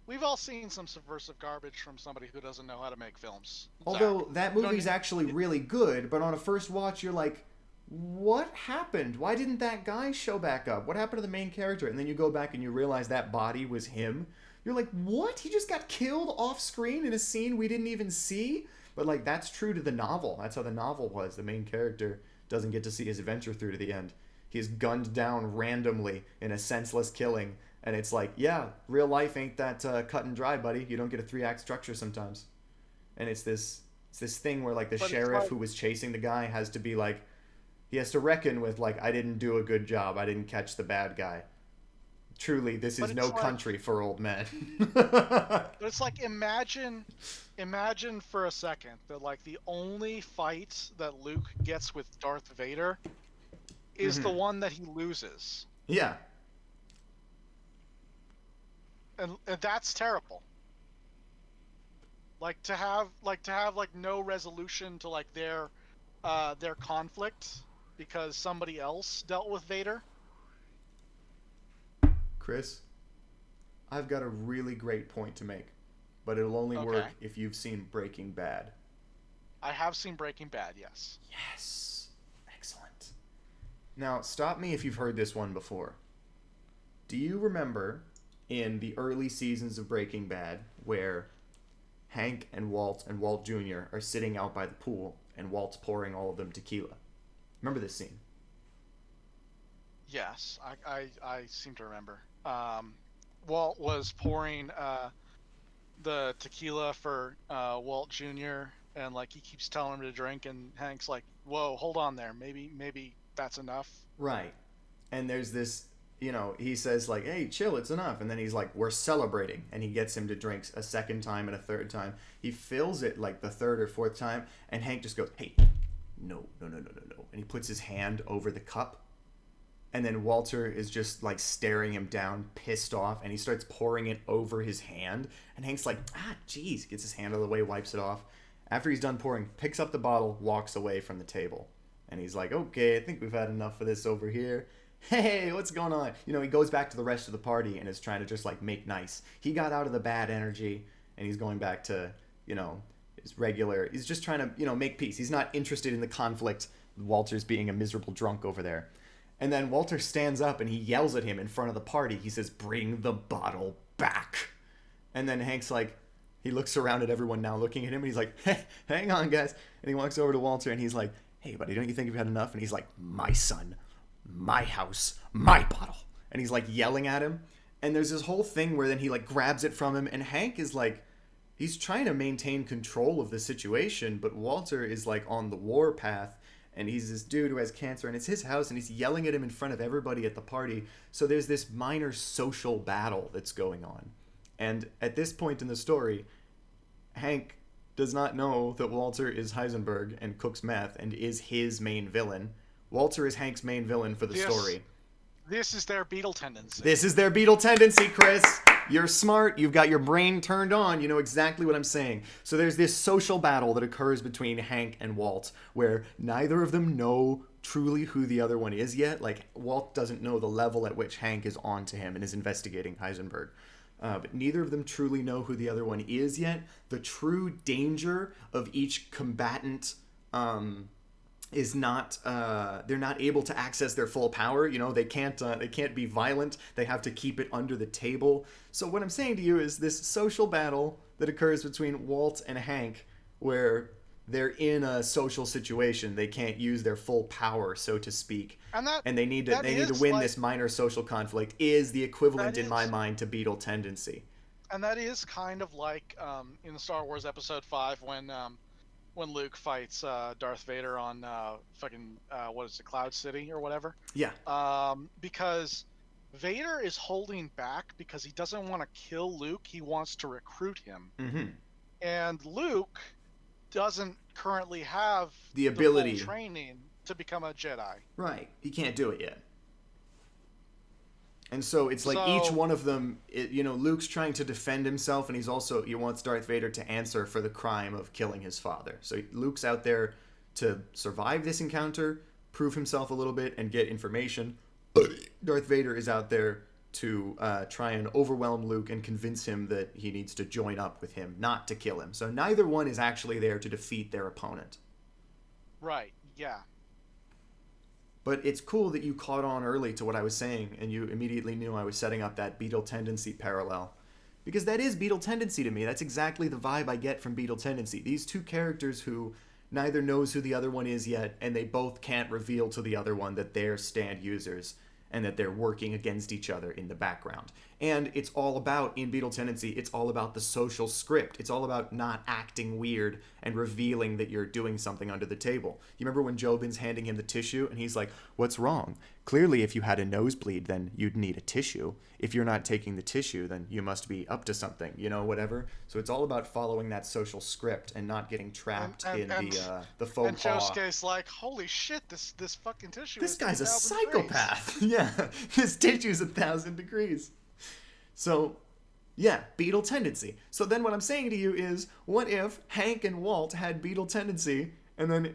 We've all seen some subversive garbage from somebody who doesn't know how to make films. Although that movie's actually really good, but on a first watch, you're like, what happened? Why didn't that guy show back up? What happened to the main character? And then you go back and you realize that body was him. You're like, what? He just got killed off screen in a scene we didn't even see? But like, that's true to the novel. That's how the novel was. The main character doesn't get to see his adventure through to the end. He's gunned down randomly in a senseless killing. And it's like, yeah, real life ain't that cut and dry, buddy. You don't get a 3-act structure sometimes. And it's this thing where, like, the sheriff who was chasing the guy has to be like, he has to reckon with, like, I didn't do a good job. I didn't catch the bad guy. Truly, this is no country for old men. But it's like, imagine for a second that, like, the only fight that Luke gets with Darth Vader is the one that he loses. Yeah. And that's terrible. Like to have no resolution to, like, their conflict because somebody else dealt with Vader. Chris, I've got a really great point to make, but it'll only work if you've seen Breaking Bad. I have seen Breaking Bad, yes. Yes. Excellent. Now, stop me if you've heard this one before. Do you remember in the early seasons of Breaking Bad where Hank and Walt Jr. are sitting out by the pool and Walt's pouring all of them tequila? Remember this scene? Yes, I seem to remember. Walt was pouring the tequila for Walt Jr. and, like, he keeps telling him to drink, and Hank's like, "Whoa, hold on there. Maybe that's enough." Right. And there's this, he says, like, "Hey, chill, it's enough." And then he's like, "We're celebrating." And he gets him to drink a second time and a third time. He fills it, like, the third or fourth time, and Hank just goes, "Hey, no. And he puts his hand over the cup. And then Walter is just, like, staring him down, pissed off, and he starts pouring it over his hand. And Hank's like, jeez, gets his hand out of the way, wipes it off. After he's done pouring, picks up the bottle, walks away from the table. And he's like, "Okay, I think we've had enough of this over here. Hey, what's going on?" He goes back to the rest of the party and is trying to just, like, make nice. He got out of the bad energy, and he's going back to, his regular. He's just trying to, make peace. He's not interested in the conflict. Walter's being a miserable drunk over there. And then Walter stands up and he yells at him in front of the party. He says, "Bring the bottle back." And then Hank's like, he looks around at everyone now looking at him, and he's like, "Hey, hang on, guys." And he walks over to Walter and he's like, "Hey, buddy, don't you think you've had enough?" And he's like, "My son, my house, my bottle." And he's, like, yelling at him. And there's this whole thing where then he, like, grabs it from him, and Hank is like, he's trying to maintain control of the situation, but Walter is, like, on the war path. And he's this dude who has cancer, and it's his house, and he's yelling at him in front of everybody at the party. So there's this minor social battle that's going on. And at this point in the story, Hank does not know that Walter is Heisenberg and cooks meth and is his main villain. Walter is Hank's main villain for the story. This is their Beetle tendency. This is their Beetle tendency, Chris. You're smart. You've got your brain turned on. You know exactly what I'm saying. So there's this social battle that occurs between Hank and Walt where neither of them know truly who the other one is yet. Like, Walt doesn't know the level at which Hank is on to him and is investigating Heisenberg. But neither of them truly know who the other one is yet. The true danger of each combatant is not they're not able to access their full power. They can't be violent. They have to keep it under the table. So what I'm saying to you is this social battle that occurs between Walt and Hank, where they're in a social situation, they can't use their full power, so to speak, and they need to win this minor social conflict, is the equivalent in my mind to Beetle tendency. And that is kind of like in Star Wars Episode 5 when Luke fights Darth Vader on what is it, Cloud City or whatever. Yeah. Because Vader is holding back because he doesn't want to kill Luke. He wants to recruit him. Mm-hmm. And Luke doesn't currently have the ability, full training to become a Jedi. Right. He can't do it yet. And so it's like each one of them, Luke's trying to defend himself, and he wants Darth Vader to answer for the crime of killing his father. So Luke's out there to survive this encounter, prove himself a little bit, and get information. Darth Vader is out there to try and overwhelm Luke and convince him that he needs to join up with him, not to kill him. So neither one is actually there to defeat their opponent. Right, yeah. But it's cool that you caught on early to what I was saying, and you immediately knew I was setting up that Beetle tendency parallel. Because that is Beetle tendency to me. That's exactly the vibe I get from Beetle tendency. These two characters who neither knows who the other one is yet, and they both can't reveal to the other one that they're stand users and that they're working against each other in the background. And it's all about, in Beetle Tendency, it's all about the social script. It's all about not acting weird and revealing that you're doing something under the table. You remember when Joubin's handing him the tissue and he's like, "What's wrong? Clearly, if you had a nosebleed, then you'd need a tissue. If you're not taking the tissue, then you must be up to something, whatever." So it's all about following that social script and not getting trapped in the faux and pas. Josuke's like, "Holy shit, this fucking tissue This is guy's a 1,000 psychopath." degrees." Yeah, his tissue's 1,000 degrees. So, yeah, Beetle Tendency. So then what I'm saying to you is, what if Hank and Walt had Beetle Tendency, and then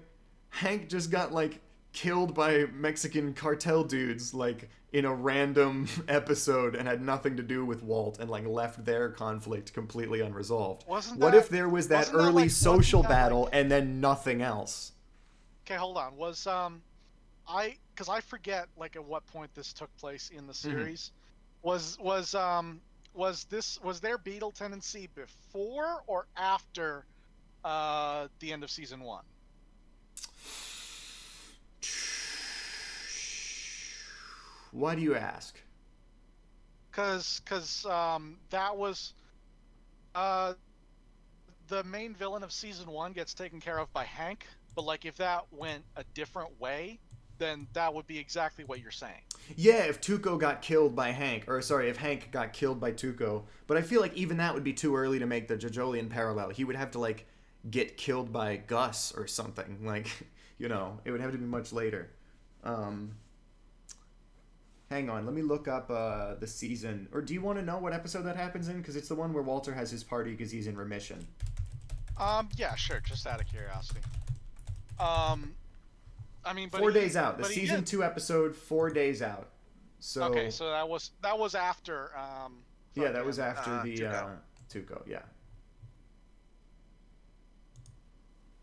Hank just got, like, killed by Mexican cartel dudes, like, in a random episode and had nothing to do with Walt and, like, left their conflict completely unresolved? What if there was that early social battle and then nothing else? Okay, hold on. Because I forget, like, at what point this took place in the series. Was there Beetle Tendency before or after the end of season 1? Why do you ask? Because that was the main villain of season 1 gets taken care of by Hank, but like if that went a different way, then that would be exactly what you're saying. Yeah, if Tuco got killed by Hank, if Hank got killed by Tuco, but I feel like even that would be too early to make the Jojolion parallel. He would have to, like, get killed by Gus or something. Like, it would have to be much later. Hang on, let me look up the season. Or do you want to know what episode that happens in? Because it's the one where Walter has his party because he's in remission. Yeah, sure, just out of curiosity. I mean, but 4 days out. The season 2 episode, 4 days out. So okay, so that was after. Yeah, that was after the Tuco. Yeah.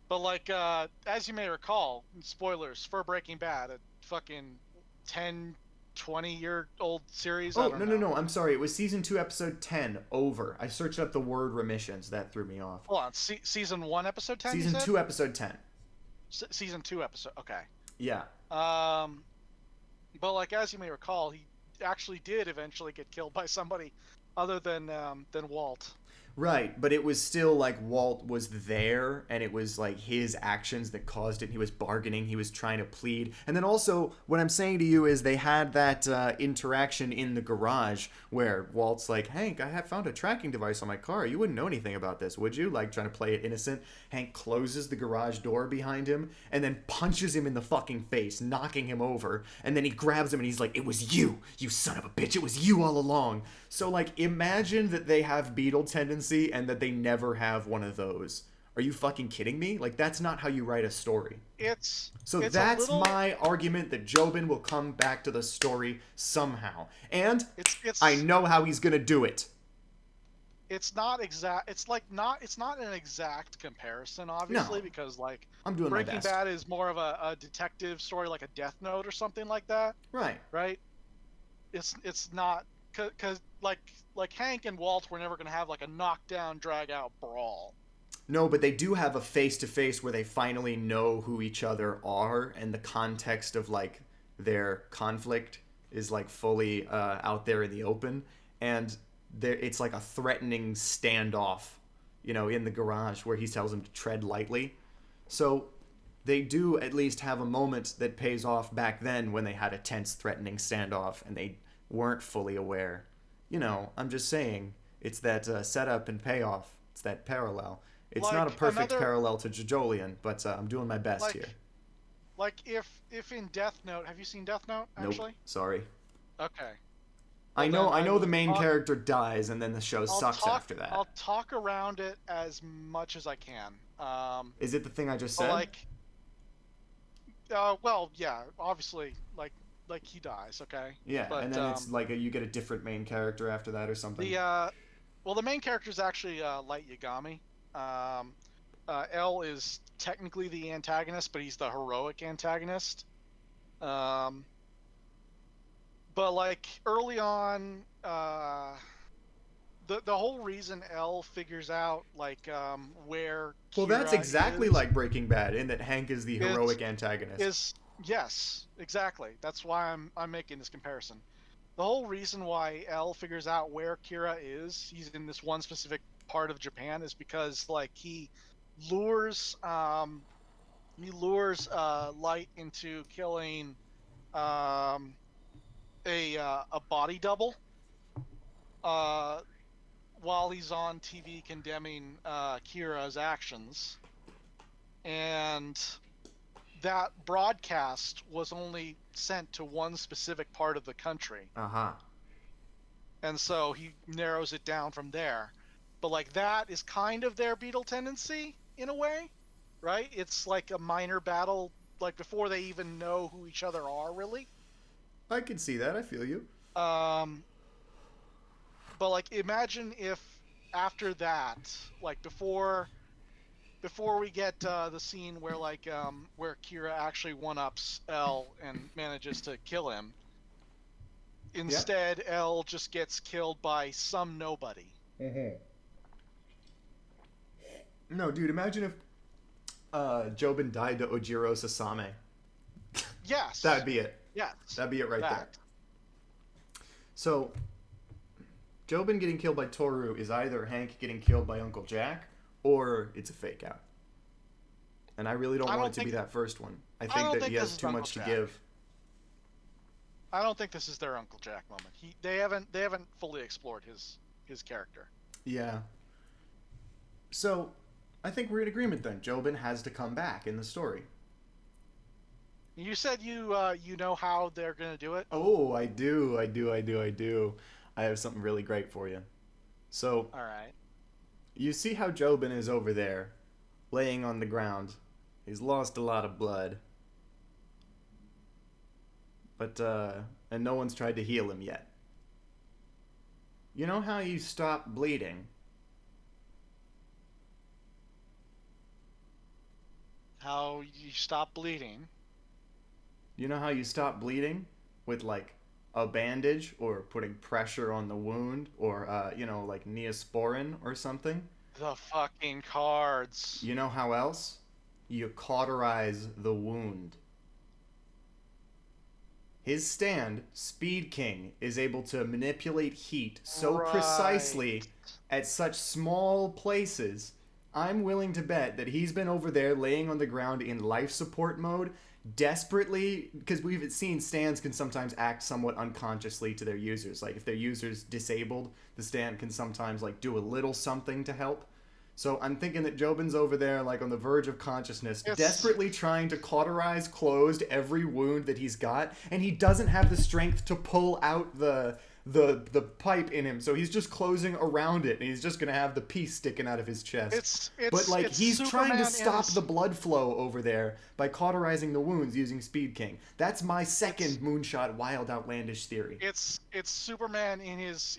But like, as you may recall, spoilers for Breaking Bad, a fucking 10, 20-year-old series. Oh, no. I'm sorry. It was season 2, episode 10. Over. I searched up the word remissions. That threw me off. Hold on. Season 1, episode 10. Season 2, episode 10. Season 2 episode. Okay. Yeah. But like, as you may recall, he actually did eventually get killed by somebody other than Walt. Right, but it was still like Walt was there, and it was like his actions that caused it. He was bargaining, he was trying to plead. And then also, what I'm saying to you is they had that interaction in the garage where Walt's like, "Hank, I have found a tracking device on my car. You wouldn't know anything about this, would you?" Like, trying to play it innocent. Hank closes the garage door behind him and then punches him in the fucking face, knocking him over. And then he grabs him and he's like, "It was you, you son of a bitch. It was you all along." So, like, imagine that they have Beetle Tendency and that they never have one of those. Are you fucking kidding me? Like, that's not how you write a story. That's my argument that Joubin will come back to the story somehow. And I know how he's gonna do it. It's not exact. It's not an exact comparison, obviously, because like I'm doing Breaking my best. Bad is more of a detective story, like a Death Note or something like that. Right. It's not because like Hank and Walt were never gonna have like a knockdown, drag out brawl. No, but they do have a face-to-face where they finally know who each other are, and the context of, like, their conflict is, like, fully out there in the open. And it's like a threatening standoff, in the garage where he tells him to tread lightly. So they do at least have a moment that pays off back then when they had a tense, threatening standoff, and they weren't fully aware. I'm just saying, it's that setup and payoff. It's that parallel. It's not a perfect parallel to Jojolion, but I'm doing my best here. Like if in Death Note, have you seen Death Note actually? Nope, sorry. Okay. I know the main character dies, and then the show sucks after that. I'll talk around it as much as I can. Is it the thing I just said? Well, yeah, obviously, like he dies, okay? Yeah, but, and then it's like you get a different main character after that or something. The main character is actually Light Yagami. L is technically the antagonist, but he's the heroic antagonist. But like early on, the the whole reason L figures out like where Well, that's Kira exactly is like Breaking Bad, in that Hank is the is heroic antagonist. is yes, exactly. That's why I'm making this comparison. The whole reason why L figures out where Kira is, he's in this one specific part of Japan, is because like lures Light into killing um a body double uh while he's on TV condemning Kira's actions, and that broadcast was only sent to one specific part of the country. Uh-huh. And so he narrows it down from there. But like that is kind of their Beetle tendency in a way, right? It's like a minor battle, like before they even know who each other are, really. I can see that. I feel you. But like imagine if after that, like before we get the scene where like where Kira actually one-ups L and manages to kill him. Instead, L just gets killed by some nobody. Mm-hmm. No, dude, imagine if Joubin died to Ojiro Sasame. Yes. That'd be it. Yes. That'd be it right there. So, Joubin getting killed by Toru is either Hank getting killed by Uncle Jack, or it's a fake out. And I really don't want it to be that first one. I think that he has too much to give. I don't think this is their Uncle Jack moment. They haven't fully explored his character. Yeah. So, I think we're in agreement then. Joubin has to come back in the story. You said you know how they're gonna do it? Oh, I do. I have something really great for you. So, all right. You see how Joubin is over there, laying on the ground. He's lost a lot of blood. But, and no one's tried to heal him yet. You know how you stop bleeding? How you stop bleeding? You know how you stop bleeding? With, like, a bandage, or putting pressure on the wound, or, like Neosporin or something? The fucking cards. You know how else? You cauterize the wound. His stand, Speed King, is able to manipulate heat so precisely at such small places. I'm willing to bet that he's been over there laying on the ground in life support mode, desperately, because we've seen stands can sometimes act somewhat unconsciously to their users. Like, if their user's disabled, the stand can sometimes, like, do a little something to help. So I'm thinking that Joubin's over there, like, on the verge of consciousness, desperately trying to cauterize closed every wound that he's got, and he doesn't have the strength to pull out the pipe in him, so he's just closing around it, and he's just gonna have the piece sticking out of his chest. He's trying to stop the blood flow over there by cauterizing the wounds using Speed King. That's my second moonshot, wild, outlandish theory. It's Superman in his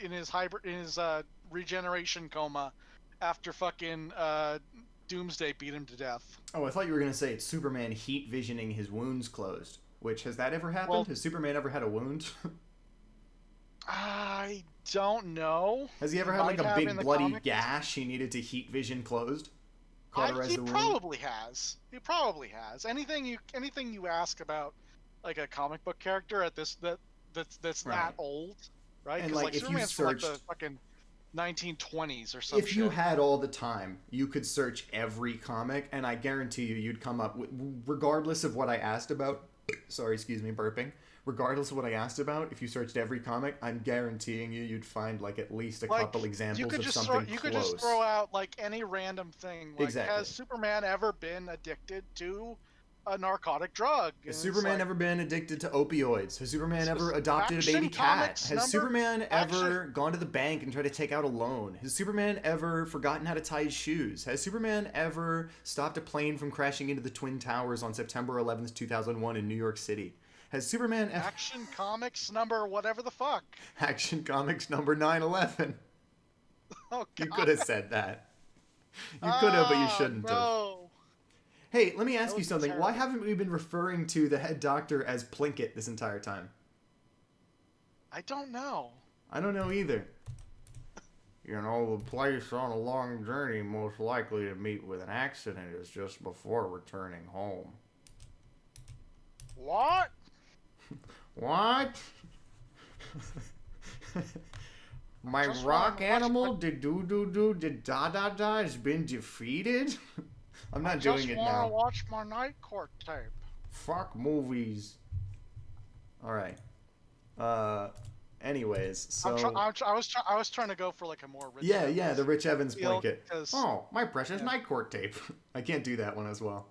regeneration coma after fucking Doomsday beat him to death. Oh, I thought you were gonna say it's Superman heat visioning his wounds closed. Which, has that ever happened? Well, has Superman ever had a wound? I don't know. Has he ever had like a big bloody gash he needed to heat vision closed? He probably has. He probably has. Anything you ask about like a comic book character at that's that old, right? And like if Superman's you searched from like the fucking 1920s or something. If you had all the time, you could search every comic, and I guarantee you'd come up with, regardless of what I asked about. Sorry, excuse me, burping. Regardless of what I asked about, if you searched every comic, I'm guaranteeing you'd find like at least a couple examples of something close. You could just throw out like any random thing. Like, exactly. Has Superman ever been addicted to a narcotic drug? Has Superman ever been addicted to opioids? Has Superman ever adopted a baby cat? Has Superman ever gone to the bank and tried to take out a loan? Has Superman ever forgotten how to tie his shoes? Has Superman ever stopped a plane from crashing into the Twin Towers on September 11th, 2001 in New York City? Has Superman Action Comics number whatever the fuck? Action Comics number 9/11. Oh, God. You could have said that. You could have, but you shouldn't have. Hey, let me ask you something. Terrible. Why haven't we been referring to the head doctor as Plinkett this entire time? I don't know. I don't know either. You know, the place on a long journey most likely to meet with an accident is just before returning home. What? What? My Just rock wanna watch animal, my- did did da has been defeated? I'm not doing it I just want now. to watch my night court tape. Fuck movies. Alright. Anyways, so... I was trying to go for like a more Rich Yeah, Evans the Rich Evans feel, Plinkett. because Oh, my precious yeah. night court tape. I can't do that one as well.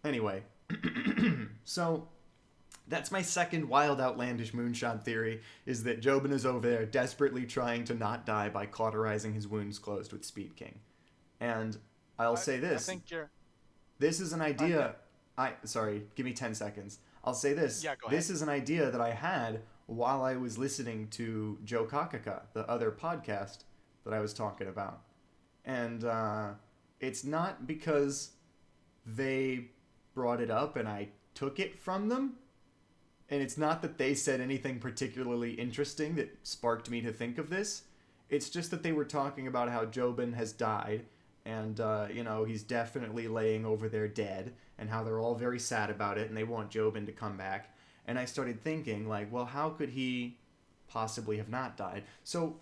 Anyway, so that's my second wild outlandish moonshot theory, is that Joubin is over there desperately trying to not die by cauterizing his wounds closed with Speed King. And I'll say this. I think you're. This is an idea. Sorry, give me 10 seconds. I'll say this. Yeah, go ahead. This is an idea that I had while I was listening to Joubin, the other podcast that I was talking about. And it's not because they brought it up and I took it from them. And it's not that they said anything particularly interesting that sparked me to think of this. It's just that they were talking about how Joubin has died. And, you know, he's definitely laying over there dead. And how they're all very sad about it. And they want Joubin to come back. And I started thinking, like, well, how could he possibly have not died? So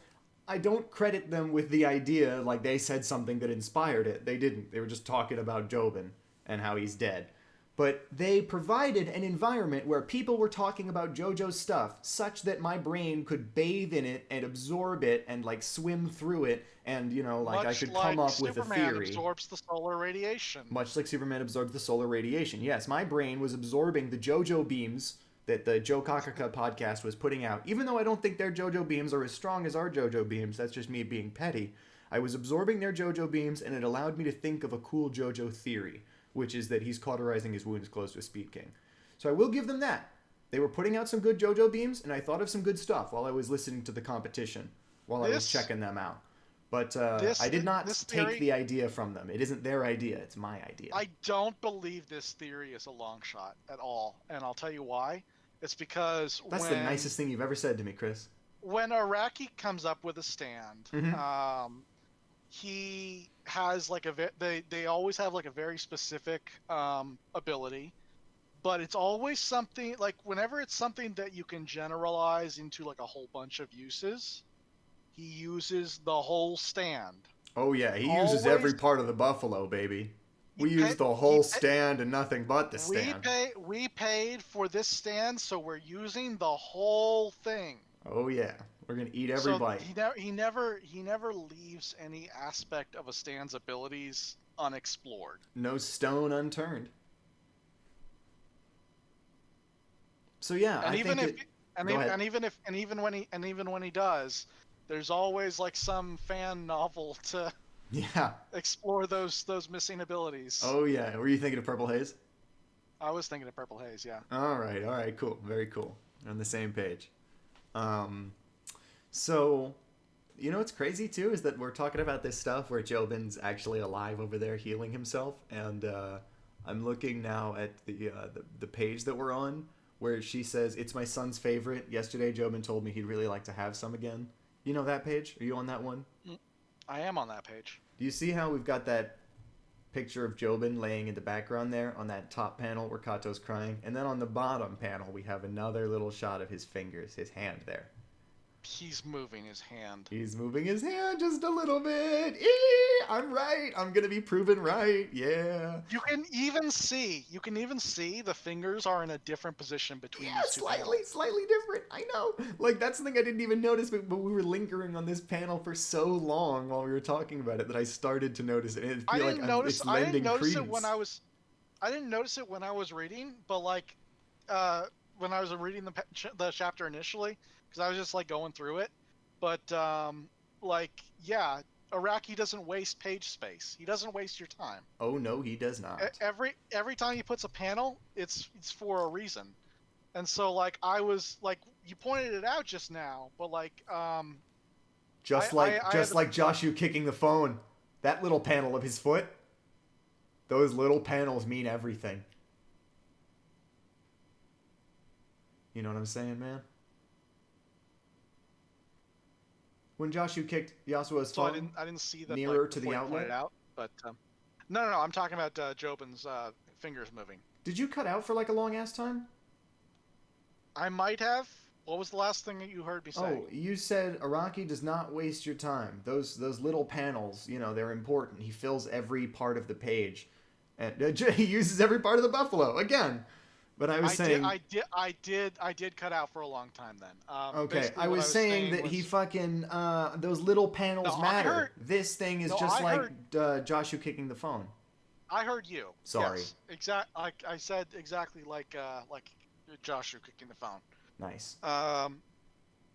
I don't credit them with the idea, like they said something that inspired it. They didn't. They were just talking about Joubin and how he's dead. But they provided an environment where people were talking about JoJo's stuff such that my brain could bathe in it and absorb it and, like, swim through it and, you know, like, I could come up with a theory. Superman absorbs the solar radiation. Much like Superman absorbs the solar radiation. Yes, my brain was absorbing the JoJo beams that the Joubin podcast was putting out. Even though I don't think their JoJo beams are as strong as our JoJo beams, that's just me being petty. I was absorbing their JoJo beams, and it allowed me to think of a cool JoJo theory, which is that he's cauterizing his wounds closed with Speed King. So I will give them that. They were putting out some good JoJo beams, and I thought of some good stuff while I was listening to the competition, while I was checking them out. But I did not take the idea from them. It isn't their idea. It's my idea. I don't believe this theory is a long shot at all, and I'll tell you why. It's because That's the nicest thing you've ever said to me, Chris. When Araki comes up with a stand, Mm-hmm. He has like they always have like a very specific ability, but it's always something like whenever it's something that you can generalize into like a whole bunch of uses, he uses the whole stand. Oh yeah, he uses every part of the buffalo, baby. We use the whole stand and nothing but the stand. We paid for this stand, so we're using the whole thing. Oh yeah, we're gonna eat every bite. He never leaves any aspect of a stand's abilities unexplored. No stone unturned. So yeah, and even when he does, there's always like some fan novel to explore those missing abilities. Oh yeah, were you thinking of Purple Haze? I was thinking of Purple Haze, yeah. All right, cool, very cool. We're on the same page. So, you know what's crazy too is that we're talking about this stuff where Joubin's actually alive over there healing himself, and I'm looking now at the page that we're on where she says it's my son's favorite. Yesterday, Joubin told me he'd really like to have some again. You know that page? Are you on that one? I am on that page. Do you see how we've got that picture of Joubin laying in the background there on that top panel where Kato's crying? And then on the bottom panel, we have another little shot of his fingers, his hand there. He's moving his hand. He's moving his hand just a little bit. I'm right. I'm going to be proven right. Yeah. You can even see the fingers are in a different position between these two panels. Slightly different. I know. Like, that's something I didn't even notice, but we were lingering on this panel for so long while we were talking about it that I started to notice it. And I didn't notice it when I was reading, but like when I was reading the chapter initially, because I was just like going through it. But Araki doesn't waste page space. He doesn't waste your time. Oh no, he does not. Every time he puts a panel, it's for a reason. And so like I was like, you pointed it out just now, but like just like Joshu kicking the phone, that little panel of his foot, those little panels mean everything. You know what I'm saying, man? when Joshu kicked Yasuo's So phone I didn't see that nearer like to the before you pointed outlet? out. But no. I'm talking about Joubin's fingers moving. Did you cut out for like a long ass time? I might have. What was the last thing that you heard me say? Oh, you said Araki does not waste your time. Those little panels, you know, they're important. He fills every part of the page, and he uses every part of the buffalo again. But I was saying, I did cut out for a long time then. okay, Basically I what was saying that he fucking those little panels No, matter. This thing is No, just I like heard- Joshu kicking the phone. I heard you. Sorry. Yes, I said exactly like Joshua kicking the phone. Nice.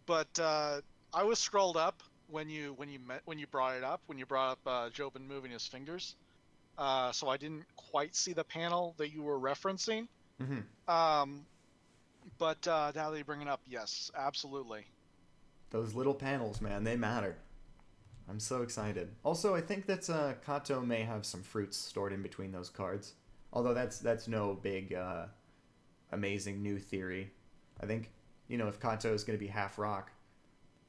But I was scrolled up when you brought it up, when you brought up Joubin moving his fingers. So I didn't quite see the panel that you were referencing. Mm-hmm. But now that you bring it up, yes, absolutely. Those little panels, man, they matter. I'm so excited. Also, I think that Kato may have some fruits stored in between those cards. Although that's no big, amazing new theory. I think, you know, if Kato is going to be half rock,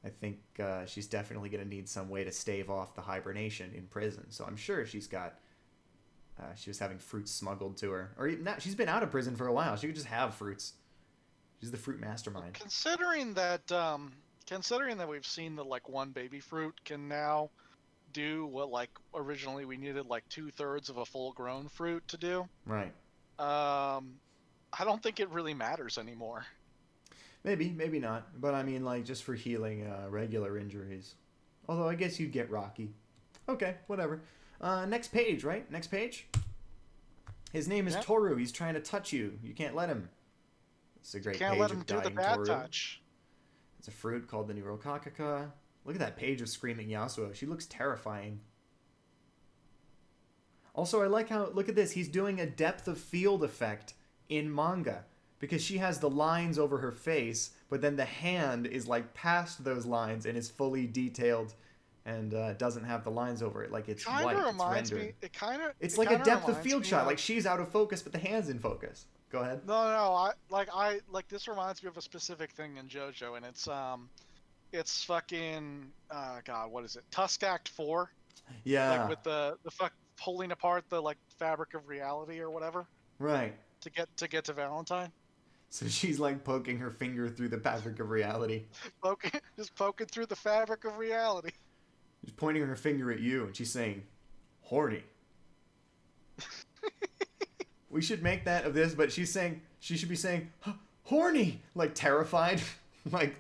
I think she's definitely going to need some way to stave off the hibernation in prison. So I'm sure she's got... she was having fruits smuggled to her. Or even not, she's been out of prison for a while. She could just have fruits. She's the fruit mastermind. Considering that we've seen that like one baby fruit can now do what like originally we needed like 2/3 of a full-grown fruit to do. Right. I don't think it really matters anymore. Maybe not. But I mean, like, just for healing regular injuries. Although I guess you'd get Rocky. Okay, whatever. Next page, right? Next page? His name is Toru. He's trying to touch you. You can't let him. It's a great Can't page let him of do the dying bad Toru. touch. It's a fruit called the Locacacast. Look at that page of screaming Yasuo. She looks terrifying. Also, I like how... Look at this. He's doing a depth of field effect in manga. Because she has the lines over her face, but then the hand is like past those lines and is fully detailed and doesn't have the lines over it. Like it's Kinda white, reminds it's rendered. me. It's like a depth of field shot. Like she's out of focus, but the hand's in focus. Go ahead. No. I this reminds me of a specific thing in JoJo, and it's fucking God, what is it? Tusk Act 4. Yeah. Like with the pulling apart the like fabric of reality or whatever. Right. To get to Valentine. So she's like poking her finger through the fabric of reality. Just poking through the fabric of reality. She's pointing her finger at you, and she's saying, "Horny." We should make that of this, but she should be saying, "Horny," like terrified, like.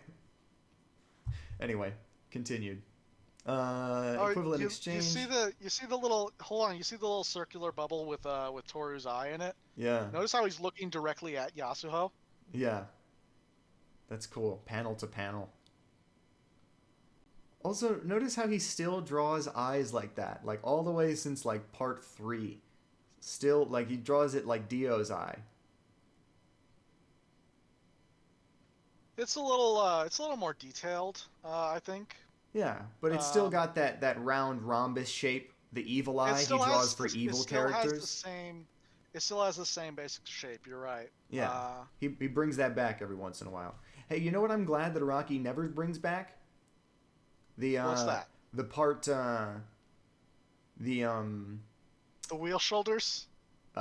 Anyway, continued. Equivalent exchange. You see the little You see the little circular bubble with Toru's eye in it. Yeah. Notice how he's looking directly at Yasuho. Yeah. That's cool. Panel to panel. Also, notice how he still draws eyes like that. Like, all the way since, like, part 3. Still, like, he draws it like Dio's eye. It's a little more detailed, I think. Yeah, but it's still got that round rhombus shape. The evil eye he draws for evil characters. It still has the same basic shape. You're right. Yeah, he brings that back every once in a while. Hey, you know what I'm glad that Araki never brings back? What's that? The part, the wheel shoulders?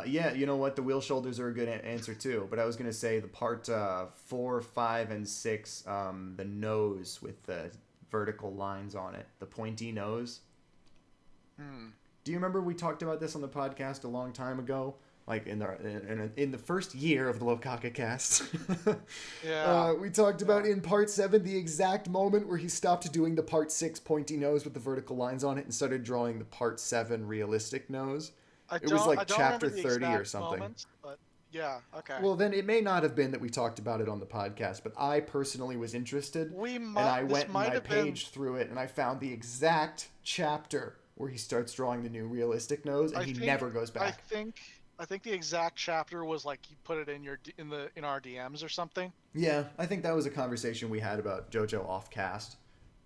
Yeah, you know what? The wheel shoulders are a good answer too. But I was going to say the part 4, 5, and 6, the nose with the vertical lines on it. The pointy nose. Do you remember we talked about this on the podcast a long time ago? Like in the first year of the Locacacast. Yeah. We talked about in part 7 the exact moment where he stopped doing the part 6 pointy nose with the vertical lines on it and started drawing the part 7 realistic nose. It was like chapter 30 or something. Moment, but yeah, okay. Well, then it may not have been that we talked about it on the podcast, but I personally was interested. And I went and I paged through it and I found the exact chapter where he starts drawing the new realistic nose and he never goes back. I think the exact chapter was like you put it in our DMs or something. Yeah, I think that was a conversation we had about JoJo off-cast.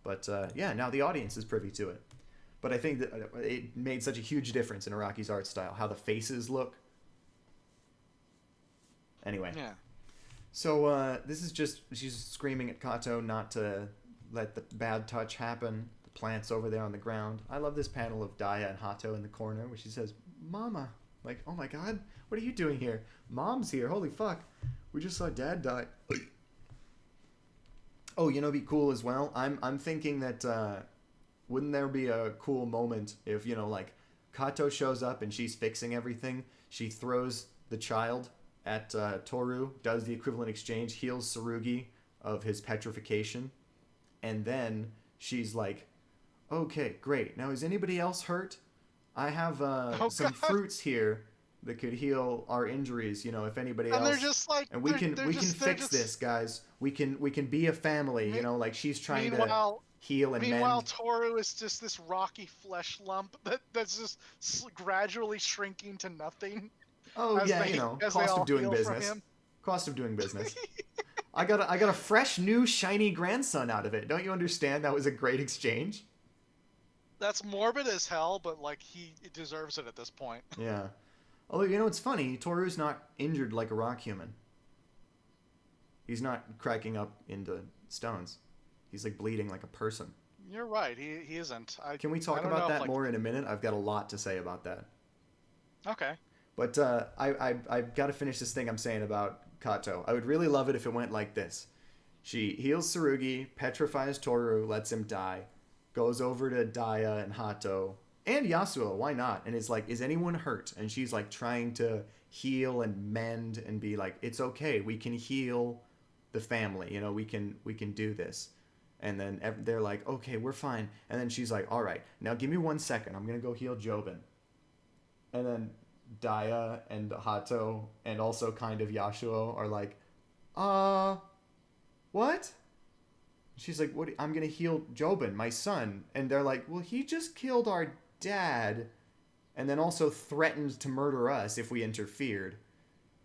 But yeah, now the audience is privy to it. But I think that it made such a huge difference in Araki's art style, how the faces look. Anyway. Yeah. So this is just, she's screaming at Kato not to let the bad touch happen. The plant's over there on the ground. I love this panel of Daya and Hato in the corner where she says, Mama. Like, oh my god, what are you doing here? Mom's here, holy fuck. We just saw Dad die. Oh, you know, be cool as well. I'm thinking that wouldn't there be a cool moment if, you know, like Kato shows up and she's fixing everything. She throws the child at Toru, does the equivalent exchange, heals Tsurugi of his petrification, and then she's like, okay, great. Now, is anybody else hurt? I have some fruits here that could heal our injuries, you know, if anybody else. And they're just like, and we can fix this, guys. We can be a family, you know, like she's trying to heal and meanwhile, mend. Toru is just this rocky flesh lump that's just gradually shrinking to nothing. Oh yeah, you know, cost of doing business. Cost of doing business. I got a fresh new shiny grandson out of it. Don't you understand? That was a great exchange. That's morbid as hell, but like he deserves it at this point. Yeah. Although, you know, it's funny, Toru's not injured like a rock human. He's not cracking up into stones. He's like bleeding like a person. You're right, he isn't. Can we talk about that more in a minute? I've got a lot to say about that. Okay. But I've got to finish this thing I'm saying about Kato. I would really love it if it went like this. She heals Tsurugi, petrifies Toru, lets him die, goes over to Daya and Hato, and Yasuo, why not? And is like, is anyone hurt? And she's like trying to heal and mend and be like, it's okay, we can heal the family, you know, we can do this. And then they're like, okay, we're fine. And then she's like, all right, now give me 1 second, I'm gonna go heal Joubin. And then Daya and Hato and also kind of Yasuo are like, what? She's like, what? I'm gonna heal Joubin, my son. And they're like, well, he just killed our dad and then also threatened to murder us if we interfered.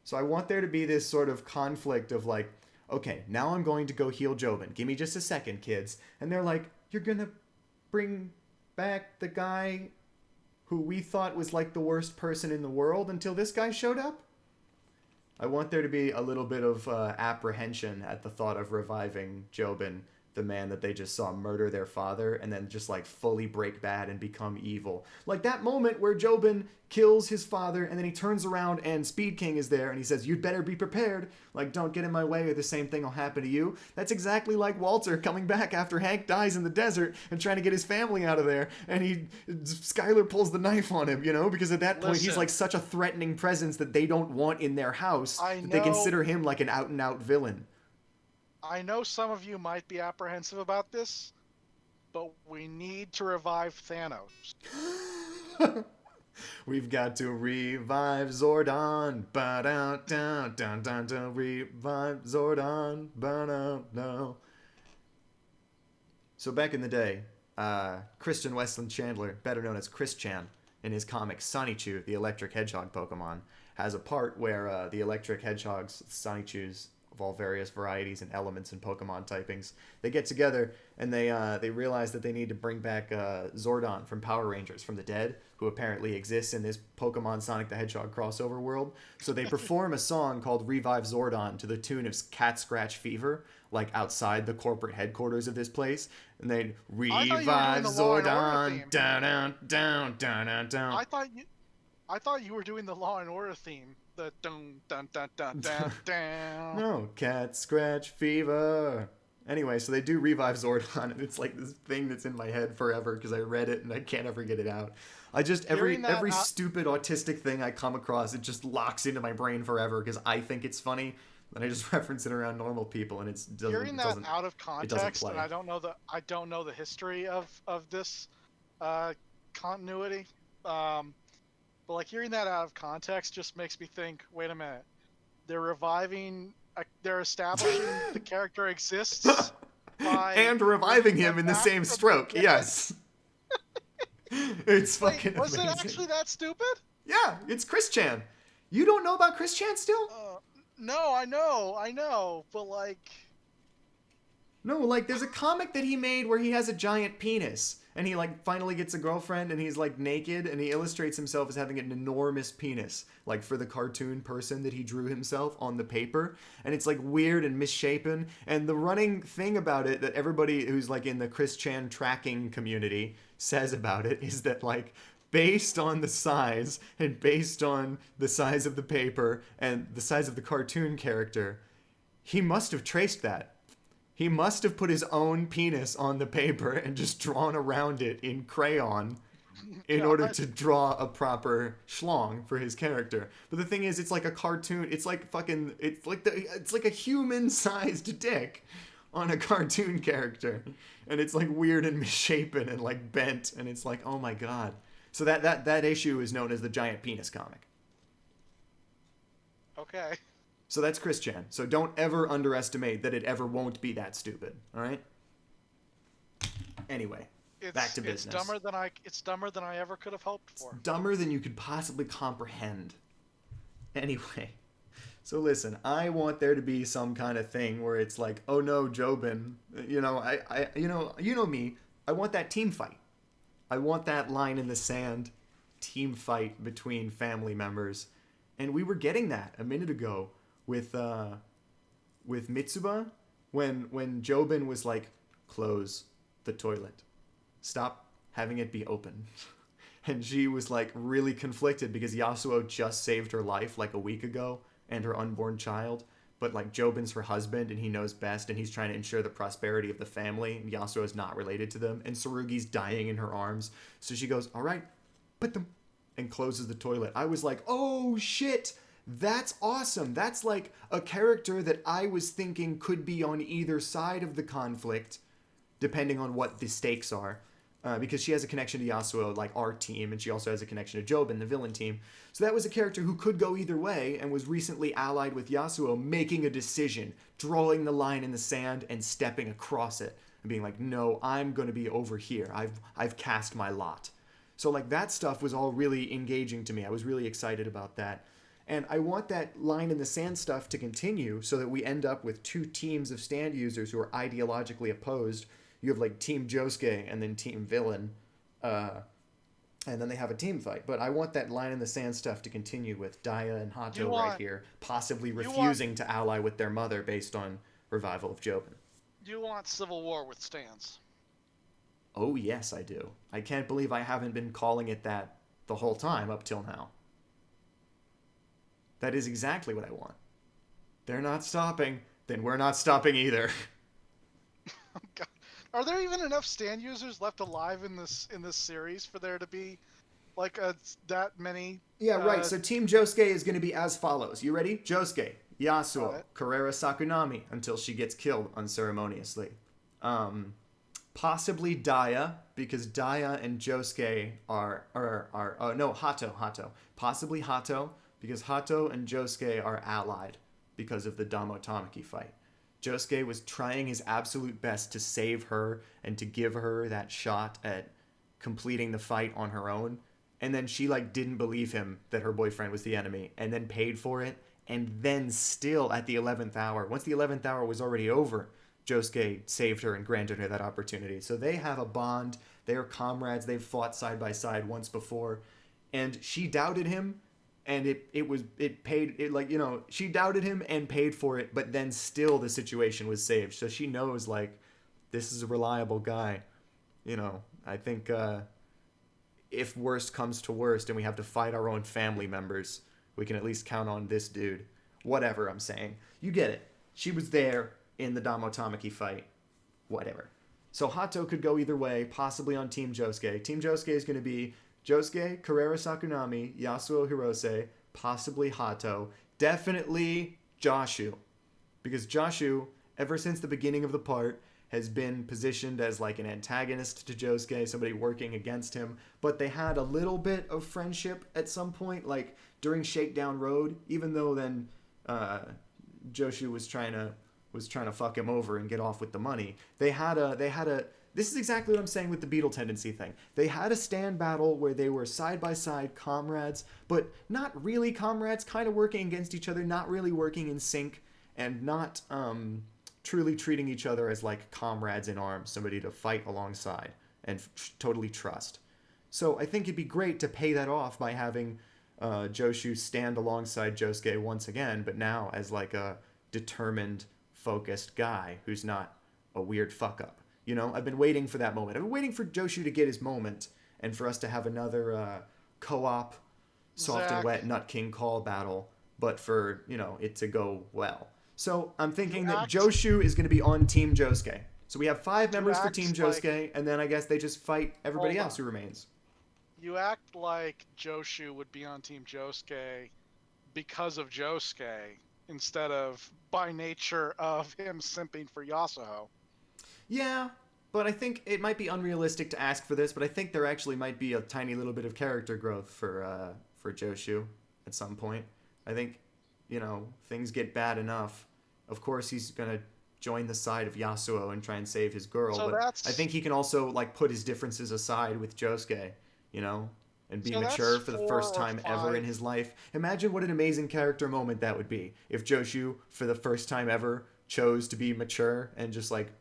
So I want there to be this sort of conflict of like, okay, now I'm going to go heal Joubin. Give me just a second, kids. And they're like, you're gonna bring back the guy who we thought was like the worst person in the world until this guy showed up? I want there to be a little bit of apprehension at the thought of reviving Joubin, the man that they just saw murder their father and then just like fully break bad and become evil. Like that moment where Joubin kills his father and then he turns around and Speed King is there and he says, you'd better be prepared. Like, don't get in my way or the same thing will happen to you. That's exactly like Walter coming back after Hank dies in the desert and trying to get his family out of there. And Skylar pulls the knife on him, you know, because at that point he's like such a threatening presence that they don't want in their house. That they consider him like an out and out villain. I know some of you might be apprehensive about this, but we need to revive Thanos. We've got to revive Zordon. Ba-da-da-da-da-da. Revive Zordon. Ba-da-da. So back in the day, Christian Westland Chandler, better known as Chris Chan, in his comic Sonichu, the Electric Hedgehog Pokemon, has a part where the Electric Hedgehogs, Sonichus, of all various varieties and elements and Pokemon typings, they get together and they realize that they need to bring back Zordon from Power Rangers from the dead, who apparently exists in this Pokemon Sonic the Hedgehog crossover world. So they perform a song called Revive Zordon to the tune of Cat Scratch Fever, like outside the corporate headquarters of this place. And they'd revive Zordon. Down, down, down, down, down. I thought you were doing the Law and Order theme. The dun dun dun dun dun down. No, Cat Scratch Fever. Anyway, so they do revive Zordon, and it's like this thing that's in my head forever because I read it and I can't ever get it out. I just every stupid autistic thing I come across, it just locks into my brain forever because I think it's funny, and I just reference it around normal people, and it doesn't. Hearing that out of context, and I don't know the history of this continuity. But like hearing that out of context just makes me think, wait a minute, they're establishing the character exists and reviving him in the same stroke. Yes. It's fucking was amazing. It actually that stupid? Yeah, it's Chris Chan. You don't know about Chris Chan still? No, I know, but like... No, like there's a comic that he made where he has a giant penis. and he like finally gets a girlfriend, and he's like naked, and he illustrates himself as having an enormous penis, like for the cartoon person that he drew himself on the paper, and it's like weird and misshapen. And the running thing about it that everybody who's like in the Chris Chan tracking community says about it is that like, based on the size and based on the size of the paper and the size of the cartoon character, he must have traced that. He must have put his own penis on the paper and just drawn around it in crayon in order to draw a proper schlong for his character. But the thing is, it's like a cartoon. It's like fucking. It's like a human-sized dick on a cartoon character, and it's like weird and misshapen and like bent, and it's like, oh my god. So that issue is known as the Giant Penis comic. Okay. So that's Chris Chan. So don't ever underestimate that it ever won't be that stupid. All right. Anyway, back to business. It's dumber than I ever could have hoped for. It's dumber than you could possibly comprehend. Anyway, so listen, I want there to be some kind of thing where it's like, oh no, Joubin, you know me. I want that team fight. I want that line in the sand team fight between family members. And we were getting that a minute ago with Mitsuba when Joubin was like, close the toilet. Stop having it be open. And she was like really conflicted because Yasuo just saved her life like a week ago and her unborn child. But like Joubin's her husband and he knows best and he's trying to ensure the prosperity of the family. And Yasuo is not related to them. And Tsurugi's dying in her arms. So she goes, all right, put them, and closes the toilet. I was like, oh shit, that's awesome. That's like a character that I was thinking could be on either side of the conflict, depending on what the stakes are. Because she has a connection to Yasuo, like our team, and she also has a connection to Joubin, the villain team. So that was a character who could go either way and was recently allied with Yasuo, making a decision, drawing the line in the sand and stepping across it and being like, no, I'm going to be over here. I've cast my lot. So like that stuff was all really engaging to me. I was really excited about that. And I want that line in the sand stuff to continue so that we end up with two teams of stand users who are ideologically opposed. You have like Team Josuke and then Team Villain, and then they have a team fight. But I want that line in the sand stuff to continue with Daya and Hato right here, possibly refusing to ally with their mother based on revival of Joubin. You want Civil War with stands? Oh yes, I do. I can't believe I haven't been calling it that the whole time up till now. That is exactly what I want. They're not stopping, then we're not stopping either. Oh, God. Are there even enough stand users left alive in this series for there to be like that many? Yeah, right. So Team Josuke is going to be as follows. You ready? Josuke, Yasuo, Carrera Sakunami until she gets killed unceremoniously. Possibly Daya, because Daya and Josuke are Hato. Possibly Hato, because Hato and Josuke are allied because of the Damo Tamaki fight. Josuke was trying his absolute best to save her and to give her that shot at completing the fight on her own. And then she like didn't believe him that her boyfriend was the enemy and then paid for it. And then still at the 11th hour, once the 11th hour was already over, Josuke saved her and granted her that opportunity. So they have a bond. They are comrades. They've fought side by side once before. And she doubted him. And she doubted him and paid for it, but then still the situation was saved. So she knows, like, this is a reliable guy. You know, I think if worst comes to worst and we have to fight our own family members, we can at least count on this dude. Whatever I'm saying. You get it. She was there in the Damo Tamaki fight. Whatever. So Hato could go either way, possibly on Team Josuke. Team Josuke is going to be Josuke, Carrera Sakunami, Yasuo Hirose, possibly Hato, definitely Joshu. Because Joshu, ever since the beginning of the part, has been positioned as like an antagonist to Josuke, somebody working against him. But they had a little bit of friendship at some point, like during Shakedown Road, even though then Joshu was trying to fuck him over and get off with the money. This is exactly what I'm saying with the Beetle tendency thing. They had a stand battle where they were side-by-side comrades, but not really comrades, kind of working against each other, not really working in sync, and not truly treating each other as like comrades in arms, somebody to fight alongside. and totally trust. So I think it'd be great to pay that off by having Joshu stand alongside Josuke once again, but now as like a determined, focused guy who's not a weird fuck up. You know, I've been waiting for that moment. I've been waiting for Joshu to get his moment and for us to have another co-op soft and wet Nut King call battle, but for, you know, it to go well. So I'm thinking that Joshu is going to be on Team Josuke. So we have 5 members for Team Josuke, and then I guess they just fight everybody else who remains. You act like Joshu would be on Team Josuke because of Josuke instead of by nature of him simping for Yasuo. Yeah, but I think it might be unrealistic to ask for this, but I think there actually might be a tiny little bit of character growth for Joshu at some point. I think, you know, things get bad enough. Of course, he's going to join the side of Yasuo and try and save his girl, but I think he can also, like, put his differences aside with Josuke, you know, and be mature for the first time ever in his life. Imagine what an amazing character moment that would be if Joshu, for the first time ever, chose to be mature and just, like,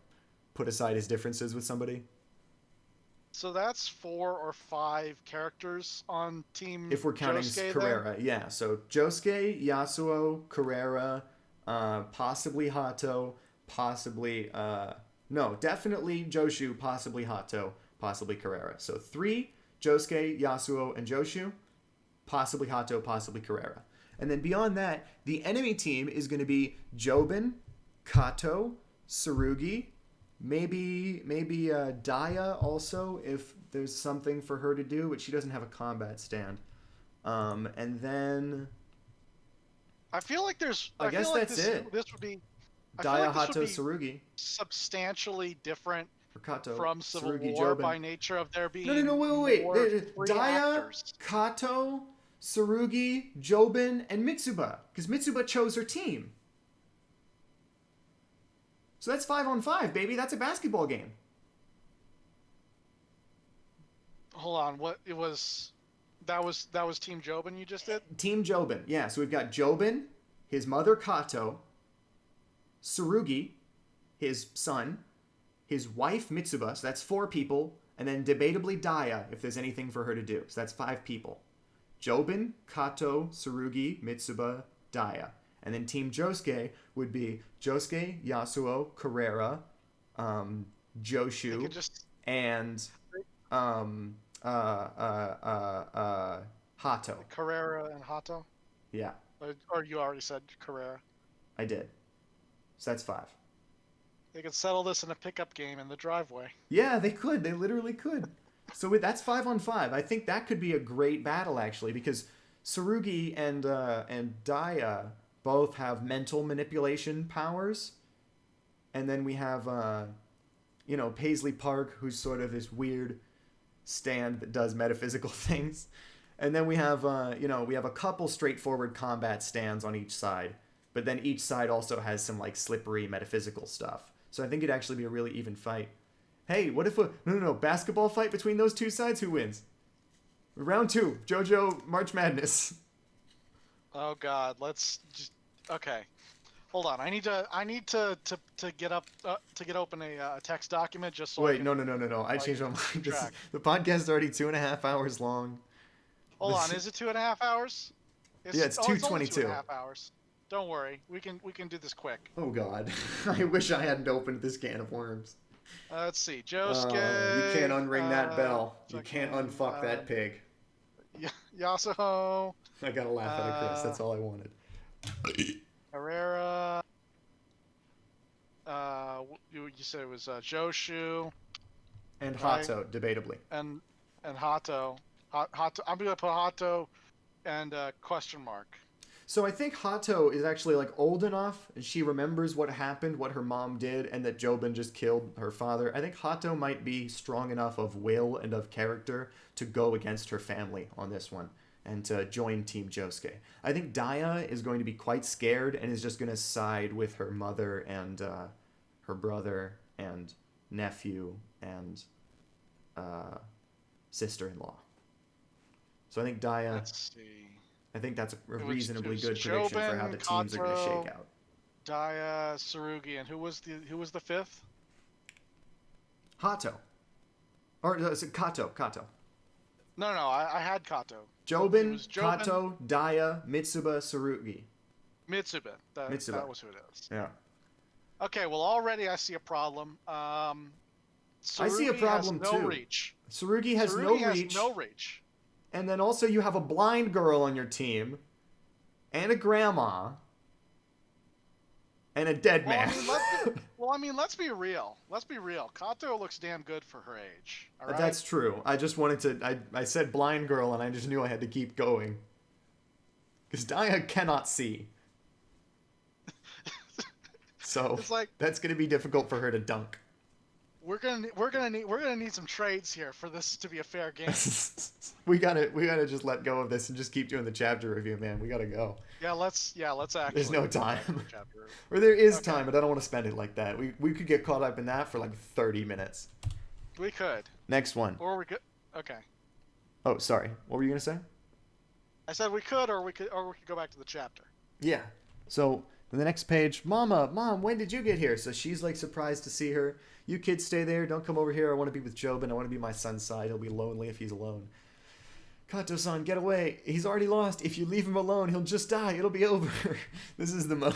put aside his differences with somebody. So that's 4 or 5 characters on Team Josuke. If we're counting Carrera, yeah. So Josuke, Yasuo, Carrera, possibly Hato, possibly... no, definitely Joshu, possibly Hato, possibly Carrera. So 3, Josuke, Yasuo, and Joshu, possibly Hato, possibly Carrera. And then beyond that, the enemy team is going to be Joubin, Kato, Tsurugi, maybe Daya also, if there's something for her to do, but she doesn't have a combat stand. And then... I feel like there's... I guess that's it. This would be... Daya, Hato, Tsurugi. Substantially different Kato, from Civil Tsurugi, War Joubin. by nature of there being No, wait. Daya, actors. Kato, Tsurugi, Joubin, and Mitsuba. Because Mitsuba chose her team. So that's 5 on 5, baby. That's a basketball game. Hold on, what it was? That was Team Joubin you just did? Team Joubin, yeah. So we've got Joubin, his mother Kato, Tsurugi, his son, his wife Mitsuba. So that's 4 people, and then debatably Daya if there's anything for her to do. So that's 5 people. Joubin, Kato, Tsurugi, Mitsuba, Daya. And then Team Josuke would be Josuke, Yasuo, Carrera, Joshu, and Hato. Carrera and Hato? Yeah. Or you already said Carrera? I did. So that's 5. They could settle this in a pickup game in the driveway. Yeah, they could. They literally could. So that's 5 on 5. I think that could be a great battle, actually, because Tsurugi and Daya both have mental manipulation powers. And then we have, Paisley Park, who's sort of this weird stand that does metaphysical things. And then we have, we have a couple straightforward combat stands on each side. But then each side also has some, like, slippery metaphysical stuff. So I think it'd actually be a really even fight. Hey, what if basketball fight between those 2 sides? Who wins? Round 2, JoJo March Madness. Oh God, let's just okay. Hold on, I need to get open a text document just so. Wait, no. I changed my mind. The podcast is already 2.5 hours long. Hold on, is it 2.5 hours? It's 2:22. It's 2.5 hours. Don't worry, we can do this quick. Oh God, I wish I hadn't opened this can of worms. Let's see, Josuke. You can't unring that bell. You can't unfuck that pig. Yasuo. I gotta laugh at it, Chris. That's all I wanted. Herrera. You said it was Joshu. And Hato, debatably. And Hato. Hato. I'm gonna put Hato and question mark. So I think Hato is actually like old enough, and she remembers what happened, what her mom did, and that Joubin just killed her father. I think Hato might be strong enough of will and of character to go against her family on this one and to join Team Josuke. I think Daya is going to be quite scared and is just going to side with her mother and her brother and nephew and sister-in-law. So I think Daya... Let's see. I think that's a reasonably good prediction for how the teams are going to shake out. Daya, Tsurugi, and who was the 5th? Hato. Or is it Kato? Kato. No, I had Kato. It Joubin, was Joubin, Kato, Daya, Mitsuba, Tsurugi. Mitsuba. Mitsuba. That was who it is. Yeah. Okay, well, already I see a problem. I see a problem has no too. reach. Tsurugi has no reach. And then also you have a blind girl on your team. And a grandma. And a dead man. I mean, let's be real. Let's be real. Kato looks damn good for her age. All right? That's true. I just wanted to... I said blind girl, and I just knew I had to keep going. Because Daya cannot see. So, it's like, that's going to be difficult for her to dunk. We're gonna need some trades here for this to be a fair game. we gotta just let go of this and just keep doing the chapter review, man. We gotta go. Yeah, let's actually. There's no time. Or there is time, but I don't want to spend it like that. We could get caught up in that for like 30 minutes. We could. Next one. Or we could. Okay. Oh, sorry. What were you gonna say? I said we could, or we could go back to the chapter. Yeah. So the next page, Mom, when did you get here? So she's like surprised to see her. You kids stay there. Don't come over here. I want to be with Joubin. I want to be my son's side. He'll be lonely if he's alone. Kato-san, get away. He's already lost. If you leave him alone, he'll just die. It'll be over. This is one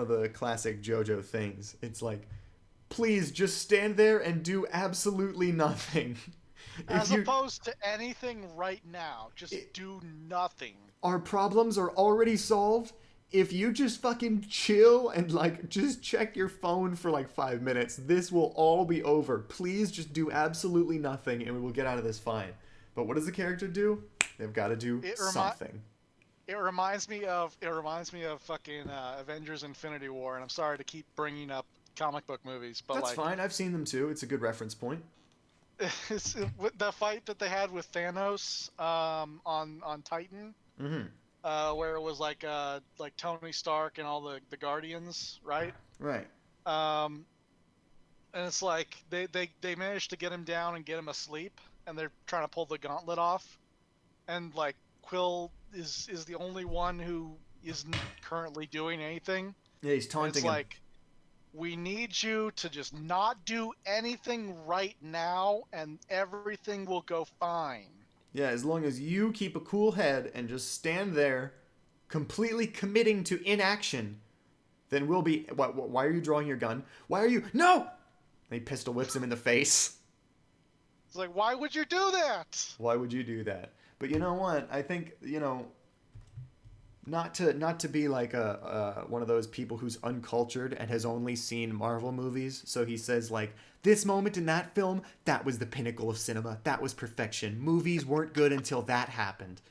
of the classic JoJo things. It's like, please just stand there and do absolutely nothing. As opposed to anything right now. Just do nothing. Our problems are already solved. If you just fucking chill and, like, just check your phone for, like, 5 minutes, this will all be over. Please just do absolutely nothing, and we will get out of this fine. But what does the character do? They've got to do something. It reminds me of fucking Avengers Infinity War, and I'm sorry to keep bringing up comic book movies, but that's fine. I've seen them, too. It's a good reference point. It's the fight that they had with Thanos on Titan. Mm-hmm. Where it was like Tony Stark and all the Guardians, right? Right. And it's like they managed to get him down and get him asleep, and they're trying to pull the gauntlet off, and like Quill is the only one who isn't currently doing anything. Yeah, he's taunting him. It's like, we need you to just not do anything right now, and everything will go fine. Yeah, as long as you keep a cool head and just stand there, completely committing to inaction, then we'll be... Why are you drawing your gun? Why are you... No! And he pistol whips him in the face. It's like, why would you do that? Why would you do that? But you know what? I think, not to be like one of those people who's uncultured and has only seen Marvel movies. So he says, like, this moment in that film, that was the pinnacle of cinema. That was perfection. Movies weren't good until that happened.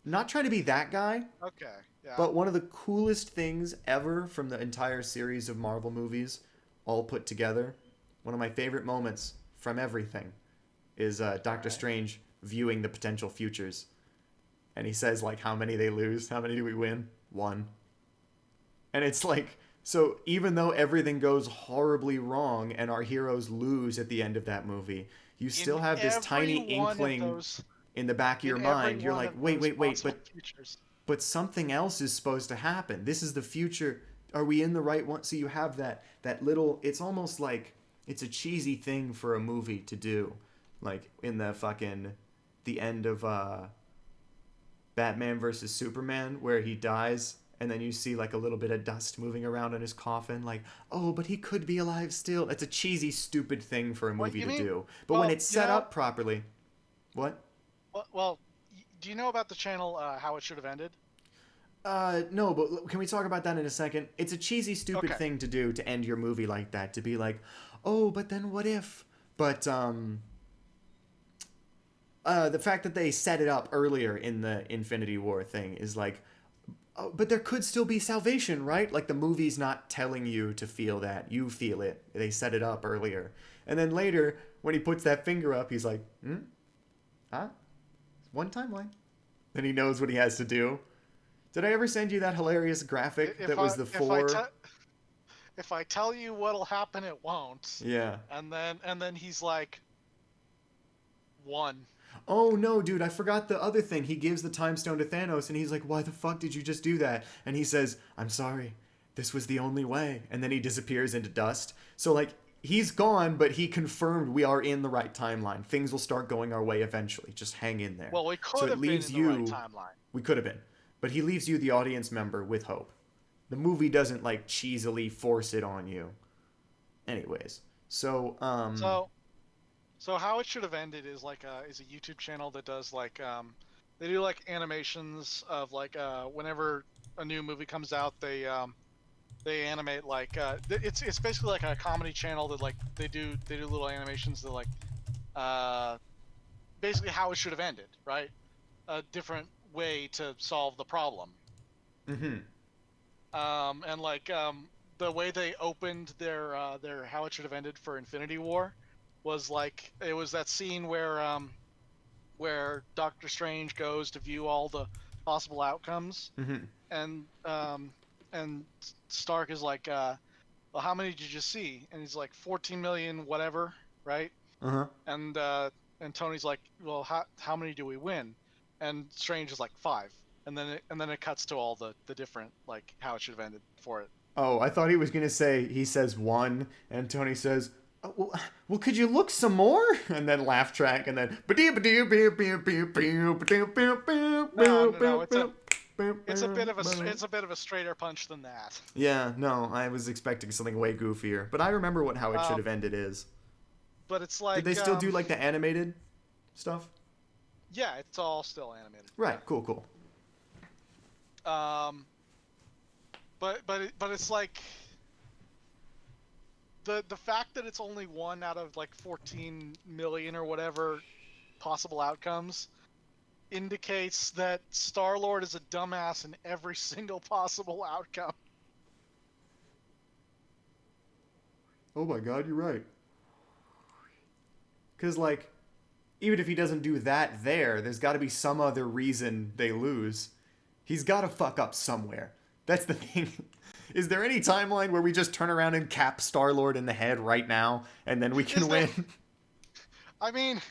Not trying to be that guy. Okay, yeah. But one of the coolest things ever from the entire series of Marvel movies, all put together, one of my favorite moments from everything, is Doctor Strange viewing the potential futures. And he says, like, how many they lose? How many do we win? 1. And it's like, so even though everything goes horribly wrong and our heroes lose at the end of that movie, you still have this tiny inkling in the back of your mind. You're like, wait, but something else is supposed to happen. This is the future. Are we in the right one? So you have that little, it's almost like it's a cheesy thing for a movie to do. Like in the end of Batman versus Superman, where he dies, and then you see like a little bit of dust moving around in his coffin, like, oh, but he could be alive still. It's a cheesy, stupid thing for a movie to do. But when it's set up properly... What? Well, do you know about the channel, How It Should Have Ended? No, but can we talk about that in a second? It's a cheesy, stupid thing to do, to end your movie like that, to be like, oh, but then what if... But, the fact that they set it up earlier in the Infinity War thing is like, oh, but there could still be salvation, right? Like, the movie's not telling you to feel that. You feel it. They set it up earlier. And then later, when he puts that finger up, he's like, huh? One timeline. Then he knows what he has to do. Did I ever send you that hilarious graphic was the 4... If I tell you what'll happen, it won't. Yeah. And then he's like, 1. Oh, no, dude, I forgot the other thing. He gives the time stone to Thanos, and he's like, why the fuck did you just do that? And he says, I'm sorry. This was the only way. And then he disappears into dust. So, like, he's gone, but he confirmed we are in the right timeline. Things will start going our way eventually. Just hang in there. Well, we So could it have been leaves in the you. right timeline. We could have been, but he leaves you, the audience member, with hope. The movie doesn't like cheesily force it on you. Anyways, so So how it should have ended is like is a YouTube channel that does like they do like animations of like whenever a new movie comes out, they animate like it's basically like a comedy channel that like they do little animations that like basically how it should have ended, right? A different way to solve the problem. Mm-hmm. And like the way they opened their how it should have ended for Infinity War was like it was that scene where Doctor Strange goes to view all the possible outcomes, Mm-hmm. and Stark is like, well, how many did you see? And he's like 14 million whatever, right? Uh-huh. And Tony's like, well, how many do we win? And Strange is like 5. And then it cuts to all the different like how it should have ended for it. Oh, I thought he was gonna say he says 1, and Tony says, oh, well, could you look some more? And then laugh track, and then No, it's a bit of a straighter punch than that. Yeah, no, I was expecting something way goofier, but I remember what how it should have ended is. But it's like, did they still do like the animated stuff? Yeah, it's all still animated. Right, cool. But it's like the fact that it's only 1 out of like 14 million or whatever possible outcomes indicates that Star-Lord is a dumbass in every single possible outcome. Oh my god, you're right. Because, like, even if he doesn't do that there's got to be some other reason they lose. He's got to fuck up somewhere. That's the thing. Is there any timeline where we just turn around and cap Star-Lord in the head right now, and then we can win? I mean,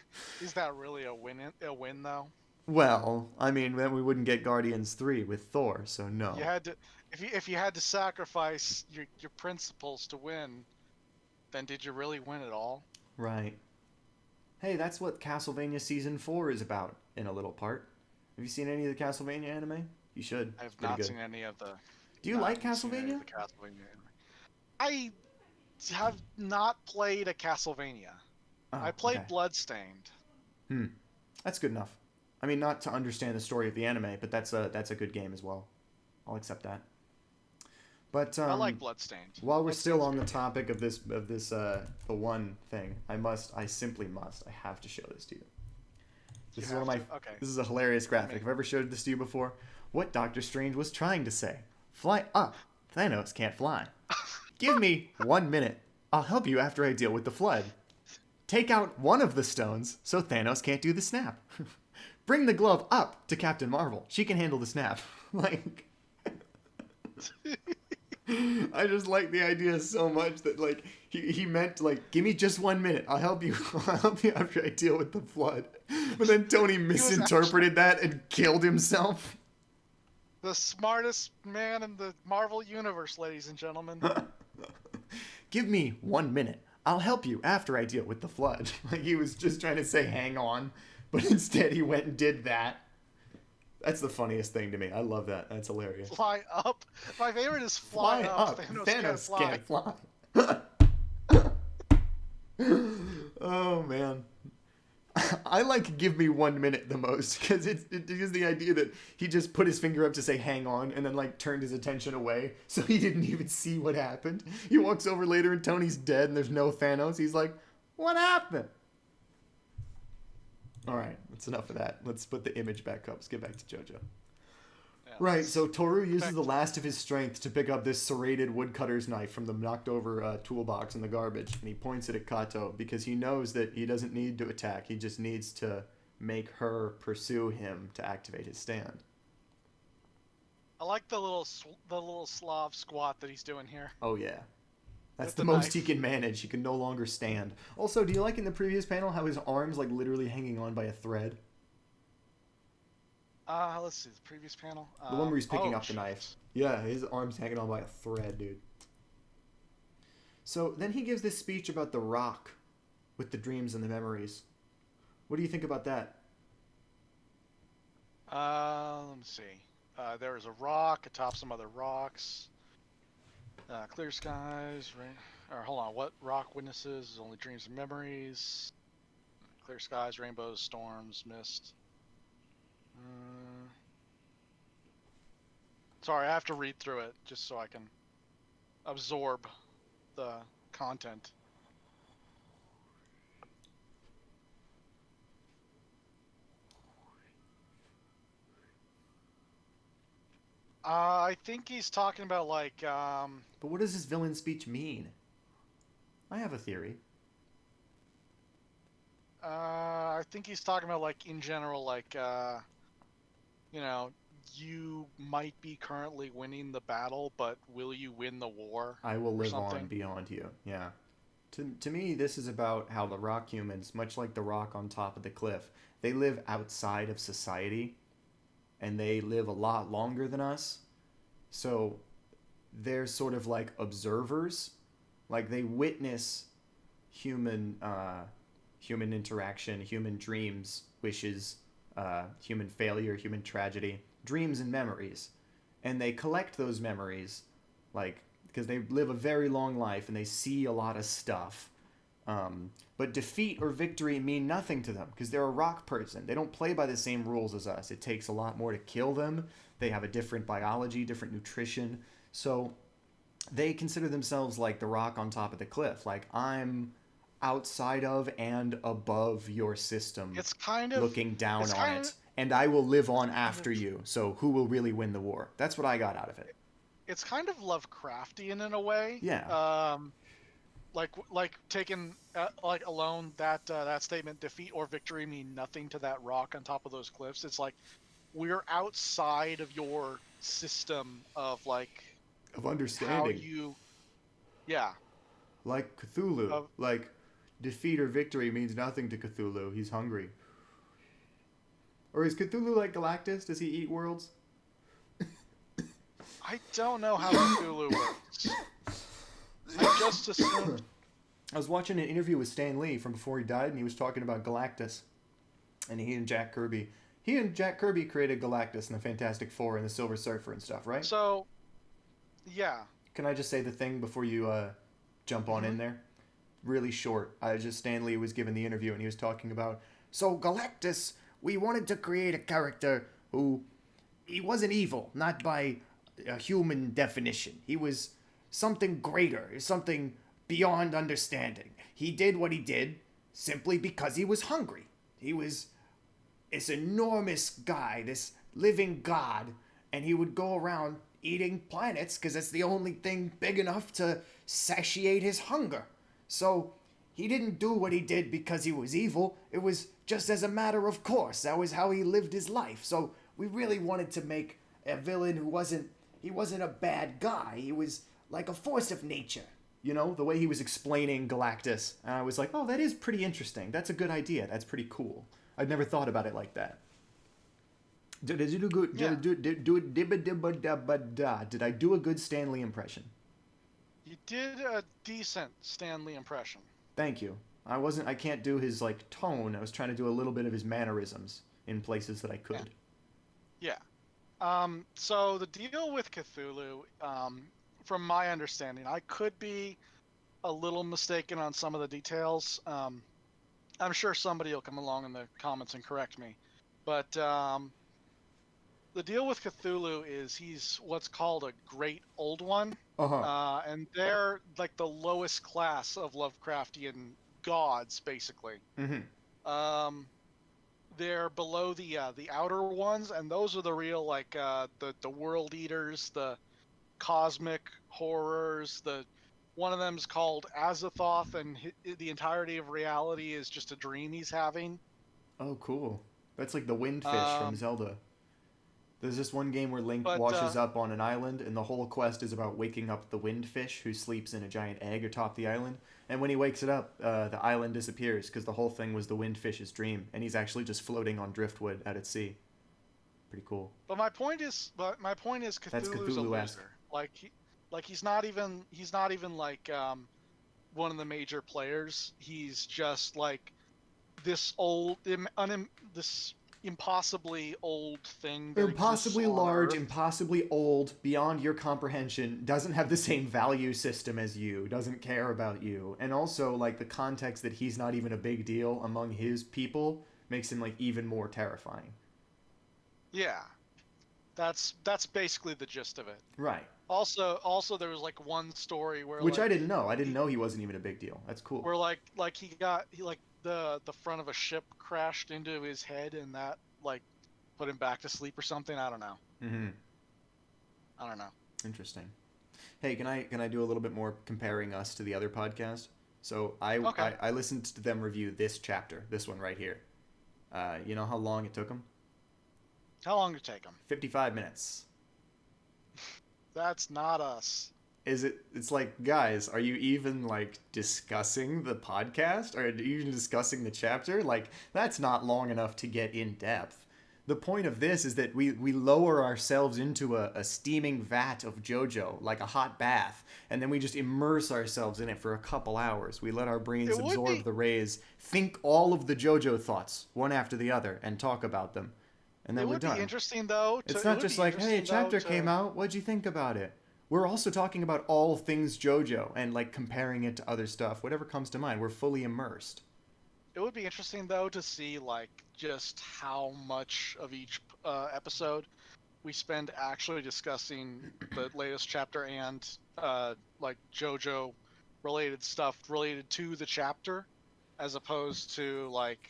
is that really a win though? Well, I mean, then we wouldn't get Guardians 3 with Thor, so no. You had to, if you had to sacrifice your principles to win, then did you really win at all? Right. Hey, that's what Castlevania Season 4 is about, in a little part. Have you seen any of the Castlevania anime? You should. I have not seen any of the... Do you like Castlevania? I have not played a Castlevania. Oh, I played okay. Bloodstained. That's good enough. I mean, not to understand the story of the anime, but that's a good game as well. I'll accept that. But I like Bloodstained. While we're still on the topic of this the one thing, I simply must. I have to show this to you. This is one of my. Okay. This is a hilarious graphic. I've ever showed this to you before. What Doctor Strange was trying to say. Fly up. Thanos can't fly. Give me 1 minute. I'll help you after I deal with the flood. Take out one of the stones so Thanos can't do the snap. Bring the glove up to Captain Marvel. She can handle the snap. Like, I just like the idea so much that like he meant like, give me just 1 minute. I'll help you. I'll help you after I deal with the flood. But then Tony misinterpreted that and killed himself. The smartest man in the Marvel universe, ladies and gentlemen. Give me 1 minute. I'll help you after I deal with the flood. Like he was just trying to say hang on, but instead he went and did that. That's the funniest thing to me. I love that. That's hilarious. Fly up. My favorite is fly up. Thanos can't fly. Oh man. I like give me 1 minute the most because it is the idea that he just put his finger up to say hang on and then like turned his attention away so he didn't even see what happened. He walks over later and Tony's dead and there's no Thanos. He's like, what happened? All right, that's enough of that. Let's put the image back up. Let's get back to JoJo. Yeah, right, so Toru uses the last of his strength to pick up this serrated woodcutter's knife from the knocked over toolbox in the garbage, and he points it at Kato because he knows that he doesn't need to attack. He just needs to make her pursue him to activate his stand. I like the little Slav squat that he's doing here. Oh yeah. That's the most he can manage. He can no longer stand. Also, do you like in the previous panel how his arm's like literally hanging on by a thread? Let's see, the previous panel. The one where he's picking up the knife. Yeah, his arm's hanging on by a thread, dude. So then he gives this speech about the rock with the dreams and the memories. What do you think about that? Let me see. There is a rock atop some other rocks. Clear skies, rain. Or hold on, what rock witnesses only dreams and memories? Clear skies, rainbows, storms, mist. Sorry, I have to read through it just so I can absorb the content. I think he's talking about like. But what does this villain speech mean? I have a theory. I think he's talking about like in general, like you know, you might be currently winning the battle, but will you win the war? I will live something? on beyond you. Yeah. To me, this is about how the rock humans, much like the rock on top of the cliff, they live outside of society, and they live a lot longer than us. So they're sort of like observers, like they witness human human interaction, human dreams, wishes, human failure, human tragedy, dreams and memories, and they collect those memories, like because they live a very long life and they see a lot of stuff. But defeat or victory mean nothing to them because they're a rock person. They don't play by the same rules as us. It takes a lot more to kill them. They have a different biology, different nutrition. So they consider themselves like the rock on top of the cliff. Like, I'm outside of and above your system. It's kind of looking down on it. And I will live on after you. So who will really win the war? That's what I got out of it. It's kind of Lovecraftian in a way. Yeah. Like taking like alone that statement, defeat or victory mean nothing to that rock on top of those cliffs. It's like we're outside of your system of like of understanding. How you, yeah. Like Cthulhu. Like defeat or victory means nothing to Cthulhu. He's hungry. Or is Cthulhu like Galactus? Does he eat worlds? I don't know how Cthulhu works. I just assumed. I was watching an interview with Stan Lee from before he died, and he was talking about Galactus. And he and Jack Kirby created Galactus and the Fantastic Four and the Silver Surfer and stuff, right? So, yeah. Can I just say the thing before you jump on in there? Really short. Stan Lee was giving the interview, and he was talking about, so Galactus, we wanted to create a character who, he wasn't evil, not by a human definition. He was something greater, something beyond understanding. He did what he did simply because he was hungry. He was this enormous guy, this living god, and he would go around eating planets because it's the only thing big enough to satiate his hunger. So he didn't do what he did because he was evil. It was just as a matter of course. That was how he lived his life. So we really wanted to make a villain who wasn't a bad guy. He was like a force of nature. You know, the way he was explaining Galactus. And I was like, oh, that is pretty interesting. That's a good idea. That's pretty cool. I'd never thought about it like that. Did I do a good Stan Lee impression? You did a decent Stan Lee impression. Thank you. I can't do his like tone. I was trying to do a little bit of his mannerisms in places that I could. Yeah. So the deal with Cthulhu, from my understanding, I could be a little mistaken on some of the details. I'm sure somebody will come along in the comments and correct me. But the deal with Cthulhu is he's what's called a Great Old One. And they're like the lowest class of Lovecraftian gods, basically. Mm-hmm. They're below the outer ones, and those are the real like the world eaters, the cosmic horrors. One of them's called Azathoth, and the entirety of reality is just a dream he's having. Oh, cool. That's like the Windfish from Zelda. There's this one game where Link washes up on an island, and the whole quest is about waking up the Windfish, who sleeps in a giant egg atop the island. And when he wakes it up, the island disappears, because the whole thing was the Windfish's dream, and he's actually just floating on driftwood out at sea. Pretty cool. But my point is Cthulhu's a loser. Like he's not even like one of the major players. He's just like this old, this impossibly old thing that exists Impossibly on large, Earth. impossibly old, beyond your comprehension, doesn't have the same value system as you, doesn't care about you. And also, like, the context that he's not even a big deal among his people makes him, like, even more terrifying. Yeah, that's basically the gist of it. Right. Also, there was like one story where Which like I didn't know. I didn't know he wasn't even a big deal. That's cool. where he like the front of a ship crashed into his head and that like put him back to sleep or something. I don't know. Mm-hmm. I don't know. Interesting. Hey, can I do a little bit more comparing us to the other podcast? So I listened to them review this chapter, this one right here. You know how long it took them? How long did it take him? 55 minutes. That's not us. Is it? It's like, guys, are you even like discussing the podcast? Or are you even discussing the chapter? Like, that's not long enough to get in depth. The point of this is that we lower ourselves into a steaming vat of JoJo, like a hot bath, and then we just immerse ourselves in it for a couple hours. We let our brains absorb the rays, think all of the JoJo thoughts, one after the other, and talk about them. And then we're done. It would be interesting, though. It's not just like, hey, a chapter came out, what'd you think about it? We're also talking about all things JoJo and, like, comparing it to other stuff. Whatever comes to mind, we're fully immersed. It would be interesting, though, to see, like, just how much of each episode we spend actually discussing the latest chapter and, like, JoJo-related stuff related to the chapter, as opposed to, like,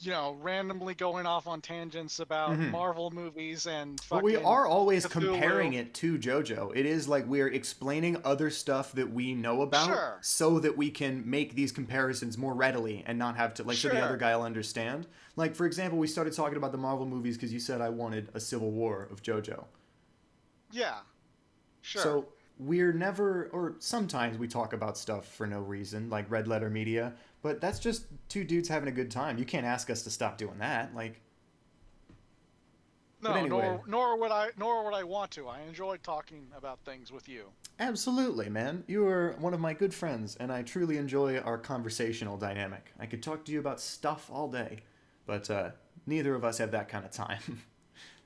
you know, randomly going off on tangents about Marvel movies and fucking... But we are always Cthulhu. comparing it to JoJo. It is like we're explaining other stuff that we know about so that we can make these comparisons more readily and not have to, like, so the other guy will understand. Like, for example, we started talking about the Marvel movies because you said I wanted a Civil War of JoJo. Yeah, sure. So we're never, or sometimes we talk about stuff for no reason, like Red Letter Media, but that's just two dudes having a good time. You can't ask us to stop doing that. Like, no, anyway. nor would I want to. I enjoy talking about things with you. Absolutely, man. You are one of my good friends, and I truly enjoy our conversational dynamic. I could talk to you about stuff all day, but neither of us have that kind of time.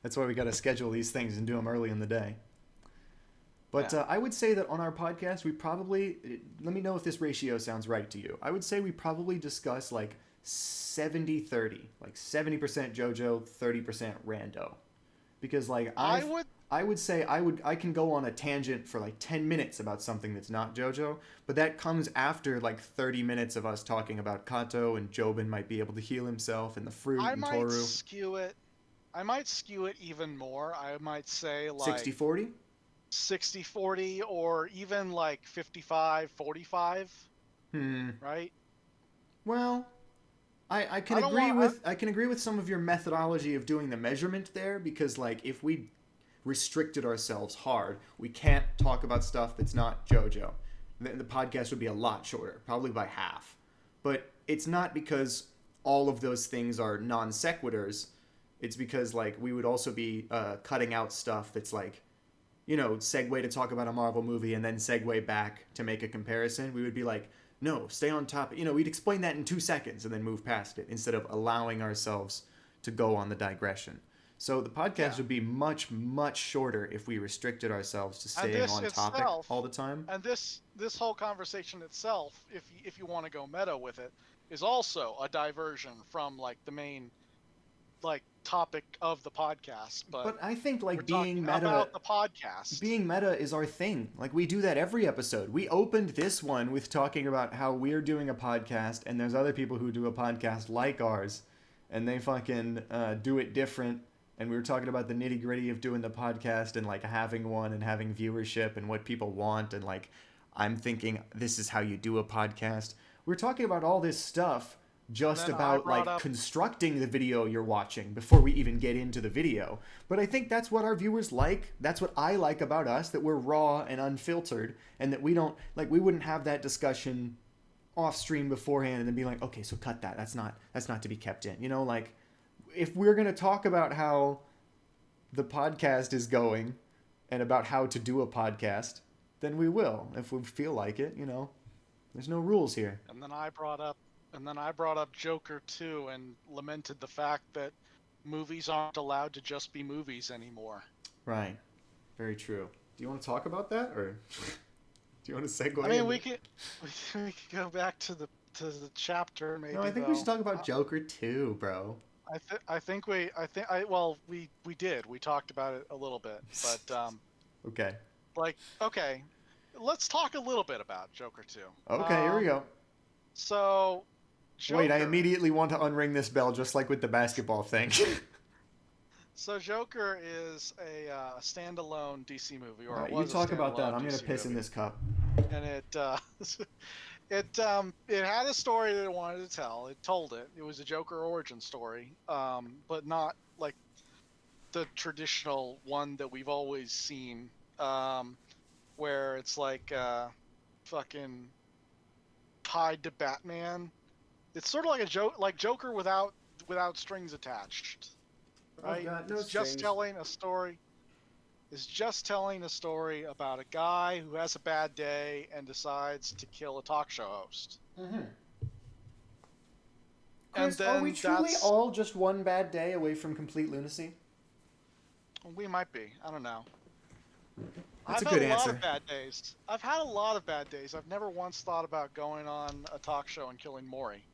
That's why we got to schedule these things and do them early in the day. But I would say that on our podcast, we probably... Let me know if this ratio sounds right to you. I would say we probably discuss, like, 70-30. Like, 70% JoJo, 30% rando. Because, like, I would say I can go on a tangent for, like, 10 minutes about something that's not JoJo, but that comes after, like, 30 minutes of us talking about Kato, and Joubin might be able to heal himself, and the fruit, and Toru. I might skew it even more. I might say, like... 60-40? 60-40 or even like 55-45. Right? Well, I can agree with some of your methodology of doing the measurement there, because like if we restricted ourselves hard, we can't talk about stuff that's not JoJo. The podcast would be a lot shorter, probably by half. But it's not because all of those things are non sequiturs. It's because like we would also be cutting out stuff that's like, you know, segue to talk about a Marvel movie and then segue back to make a comparison. We would be like, no, stay on top. You know, we'd explain that in 2 seconds and then move past it instead of allowing ourselves to go on the digression. So the podcast would be much, much shorter if we restricted ourselves to staying on topic all the time. And this whole conversation itself, if you want to go meta with it, is also a diversion from like the main like topic of the podcast. But I think like being meta about the podcast. Being meta is our thing. Like we do that every episode. We opened this one with talking about how we're doing a podcast and there's other people who do a podcast like ours and they fucking do it different. And we were talking about the nitty gritty of doing the podcast and like having one and having viewership and what people want. And like, I'm thinking this is how you do a podcast. We're talking about all this stuff just about like constructing the video you're watching before we even get into the video. But I think that's what our viewers like. That's what I like about us, that we're raw and unfiltered and that we don't like, we wouldn't have that discussion off stream beforehand and then be like, okay, so cut that. That's not to be kept in, you know, like if we're going to talk about how the podcast is going and about how to do a podcast, then we will, if we feel like it, you know. There's no rules here. And then I brought up Joker 2 and lamented the fact that movies aren't allowed to just be movies anymore. Right. Very true. Do you want to talk about that, or do you want to segue? I mean, we could go back to the chapter maybe. No, I think we should talk about Joker 2, bro. We did. We talked about it a little bit, but okay. Okay, let's talk a little bit about Joker 2. Okay, here we go. So, Joker, wait, I immediately want to unring this bell, just like with the basketball thing. So Joker is a standalone DC movie, or right, you talk about that. I'm gonna piss in this cup. And it had a story that it wanted to tell. It told it. It was a Joker origin story, but not like the traditional one that we've always seen, where it's like fucking tied to Batman. It's sort of like Joker without strings attached. Right? Oh God, no it's just strings. telling a story. It's just telling a story about a guy who has a bad day and decides to kill a talk show host. Mm-hmm. And then are we truly all just one bad day away from complete lunacy? We might be. I don't know. That's I've a good had a lot answer. of bad days. I've had a lot of bad days. I've never once thought about going on a talk show and killing Maury.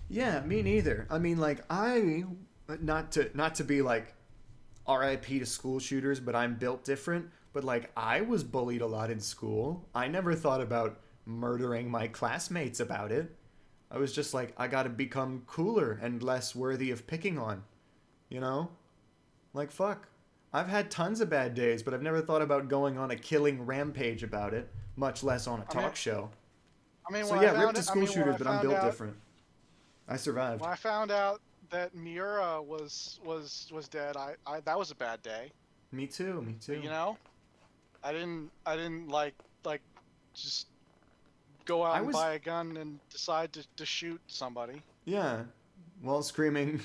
Yeah, me neither. I mean, like, not to be like RIP to school shooters, but I'm built different. But like, I was bullied a lot in school. I never thought about murdering my classmates about it. I was just like, I gotta become cooler and less worthy of picking on. You know? Like, fuck. I've had tons of bad days, but I've never thought about going on a killing rampage about it, much less on a talk show. I mean, so yeah, rip to school shooters, but I'm built different. I survived. When I found out that Miura was dead, I that was a bad day. Me too. You know, I didn't like just go out and buy a gun and decide to shoot somebody. Yeah, while screaming.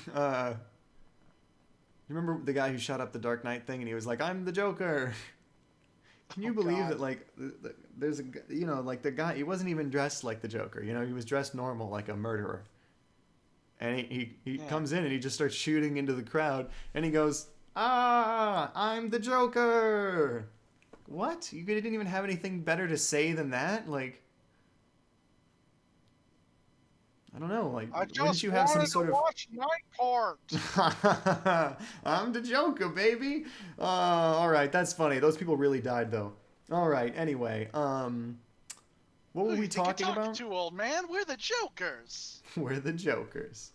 You remember the guy who shot up the Dark Knight thing, and he was like, "I'm the Joker." Can you believe God. that? Like, there's a, you know, like the guy, he wasn't even dressed like the Joker. You know, he was dressed normal, like a murderer. And he comes in and he just starts shooting into the crowd, and he goes, "Ah, I'm the Joker." What? You didn't even have anything better to say than that? Like, I don't know. Like, wouldn't you have some sort of? Watch Night Court. I'm the Joker, baby. All right, that's funny. Those people really died, though. All right. Anyway, what were we talking about? Too old man. We're the Jokers. We're the Jokers.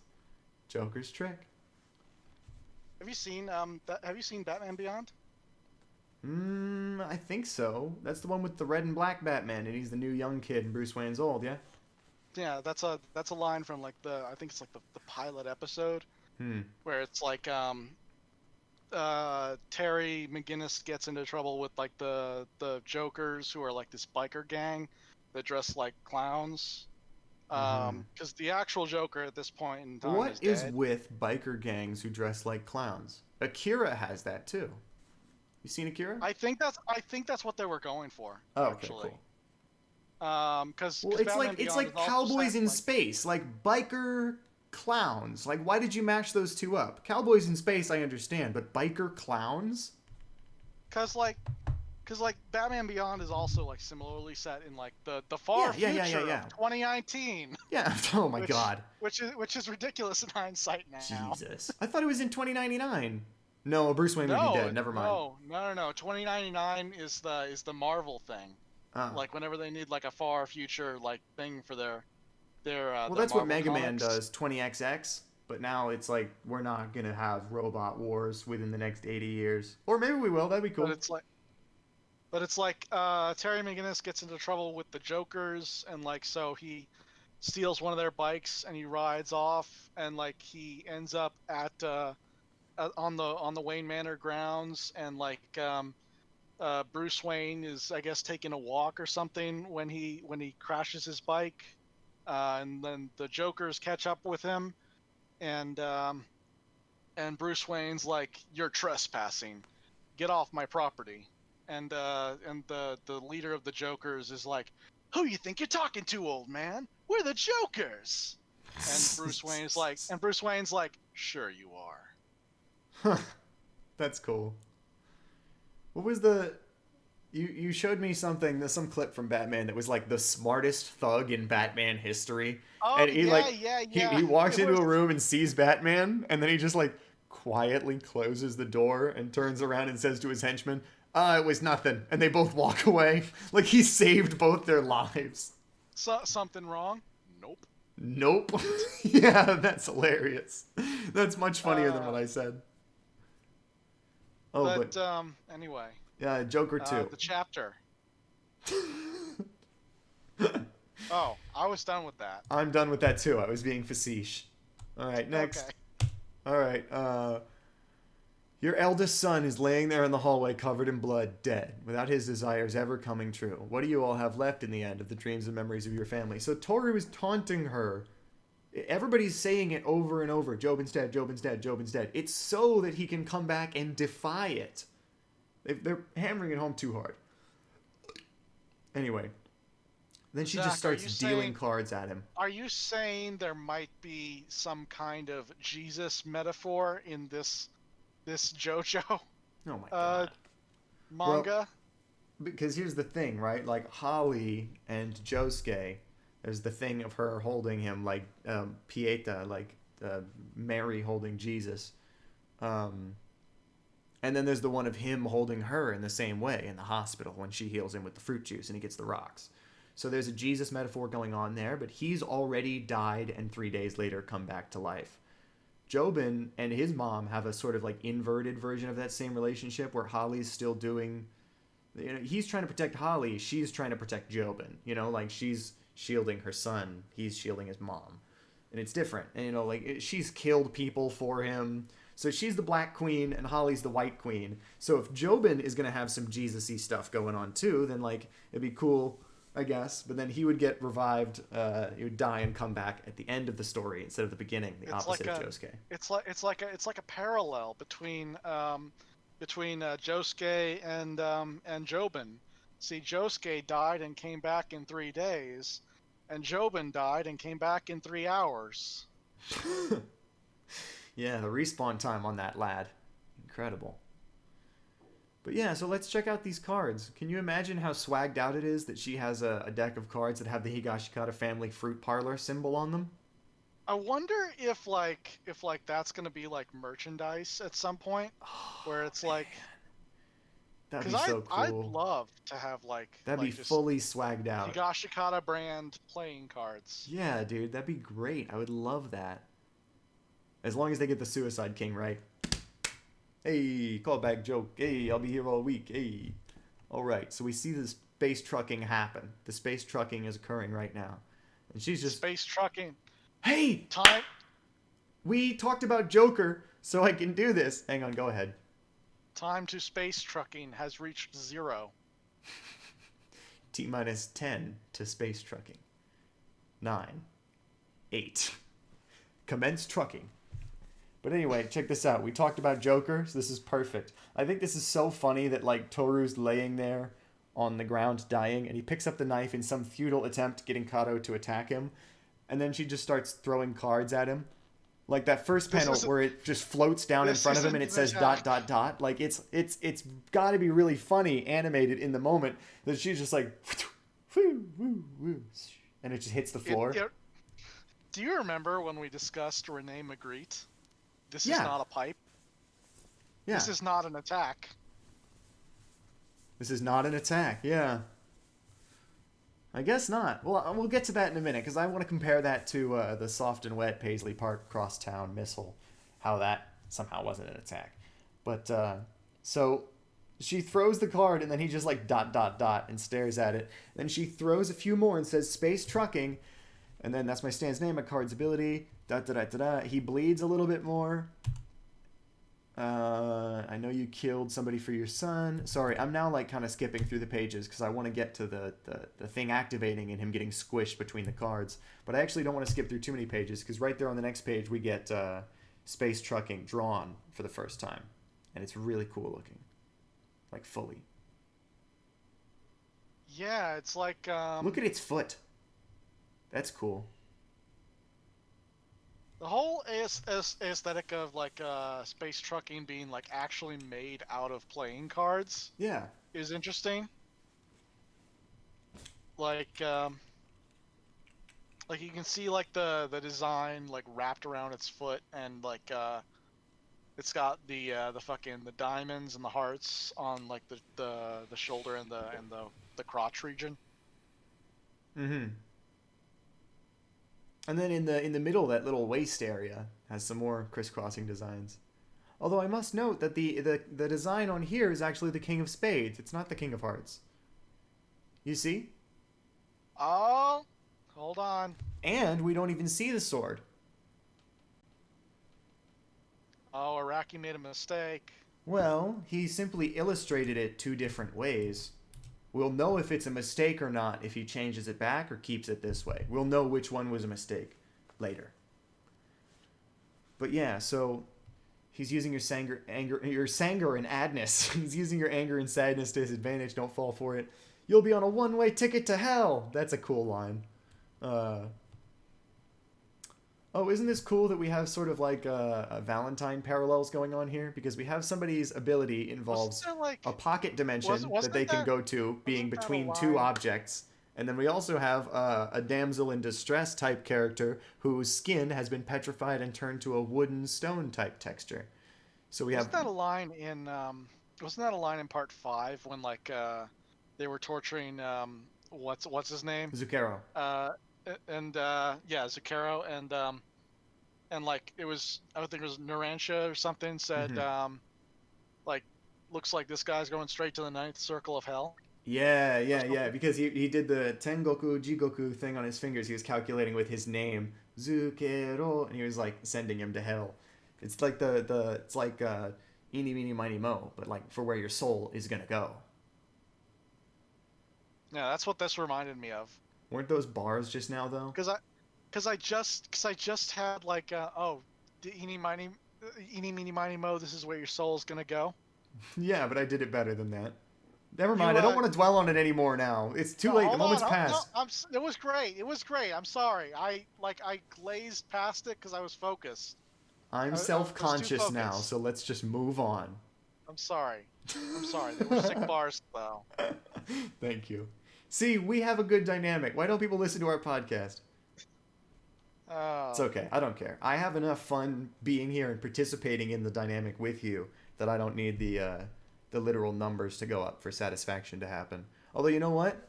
Joker's trick. Have you seen Batman Beyond? I think so. That's the one with the red and black Batman, and he's the new young kid, and Bruce Wayne's old, yeah? Yeah, that's a line from like I think it's like the pilot episode, where it's like Terry McGinnis gets into trouble with like the Jokers, who are like this biker gang that dress like clowns. Because the actual Joker at this point in time what is dead. With biker gangs who dress like clowns? Akira has that too. You seen Akira? I think that's what they were going for. Oh, actually. okay, cool. Because it's like cowboys in space, like biker clowns. Like, why did you mash those two up? Cowboys in space, I understand, but biker clowns? Because Batman Beyond is also like similarly set in like the far future of 2019. Yeah. Oh my God. Which is ridiculous in hindsight now. Jesus. I thought it was in 2099. No, Bruce Wayne would be dead. Never mind. No. 2099 is the Marvel thing. Like whenever they need like a far future like thing for their well, Marvel that's what Mega comics. Man does, 20XX. But now it's like we're not gonna have robot wars within the next 80 years, or maybe we will. That'd be cool. But it's like Terry McGinnis gets into trouble with the Jokers, and like so he steals one of their bikes and he rides off, and like he ends up at on the Wayne Manor grounds, and like Bruce Wayne is, I guess, taking a walk or something when he crashes his bike, and then the Jokers catch up with him, and Bruce Wayne's like, "You're trespassing, get off my property," and the leader of the Jokers is like, Who you think you're talking to, old man? We're the Jokers. And Bruce Wayne's like, sure you are. Huh. That's cool. What was the... You showed me some clip from Batman that was like the smartest thug in Batman history. Oh, And he walks into a room and sees Batman, and then he just like quietly closes the door and turns around and says to his henchmen, it was nothing. And they both walk away. Like he saved both their lives. Something wrong? Nope. Yeah, that's hilarious. That's much funnier than what I said. Oh, but anyway. Yeah, Joker 2. The chapter. Oh, I was done with that. I'm done with that too. I was being facetious. All right, next. Okay. All right. Your eldest son is laying there in the hallway covered in blood, dead, without his desires ever coming true. What do you all have left in the end of the dreams and memories of your family? So Toru is taunting her. Everybody's saying it over and over. Joubin's dead, Joubin's dead, Joubin's dead. It's so that he can come back and defy it. They're hammering it home too hard. Anyway. Then she just starts dealing cards at him. Are you saying there might be some kind of Jesus metaphor in this JoJo Oh my god. Manga? Well, because here's the thing, right? Like Holly and Josuke, there's the thing of her holding him like Pieta, like Mary holding Jesus. And then there's the one of him holding her in the same way in the hospital when she heals him with the fruit juice and he gets the rocks. So there's a Jesus metaphor going on there, but he's already died and 3 days later come back to life. Joubin and his mom have a sort of like inverted version of that same relationship where Holly's still doing... You know, he's trying to protect Holly, she's trying to protect Joubin. You know, like she's shielding her son, he's shielding his mom. And it's different. And, you know, like she's killed people for him. So she's the Black Queen and Holly's the White Queen. So if Joubin is going to have some Jesus-y stuff going on too, then like it'd be cool, I guess. But then he would get revived, he would die and come back at the end of the story instead of the beginning, the opposite of Josuke. It's like a parallel between Josuke and Joubin. See, Josuke died and came back in 3 days, and Joubin died and came back in 3 hours. Yeah, the respawn time on that lad. Incredible. But yeah, so let's check out these cards. Can you imagine how swagged out it is that she has a deck of cards that have the Higashikata family fruit parlor symbol on them? I wonder if that's gonna be like merchandise at some point, where it's man. like... That'd be so cool. I'd love to have that'd be fully swagged out. Higashikata brand playing cards. Yeah, dude, that'd be great. I would love that. As long as they get the Suicide King right. Hey, callback joke. Hey, I'll be here all week. Hey. Alright, so we see the space trucking happen. The space trucking is occurring right now. And she's just... Space trucking. Hey! Time. We talked about Joker, so I can do this. Hang on, go ahead. Time to space trucking has reached 0. T-minus 10 to space trucking. 9. 8. Commence trucking. But anyway, check this out. We talked about Joker, so this is perfect. I think this is so funny that, like, Toru's laying there on the ground dying, and he picks up the knife in some futile attempt getting Kato to attack him, and then she just starts throwing cards at him. Like that first panel where it just floats down in front of him and it says ... Like, it's got to be really funny, animated in the moment, that she's just like... And it just hits the floor. Do you remember when we discussed Rene Magritte? This is not a pipe. Yeah. This is not an attack. This is not an attack, yeah. I guess not. Well, we'll get to that in a minute, because I want to compare that to the soft and wet Paisley Park crosstown missile. How that somehow wasn't an attack. But, so... She throws the card, and then he just like ... and stares at it. Then she throws a few more and says, Space Trucking... And then that's my Stan's name, my card's ability. He bleeds a little bit more. I know you killed somebody for your son. Sorry, I'm now like kind of skipping through the pages because I want to get to the thing activating and him getting squished between the cards. But I actually don't want to skip through too many pages because right there on the next page we get Space Trucking drawn for the first time. And it's really cool looking. Like fully. Yeah, it's like Look at its foot. That's cool. the whole aesthetic of like space trucking being like actually made out of playing cards Yeah. is interesting. Like you can see like the design like wrapped around its foot, and like it's got the fucking the diamonds and the hearts on like the shoulder and the crotch region. Mm-hmm. And then in the middle, that little waist area has some more crisscrossing designs. Although I must note that the design on here is actually the King of Spades. It's not the King of Hearts. You see? Oh, hold on. And we don't even see the sword. Oh, Araki made a mistake. Well, he simply illustrated it two different ways. We'll know if it's a mistake or not if he changes it back or keeps it this way. We'll know which one was a mistake later. But yeah, so he's using your Sanger and Adness. He's using your anger and sadness to his advantage. Don't fall for it. You'll be on a one-way ticket to hell. That's a cool line. Oh, isn't this cool that we have sort of like a Valentine parallels going on here? Because we have somebody's ability involves a pocket dimension that they can go to, being between two objects. And then we also have a damsel in distress type character whose skin has been petrified and turned to a wooden stone type texture. So we Wasn't that a line in part 5 when like they were torturing what's his name? Zucchero. Zucchero, and like it was, I don't think it was Narancia or something said like looks like this guy's going straight to the ninth circle of hell. Yeah, because he did the Tengoku Jigoku thing on his fingers. He was calculating with his name, Zucchero, and he was like sending him to hell. It's like it's like eeny meeny miny mo, but like for where your soul is gonna go. Yeah, that's what this reminded me of. Weren't those bars just now though? Because I just had like the eeny meeny miny mo. This is where your soul's gonna go. Yeah, but I did it better than that. Never mind. I don't want to dwell on it anymore now. It's too late. The moment's passed. It was great. It was great. I'm sorry. I glazed past it because I was focused. I'm self-conscious now, so let's just move on. I'm sorry. They were sick bars though. Thank you. See, we have a good dynamic. Why don't people listen to our podcast? It's okay. I don't care. I have enough fun being here and participating in the dynamic with you that I don't need the literal numbers to go up for satisfaction to happen. Although, you know what?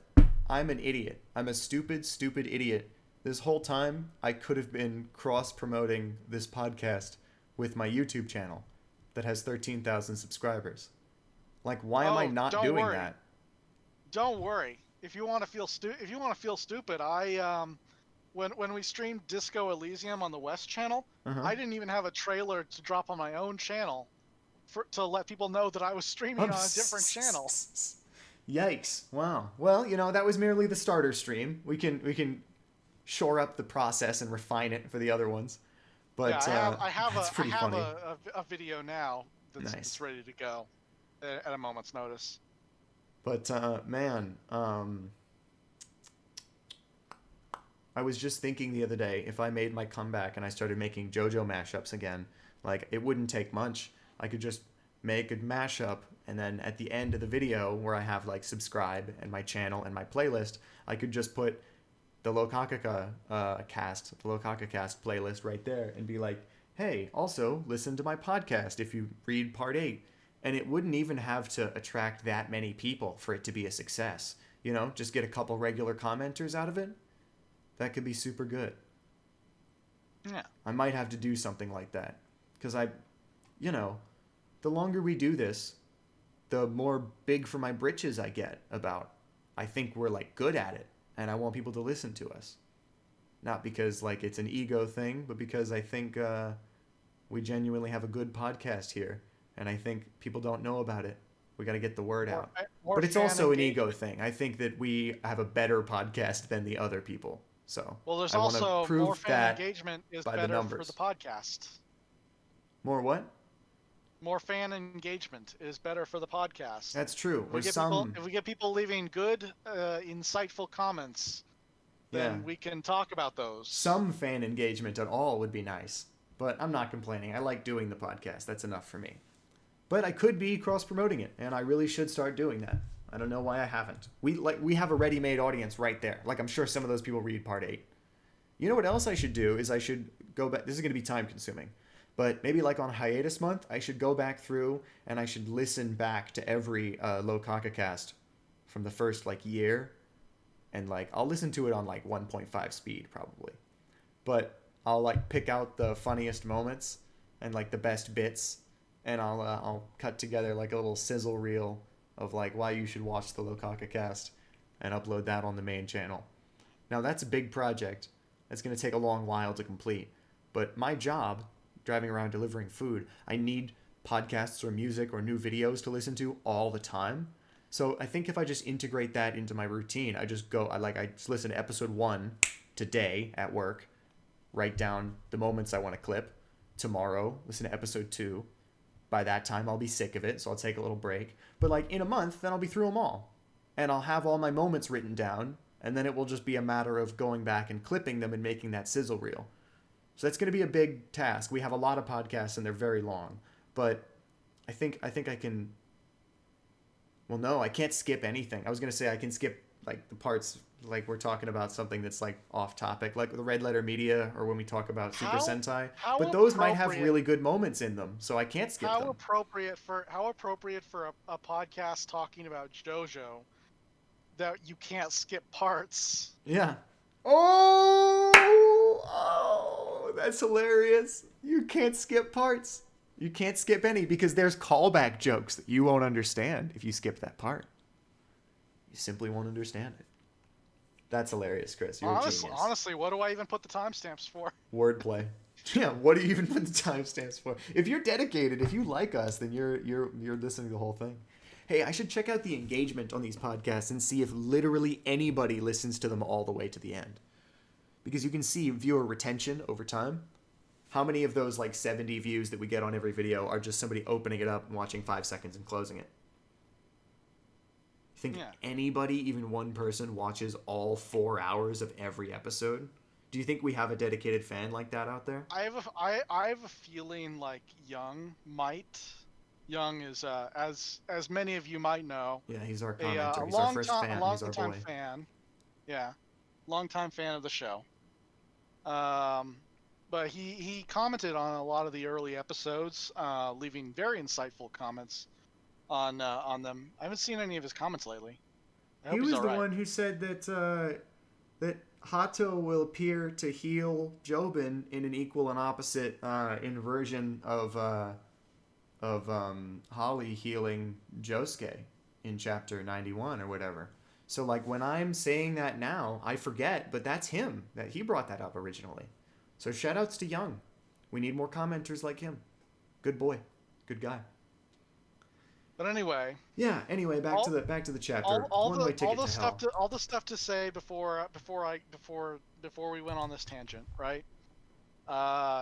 I'm an idiot. I'm a stupid idiot. This whole time, I could have been cross-promoting this podcast with my YouTube channel that has 13,000 subscribers. Like, why am I not doing that? Don't worry. If you want to feel stupid, when we streamed Disco Elysium on the West channel, I didn't even have a trailer to drop on my own channel to let people know that I was streaming on a different channel. Yikes! Wow. Well, that was merely the starter stream. We can shore up the process and refine it for the other ones. But yeah, I have funny. a video now that's ready to go at a moment's notice. But man, I was just thinking the other day, if I made my comeback and I started making JoJo mashups again, like it wouldn't take much. I could just make a mashup, and then at the end of the video where I have like subscribe and my channel and my playlist, I could just put the Locacacast playlist right there and be like, hey, also listen to my podcast if you read part 8. And it wouldn't even have to attract that many people for it to be a success. Just get a couple regular commenters out of it. That could be super good. Yeah. I might have to do something like that. Because the longer we do this, the more big for my britches I get about. I think we're like good at it. And I want people to listen to us. Not because like it's an ego thing, but because I think we genuinely have a good podcast here. And I think people don't know about it. We got to get the word out. But it's also an ego thing. I think that we have a better podcast than the other people. So there's I also prove more fan engagement is better for the podcast. More what? More fan engagement is better for the podcast. That's true. If we get people leaving good, insightful comments, then we can talk about those. Some fan engagement at all would be nice, but I'm not complaining. I like doing the podcast. That's enough for me. But I could be cross-promoting it, and I really should start doing that. I don't know why I haven't. We have a ready-made audience right there. Like, I'm sure some of those people read Part 8. You know what else I should do is I should go back. This is going to be time-consuming. But maybe like on hiatus month, I should go back through and I should listen back to every Locacacast from the first like year. And like, I'll listen to it on like 1.5 speed probably. But I'll like pick out the funniest moments and like the best bits. And I'll cut together like a little sizzle reel of like why you should watch the Locacacast and upload that on the main channel. Now that's a big project. That's going to take a long while to complete. But my job, driving around delivering food, I need podcasts or music or new videos to listen to all the time. So I think if I just integrate that into my routine, I just listen to episode 1 today at work, write down the moments I want to clip. Tomorrow, listen to episode 2. By that time, I'll be sick of it, so I'll take a little break. But like in a month, then I'll be through them all. And I'll have all my moments written down, and then it will just be a matter of going back and clipping them and making that sizzle reel. So that's going to be a big task. We have a lot of podcasts, and they're very long. But I think I can... Well, no, I can't skip anything. I was going to say I can skip like the parts like we're talking about something that's like off topic, like the Red Letter Media or when we talk about Super Sentai. But those might have really good moments in them, so I can't skip them. How appropriate for a podcast talking about JoJo that you can't skip parts. Yeah. Oh, that's hilarious. You can't skip parts. You can't skip any because there's callback jokes that you won't understand if you skip that part. You simply won't understand it. That's hilarious, Chris. You're a genius. Honestly, what do I even put the timestamps for? Wordplay. Yeah, what do you even put the timestamps for? If you're dedicated, if you like us, then you're listening to the whole thing. Hey, I should check out the engagement on these podcasts and see if literally anybody listens to them all the way to the end. Because you can see viewer retention over time. How many of those like 70 views that we get on every video are just somebody opening it up and watching 5 seconds and closing it? You think anybody, even one person, watches all 4 hours of every episode? Do you think we have a dedicated fan like that out there? I have a feeling like Young might. Young is as many of you might know. Yeah, he's our commenter. He's our first fan. He's our boy. Fan. Yeah, longtime fan of the show. But he commented on a lot of the early episodes, leaving very insightful comments on them. I haven't seen any of his comments lately. He was the one who said that Hato will appear to heal Joubin in an equal and opposite inversion of Holly healing Josuke in chapter 91 or whatever. So like when I'm saying that now, I forget, but that's him. That he brought that up originally. So shout outs to Young. We need more commenters like him. Good boy. Good guy. But anyway. Yeah, anyway, back to the chapter. All the stuff to say before we went on this tangent, right?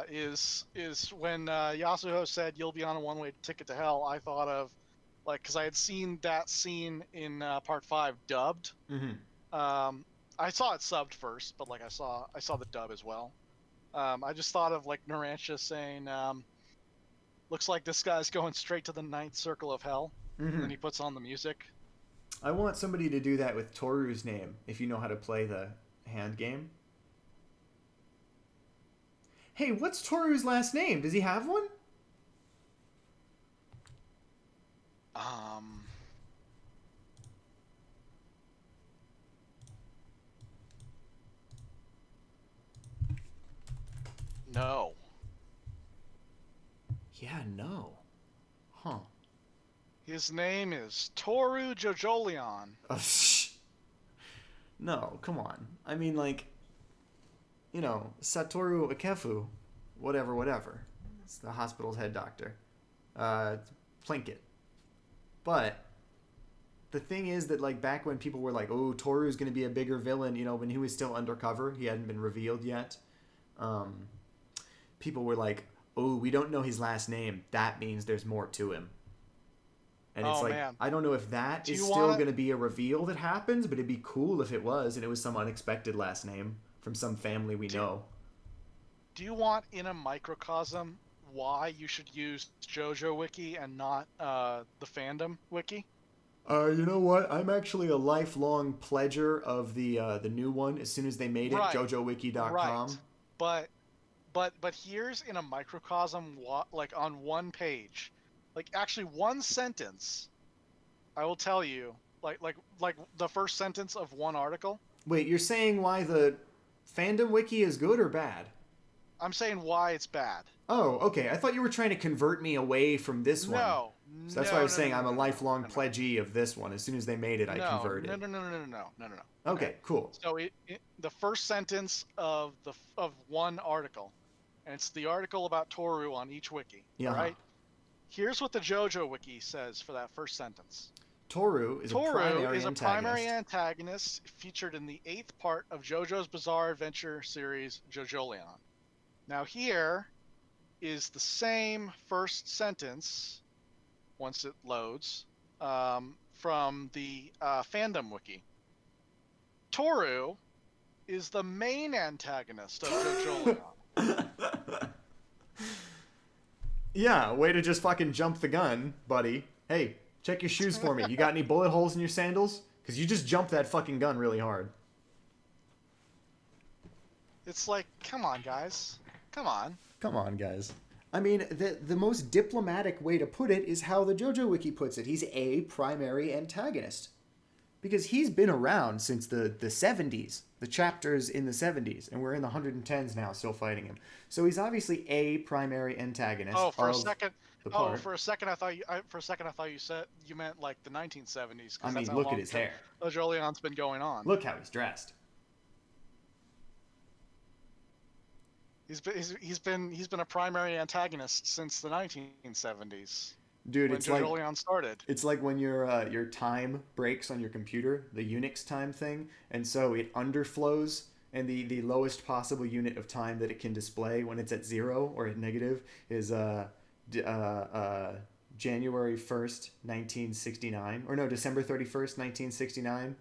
Is when Yasuho said you'll be on a one-way ticket to hell, I thought of like, because I had seen that scene in part 5 dubbed. Mm-hmm. I saw it subbed first, but like I saw the dub as well. I just thought of like Narancia saying, looks like this guy's going straight to the 9th circle of hell. Mm-hmm. And he puts on the music. I want somebody to do that with Toru's name, if you know how to play the hand game. Hey, what's Toru's last name? Does he have one? No. Yeah, no. Huh. His name is Toru Jojolion. No, come on. I mean, like, you know, Satoru Akefu, whatever. It's the hospital's head doctor. Plinkett. But the thing is that, like, back when people were like, oh, Toru's going to be a bigger villain, you know, when he was still undercover, he hadn't been revealed yet. People were like, oh, we don't know his last name. That means there's more to him. And it's Oh, like, man. I don't know if that Do is you still wanna- going to be a reveal that happens, but it'd be cool if it was, and it was some unexpected last name from some family we know. Do you want in a microcosm why you should use JoJo Wiki and not the fandom wiki? You know what? I'm actually a lifelong pledger of the new one. As soon as they made it, Right. JoJoWiki.com. Right. But here's in a microcosm, like on one page, like actually one sentence, I will tell you, like the first sentence of one article. Wait, you're saying why the fandom wiki is good or bad? I'm saying why it's bad. Oh, okay. I thought you were trying to convert me away from this one. No. So that's why I was saying I'm a lifelong pledgee of this one. As soon as they made it, I converted. No. Okay, cool. So the first sentence of one article, and it's the article about Toru on each wiki. Yeah. Right. Here's what the JoJo Wiki says for that first sentence. Toru is a primary antagonist featured in the 8th part of JoJo's Bizarre Adventure series, Jojolion. Now here is the same first sentence, once it loads, from the fandom wiki. Toru is the main antagonist of Jojolion. Yeah, way to just fucking jump the gun, buddy. Hey, check your shoes for me. You got any bullet holes in your sandals? Because you just jumped that fucking gun really hard. It's like, come on, guys. Come on. Come on, guys. I mean, the most diplomatic way to put it is how the JoJo Wiki puts it. He's a primary antagonist. Because he's been around since the 70s. The chapters in the 70s. And we're in the 110s now, still fighting him. So he's obviously a primary antagonist. For a second I thought you said you meant like the 1970s. I mean, look at his hair. Jojolion's been going on. Look how he's dressed. He's been a primary antagonist since the 1970s. Dude, when it's Jojolion started. It's like when your time breaks on your computer, the Unix time thing, and so it underflows, and the lowest possible unit of time that it can display when it's at 0 or at negative is January 1st, 1969, or no, December 31st, 1969.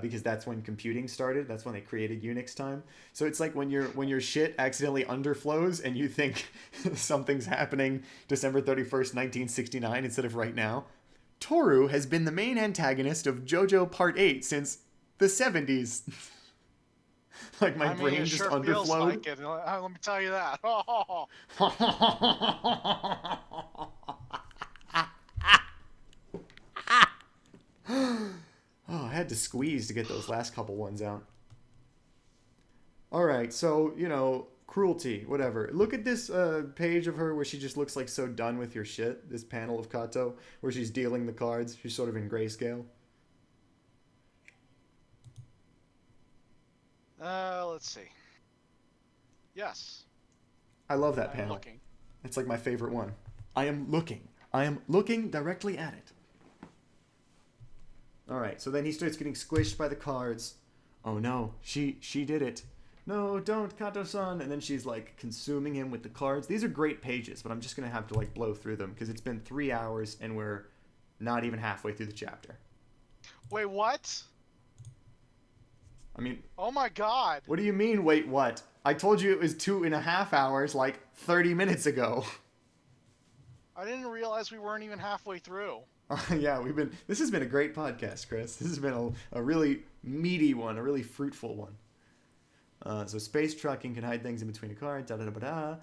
Because that's when computing started. That's when they created Unix time. So it's like when your shit accidentally underflows and you think something's happening December 31st, 1969 instead of right now. Toru has been the main antagonist of JoJo Part 8 since the 70s. Like my brain just underflowed. Feels like it. Let me tell you that. Oh, I had to squeeze to get those last couple ones out. Alright, so, cruelty, whatever. Look at this page of her where she just looks like so done with your shit. This panel of Kato, where she's dealing the cards. She's sort of in grayscale. Let's see. Yes. I love that panel. Looking. It's like my favorite one. I am looking directly at it. Alright, so then he starts getting squished by the cards. Oh no, she did it. No, don't, Kato-san. And then she's like consuming him with the cards. These are great pages, but I'm just going to have to like blow through them because it's been 3 hours and we're not even halfway through the chapter. Wait, what? I mean... Oh my god. What do you mean, wait, what? I told you it was 2.5 hours like 30 minutes ago. I didn't realize we weren't even halfway through. Yeah, this has been a great podcast, Chris. This has been a really meaty one, a really fruitful one. So space trucking can hide things in between a card. Da da da da da.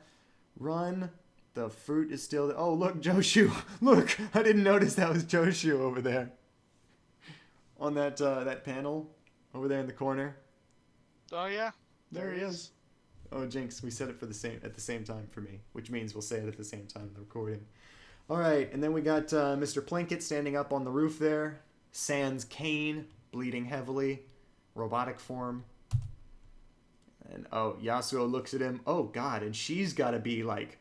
Run. The fruit is still there. Oh, look, Joshu. Look, I didn't notice that was Joshu over there. On that panel over there in the corner. Oh yeah. There he is. Oh, Jinx, we said it at the same time for me, which means we'll say it at the same time in the recording. All right, and then we got Mr. Plinkett standing up on the roof there. Sans cane, bleeding heavily, robotic form. And oh, Yasuo looks at him. Oh god, and she's got to be like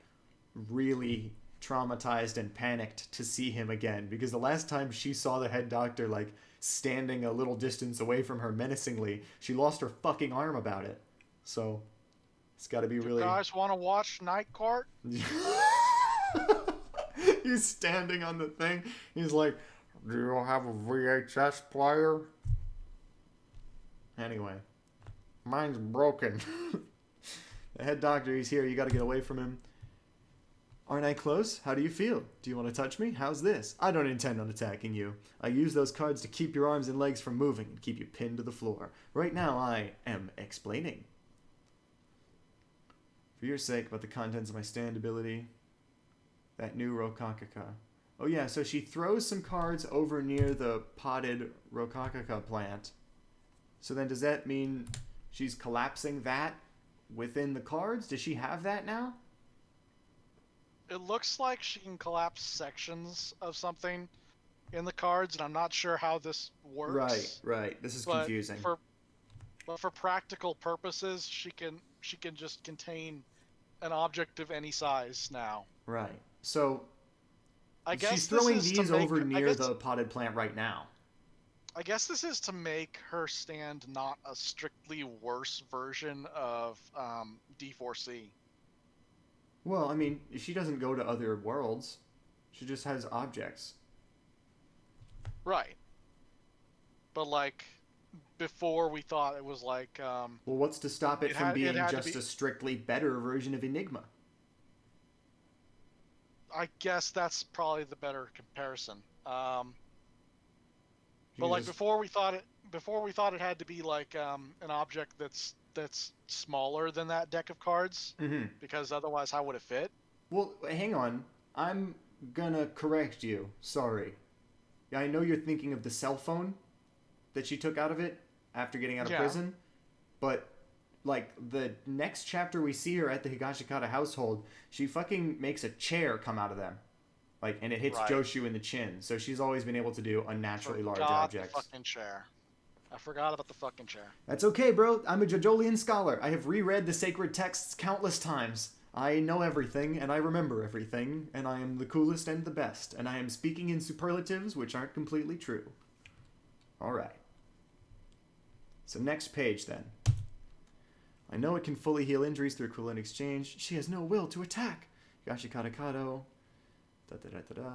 really traumatized and panicked to see him again, because the last time she saw the head doctor like standing a little distance away from her menacingly, she lost her fucking arm about it. So It's got to be really... You guys want to watch Night Court? He's standing on the thing. He's like, do you have a VHS player? Anyway, mine's broken. The head doctor, he's here. You got to get away from him. Aren't I close? How do you feel? Do you want to touch me? How's this? I don't intend on attacking you. I use those cards to keep your arms and legs from moving and keep you pinned to the floor. Right now, I am explaining. For your sake, about the contents of my stand ability. That new Locacacast. Oh yeah, so she throws some cards over near the potted Locacacast plant. So then does that mean she's collapsing that within the cards? Does she have that now? It looks like she can collapse sections of something in the cards, and I'm not sure how this works. Right. This is confusing. But for practical purposes, she can just contain an object of any size now. Right. So I guess she's throwing these over near the potted plant right now. I guess this is to make her stand not a strictly worse version of D4C. Well, I mean, she doesn't go to other worlds. She just has objects. Right. But, like, before we thought it was like... well, what's to stop it from being just a strictly better version of Enigma? I guess that's probably the better comparison. But, like, before we thought it had to be, like, an object that's smaller than that deck of cards, because otherwise how would it fit? Well, hang on. I'm gonna correct you. Sorry. I know you're thinking of the cell phone that she took out of it after getting out of prison, but, like, the next chapter we see her at the Higashikata household, she fucking makes a chair come out of them. Like, and it hits Joshu in the chin, so she's always been able to do unnaturally large objects. The fucking chair. I forgot about the fucking chair. That's okay, bro. I'm a Jojolion scholar. I have reread the sacred texts countless times. I know everything, and I remember everything, and I am the coolest and the best, and I am speaking in superlatives which aren't completely true. Alright. So next page, then. I know it can fully heal injuries through equivalent exchange. She has no will to attack. Gashikata Kato.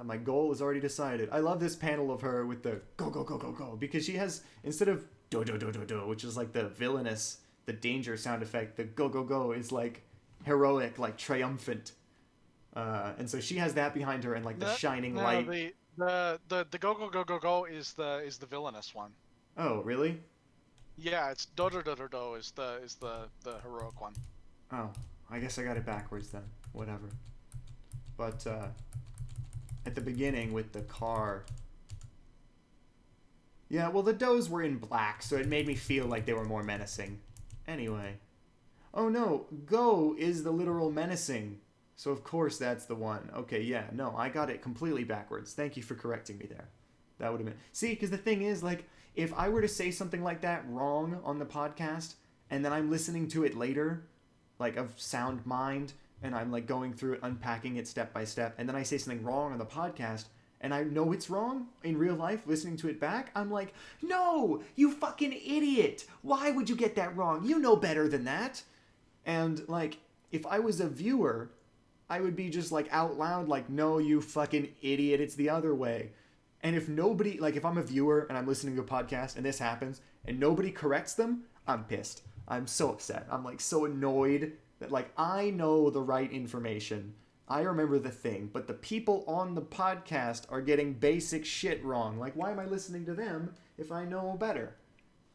My goal is already decided. I love this panel of her with the go, go, go, go, go. Because she has, instead of do, do, do, do, do, which is like the villainous, the danger sound effect, the go, go, go is like heroic, like triumphant. And so she has that behind her and like the shining light. The go, go, go, go, go is the villainous one. Oh, really? Yeah, it's do, do, do, do, do is the heroic one. Oh, I guess I got it backwards then. Whatever. But, at the beginning with the car. Yeah, well, the does were in black, so it made me feel like they were more menacing. Anyway. Oh no, go is the literal menacing. So of course that's the one. Okay, yeah, no, I got it completely backwards. Thank you for correcting me there. That would have been... See, because the thing is, like, if I were to say something like that wrong on the podcast, and then I'm listening to it later, like, of sound mind... and I'm like going through it, unpacking it step by step, and then I say something wrong on the podcast, and I know it's wrong in real life, listening to it back, I'm like, no, you fucking idiot! Why would you get that wrong? You know better than that! And, like, if I was a viewer, I would be just, like, out loud, like, no, you fucking idiot, it's the other way. And if nobody, like, if I'm a viewer and I'm listening to a podcast and this happens, and nobody corrects them, I'm pissed. I'm so upset. I'm, like, so annoyed that, like, I know the right information. I remember the thing, but the people on the podcast are getting basic shit wrong. Like, why am I listening to them if I know better?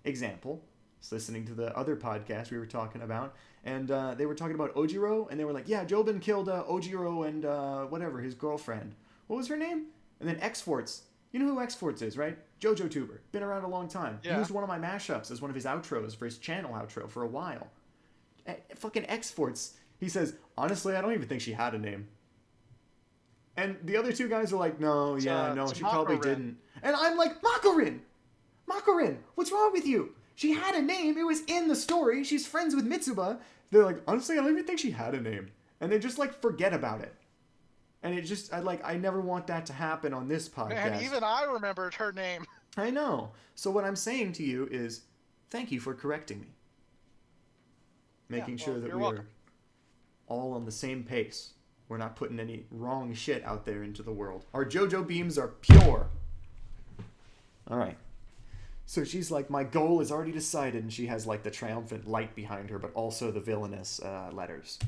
Example, I was listening to the other podcast we were talking about, and they were talking about Ojiro, and they were like, yeah, Joubin killed Ojiro and whatever, his girlfriend. What was her name? And then X-Forts. You know who X-Forts is, right? JoJo Tuber. Been around a long time. Yeah. He used one of my mashups as one of his outros for his channel outro for a while. Fucking X-Forts. He says, honestly, I don't even think she had a name. And the other two guys are like, no, she probably didn't. And I'm like, Makarin! Makarin, what's wrong with you? She had a name. It was in the story. She's friends with Mitsuba. They're like, honestly, I don't even think she had a name. And they just, like, forget about it. And it just, I never want that to happen on this podcast. Man, even I remembered her name. I know. So what I'm saying to you is, thank you for correcting me. Making sure that we are all on the same pace. We're not putting any wrong shit out there into the world. Our JoJo beams are pure. All right. So she's like, my goal is already decided, and she has like the triumphant light behind her, but also the villainous letters.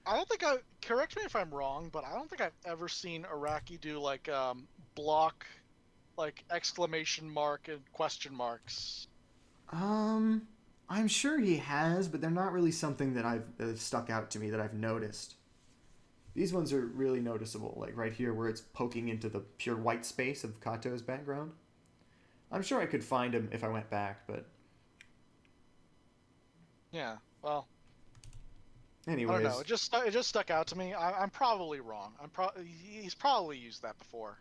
I don't think correct me if I'm wrong, but I don't think I've ever seen Araki do like block, like exclamation mark and question marks. I'm sure he has, but they're not really something that I've stuck out to me that I've noticed. These ones are really noticeable, like right here where it's poking into the pure white space of Kato's background. I'm sure I could find him if I went back, but... Yeah, well... Anyways... I don't know, it just stuck out to me. I'm probably wrong. He's probably used that before.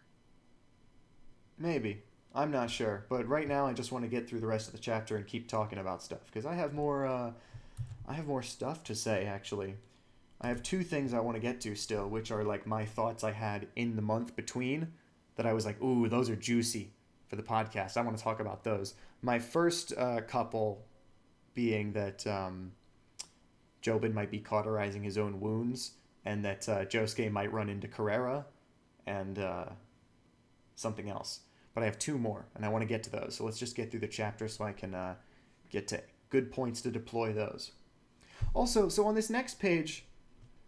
Maybe. I'm not sure, but right now I just want to get through the rest of the chapter and keep talking about stuff, because I have more stuff to say, actually. I have 2 things I want to get to still, which are like my thoughts I had in the month between, that I was like, ooh, those are juicy for the podcast. I want to talk about those. My first couple being that Joubin might be cauterizing his own wounds, and that Josuke might run into Carrera, and something else. But I have 2 more, and I want to get to those. So let's just get through the chapter so I can get to good points to deploy those. Also, so on this next page,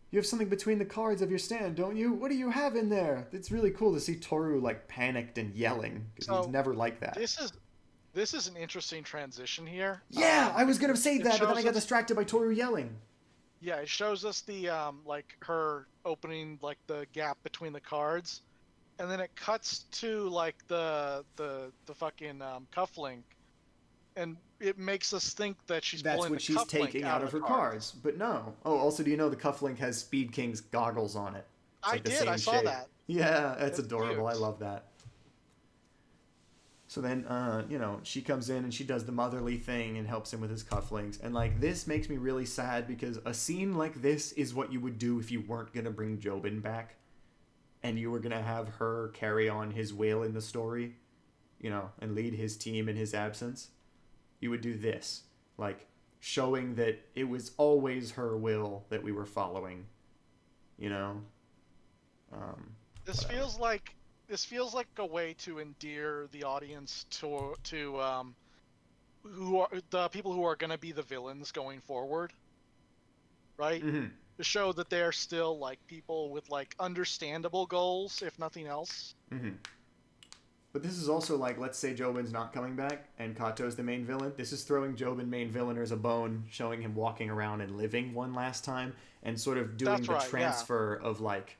you have something between the cards of your stand, don't you? What do you have in there? It's really cool to see Toru like panicked and yelling, because he's never like that. This is an interesting transition here. Yeah, I was gonna say that, but then I got distracted by Toru yelling. Yeah, it shows us the like her opening like the gap between the cards, and then it cuts to like the fucking cufflink, and it makes us think that she's pulling the cufflink That's what she's taking out of her cards. But no. Oh, also, do you know the cufflink has Speed King's goggles on it? I saw that. Yeah, that's adorable. Cute. I love that. So then, she comes in and she does the motherly thing and helps him with his cufflinks. And, like, this makes me really sad because a scene like this is what you would do if you weren't going to bring Joubin back and you were going to have her carry on his will in the story, and lead his team in his absence. You would do this, like, showing that it was always her will that we were following, This feels like a way to endear the audience to who are the people who are going to be the villains going forward, right? Mm-hmm. To show that they're still like people with like understandable goals, if nothing else. Mm-hmm. But this is also like, let's say Joubin's not coming back and Kato's the main villain. This is throwing Joubin main villainers a bone, showing him walking around and living one last time, and sort of doing transfer of like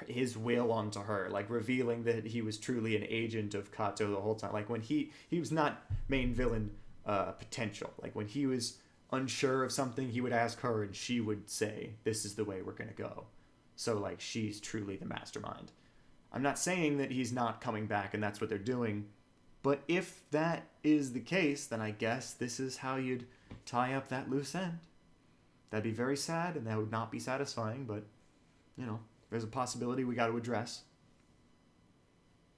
his will onto her, like revealing that he was truly an agent of Kato the whole time. Like when he was not main villain potential. Like when he was unsure of something, he would ask her and she would say, this is the way we're gonna go. So like she's truly the mastermind. I'm not saying that he's not coming back and that's what they're doing, but if that is the case, then I guess this is how you'd tie up that loose end. That'd be very sad and that would not be satisfying, but there's a possibility we got to address.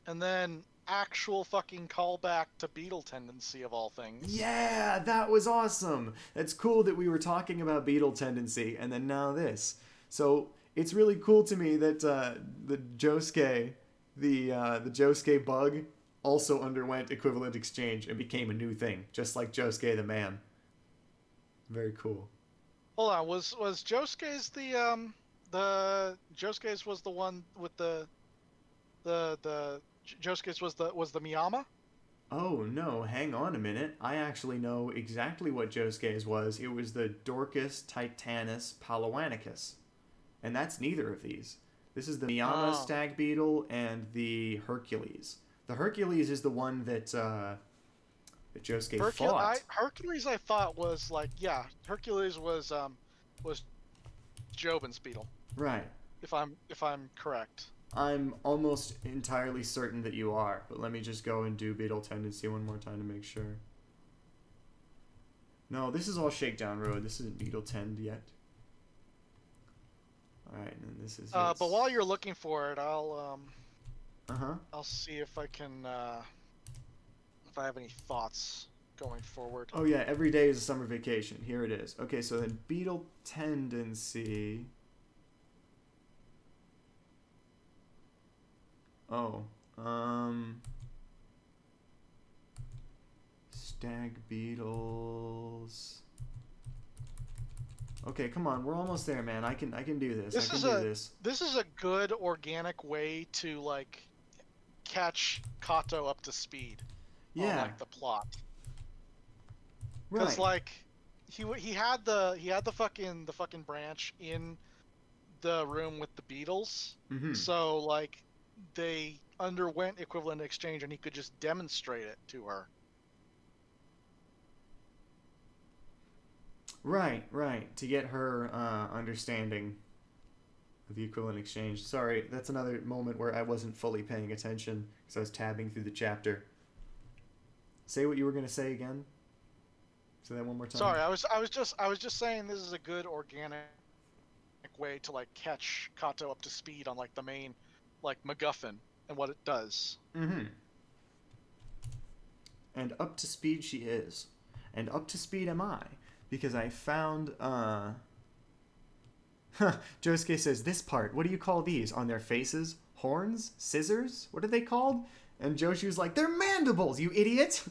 And then actual fucking callback to Beetle Tendency of all things. Yeah, that was awesome. It's cool that we were talking about Beetle Tendency and then now this. So it's really cool to me that the Josuke bug also underwent equivalent exchange and became a new thing, just like Josuke the man. Very cool. Hold on, was Josuke's the Josuke's was the one with the Josuke's was the Miyama? Oh no, hang on a minute. I actually know exactly what Josuke's was. It was the Dorcas Titanus Palawanicus. And that's neither of these. This is the Miyama stag beetle and the Hercules. The Hercules is the one that Josuke fought. Hercules I thought was like, yeah, Hercules was Joubin's beetle. Right. If I'm correct. I'm almost entirely certain that you are, but let me just go and do Beetle Tendency one more time to make sure. No, this is all Shakedown Road. This isn't Beetle Tend yet. Alright, and then this is... but while you're looking for it, I'll Uh-huh. I'll see if I can if I have any thoughts going forward. Oh yeah, every day is a summer vacation. Here it is. Okay, so then beetle tendency. Oh, stag beetles. Okay, come on, we're almost there, man. I can do this. This is a good organic way to like catch Kato up to speed. Yeah. On, like, the plot. Right. Because like he had the fucking branch in the room with the beetles. Mm-hmm. So like they underwent equivalent exchange, and he could just demonstrate it to her. Right. To get her understanding of the equivalent exchange. Sorry, that's another moment where I wasn't fully paying attention because I was tabbing through the chapter. Say what you were gonna say again. Say that one more time. Sorry, I was just saying this is a good organic way to like catch Kato up to speed on like the main like MacGuffin and what it does. Mm-hmm. And up to speed she is. And up to speed am I. Because I found, Josuke says, this part, what do you call these? On their faces? Horns? Scissors? What are they called? And Joshu's like, they're mandibles, you idiot!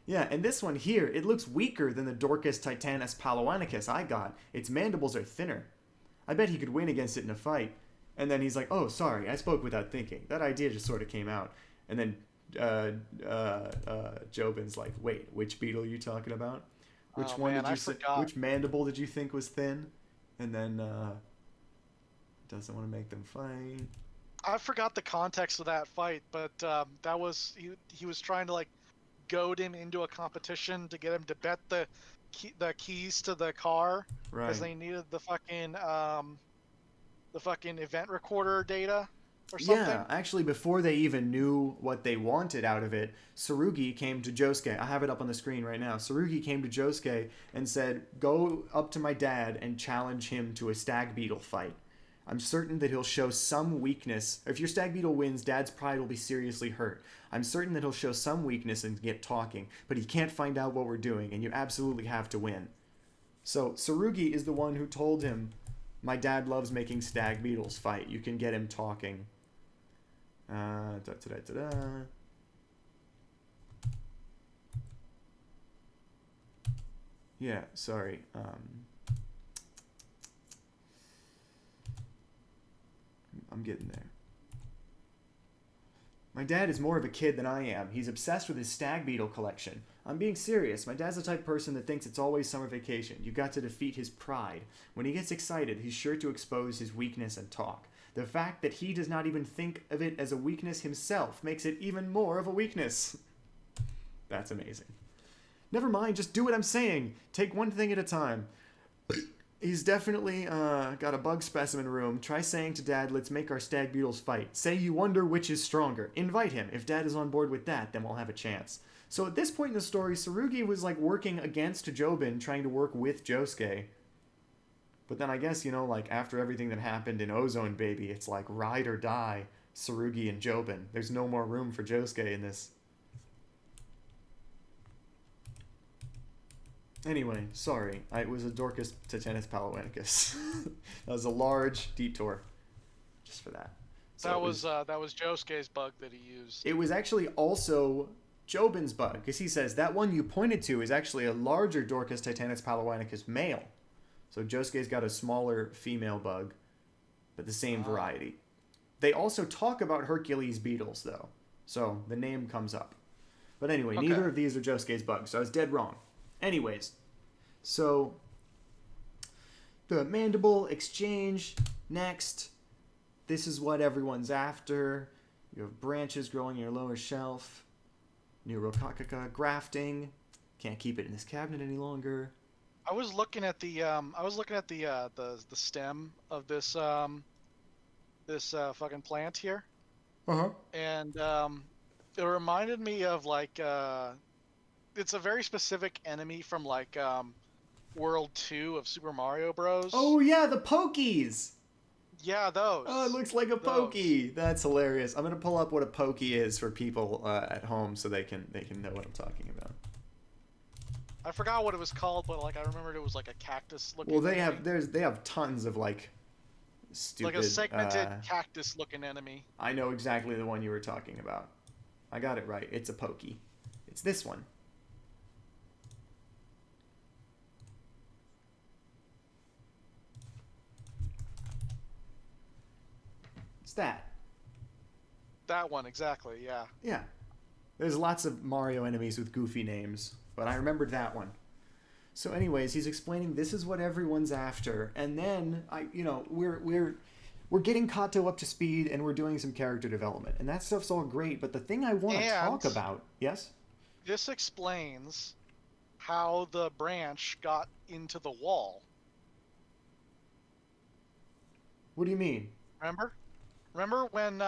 Yeah, and this one here, it looks weaker than the Dorcas Titanus Palawanicus I got. Its mandibles are thinner. I bet he could win against it in a fight. And then he's like, oh, sorry, I spoke without thinking. That idea just sort of came out. And then Joubin's like, wait, which beetle are you talking about? Which which mandible did you think was thin? And then doesn't want to make them fight. I forgot the context of that fight, but that was he was trying to like goad him into a competition to get him to bet the keys to the car because they needed the fucking event recorder data or something. Yeah, actually, before they even knew what they wanted out of it, Tsurugi came to Josuke. I have it up on the screen right now. Tsurugi came to Josuke and said, go up to my dad and challenge him to a stag beetle fight. I'm certain that he'll show some weakness. If your stag beetle wins, Dad's pride will be seriously hurt. I'm certain that he'll show some weakness and get talking, but he can't find out what we're doing, and you absolutely have to win. So Tsurugi is the one who told him, my dad loves making stag beetles fight. You can get him talking. Yeah, sorry. I'm getting there. My dad is more of a kid than I am. He's obsessed with his stag beetle collection. I'm being serious. My dad's the type of person that thinks it's always summer vacation. You got to defeat his pride. When he gets excited, he's sure to expose his weakness and talk. The fact that he does not even think of it as a weakness himself makes it even more of a weakness. That's amazing. Never mind, just do what I'm saying. Take one thing at a time. He's definitely got a bug specimen room. Try saying to Dad, let's make our stag beetles fight. Say you wonder which is stronger. Invite him. If Dad is on board with that, then we'll have a chance. So at this point in the story, Tsurugi was like working against Joubin, trying to work with Josuke. But then I guess, like after everything that happened in Ozone Baby, it's like ride or die, Tsurugi and Joubin. There's no more room for Josuke in this. Anyway, sorry. It was a Dorcas Titanus Palawanicus. That was a large detour. Just for that. So that was Josuke's bug that he used. It was actually also Joubin's bug, because he says that one you pointed to is actually a larger Dorcas Titanus Palawanicus male. So Josuke's got a smaller female bug, but the same variety. They also talk about Hercules beetles, though. So the name comes up. But anyway, neither of these are Josuke's bugs, so I was dead wrong. Anyways, so the mandible exchange next. This is what everyone's after. You have branches growing in your lower shelf. New Locacacast grafting. Can't keep it in this cabinet any longer. I was looking at the stem of this fucking plant here. And it reminded me of like it's a very specific enemy from like World 2 of Super Mario Bros. Oh yeah, the Pokies. Yeah, those. Oh, it looks like a pokey. That's hilarious. I'm gonna pull up what a pokey is for people at home so they can know what I'm talking about. I forgot what it was called, but like I remembered it was like a cactus-looking Well, they enemy. have tons of like Like a stupid. segmented cactus-looking enemy. I know exactly the one you were talking about. I got it right. It's a pokey. It's this one. It's that. That one, exactly, yeah. Yeah. There's lots of Mario enemies with goofy names, but I remembered that one. So, anyways, he's explaining this is what everyone's after, and then we're getting Kato up to speed, and we're doing some character development, and that stuff's all great. But the thing I want to talk about, yes, this explains how the branch got into the wall. What do you mean? Remember when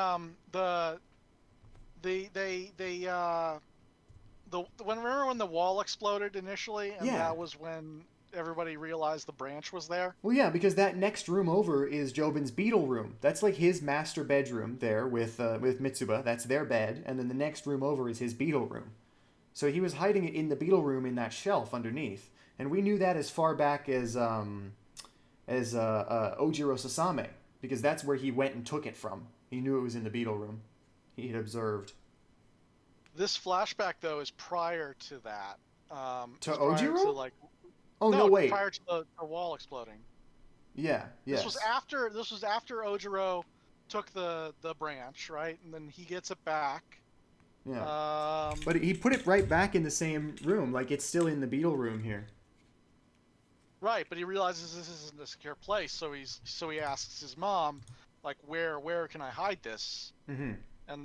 remember when the wall exploded initially, and that was when everybody realized the branch was there? Well, yeah, because that next room over is Joubin's beetle room. That's like his master bedroom there with Mitsuba. That's their bed, and then the next room over is his beetle room. So he was hiding it in the beetle room in that shelf underneath, and we knew that as far back as Ojiro Sasame, because that's where he went and took it from. He knew it was in the beetle room. He had observed. This flashback, though, is prior to that. To Ojiro? No, wait. Prior to the wall exploding. Yeah, yes. This was after Ojiro took the branch, right? And then he gets it back. Yeah. But he put it right back in the same room, like it's still in the beetle room here. Right, but he realizes this isn't a secure place, so he asks his mom, like, where can I hide this? Mm-hmm. And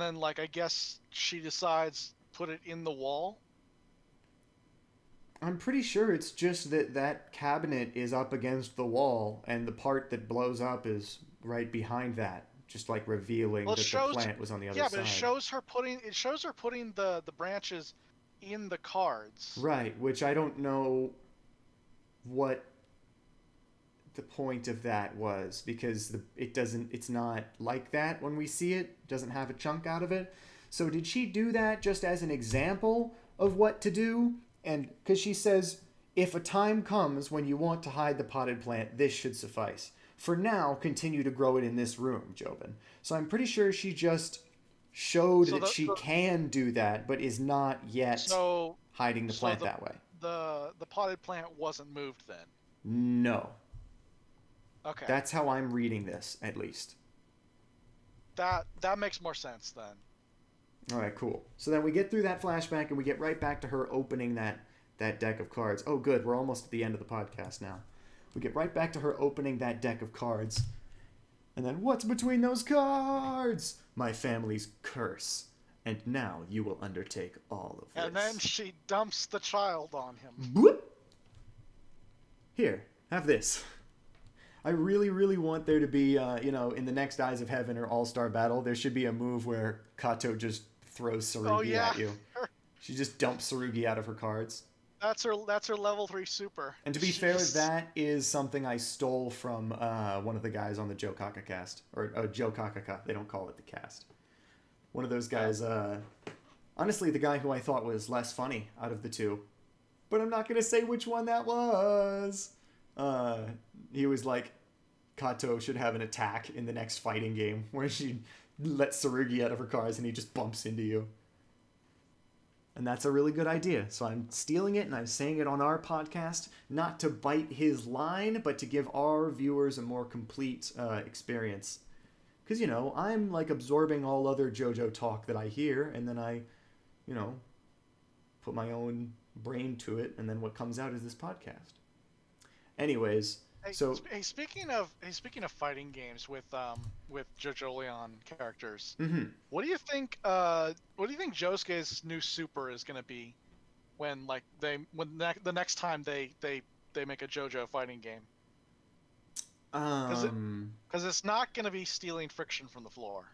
then like I guess she decides put it in the wall. I'm pretty sure it's just that cabinet is up against the wall, and the part that blows up is right behind that, just like revealing that the plant was on the other side. Yeah, but it shows her putting the branches in the cards. Right, which I don't know what the point of that was, because it's not like that when we see it. It doesn't have a chunk out of it. So did she do that just as an example of what to do? And because she says, if a time comes when you want to hide the potted plant, this should suffice. For now, continue to grow it in this room, Joubin. So I'm pretty sure she just showed that she can do that, but is not yet hiding the plant that way. The potted plant wasn't moved then? No. Okay. That's how I'm reading this, at least. That makes more sense then. All right, cool. So then we get through that flashback, and we get right back to her opening that deck of cards. Oh, good. We're almost at the end of the podcast now. We get right back to her opening that deck of cards. And then, what's between those cards? My family's curse. And now you will undertake all of this. And then she dumps the child on him. Boop! Here, have this. I really, really want there to be, in the next Eyes of Heaven or All-Star Battle, there should be a move where Kato just throws Tsurugi at you. She just dumps Tsurugi out of her cards. That's her level 3 super. And to be fair, that is something I stole from one of the guys on the Joubin or Joubin. They don't call it the cast. One of those guys, honestly, the guy who I thought was less funny out of the two. But I'm not going to say which one that was. He was like, Kato should have an attack in the next fighting game where she lets Tsurugi out of her cards and he just bumps into you. And that's a really good idea. So I'm stealing it and I'm saying it on our podcast, not to bite his line, but to give our viewers a more complete experience. Because, I'm like absorbing all other JoJo talk that I hear, and then I, put my own brain to it, and then what comes out is this podcast. Anyways, speaking of fighting games with Jojolion characters, mm-hmm. What do you think Josuke's new super is going to be when the next time they make a JoJo fighting game? Because it's not going to be stealing friction from the floor.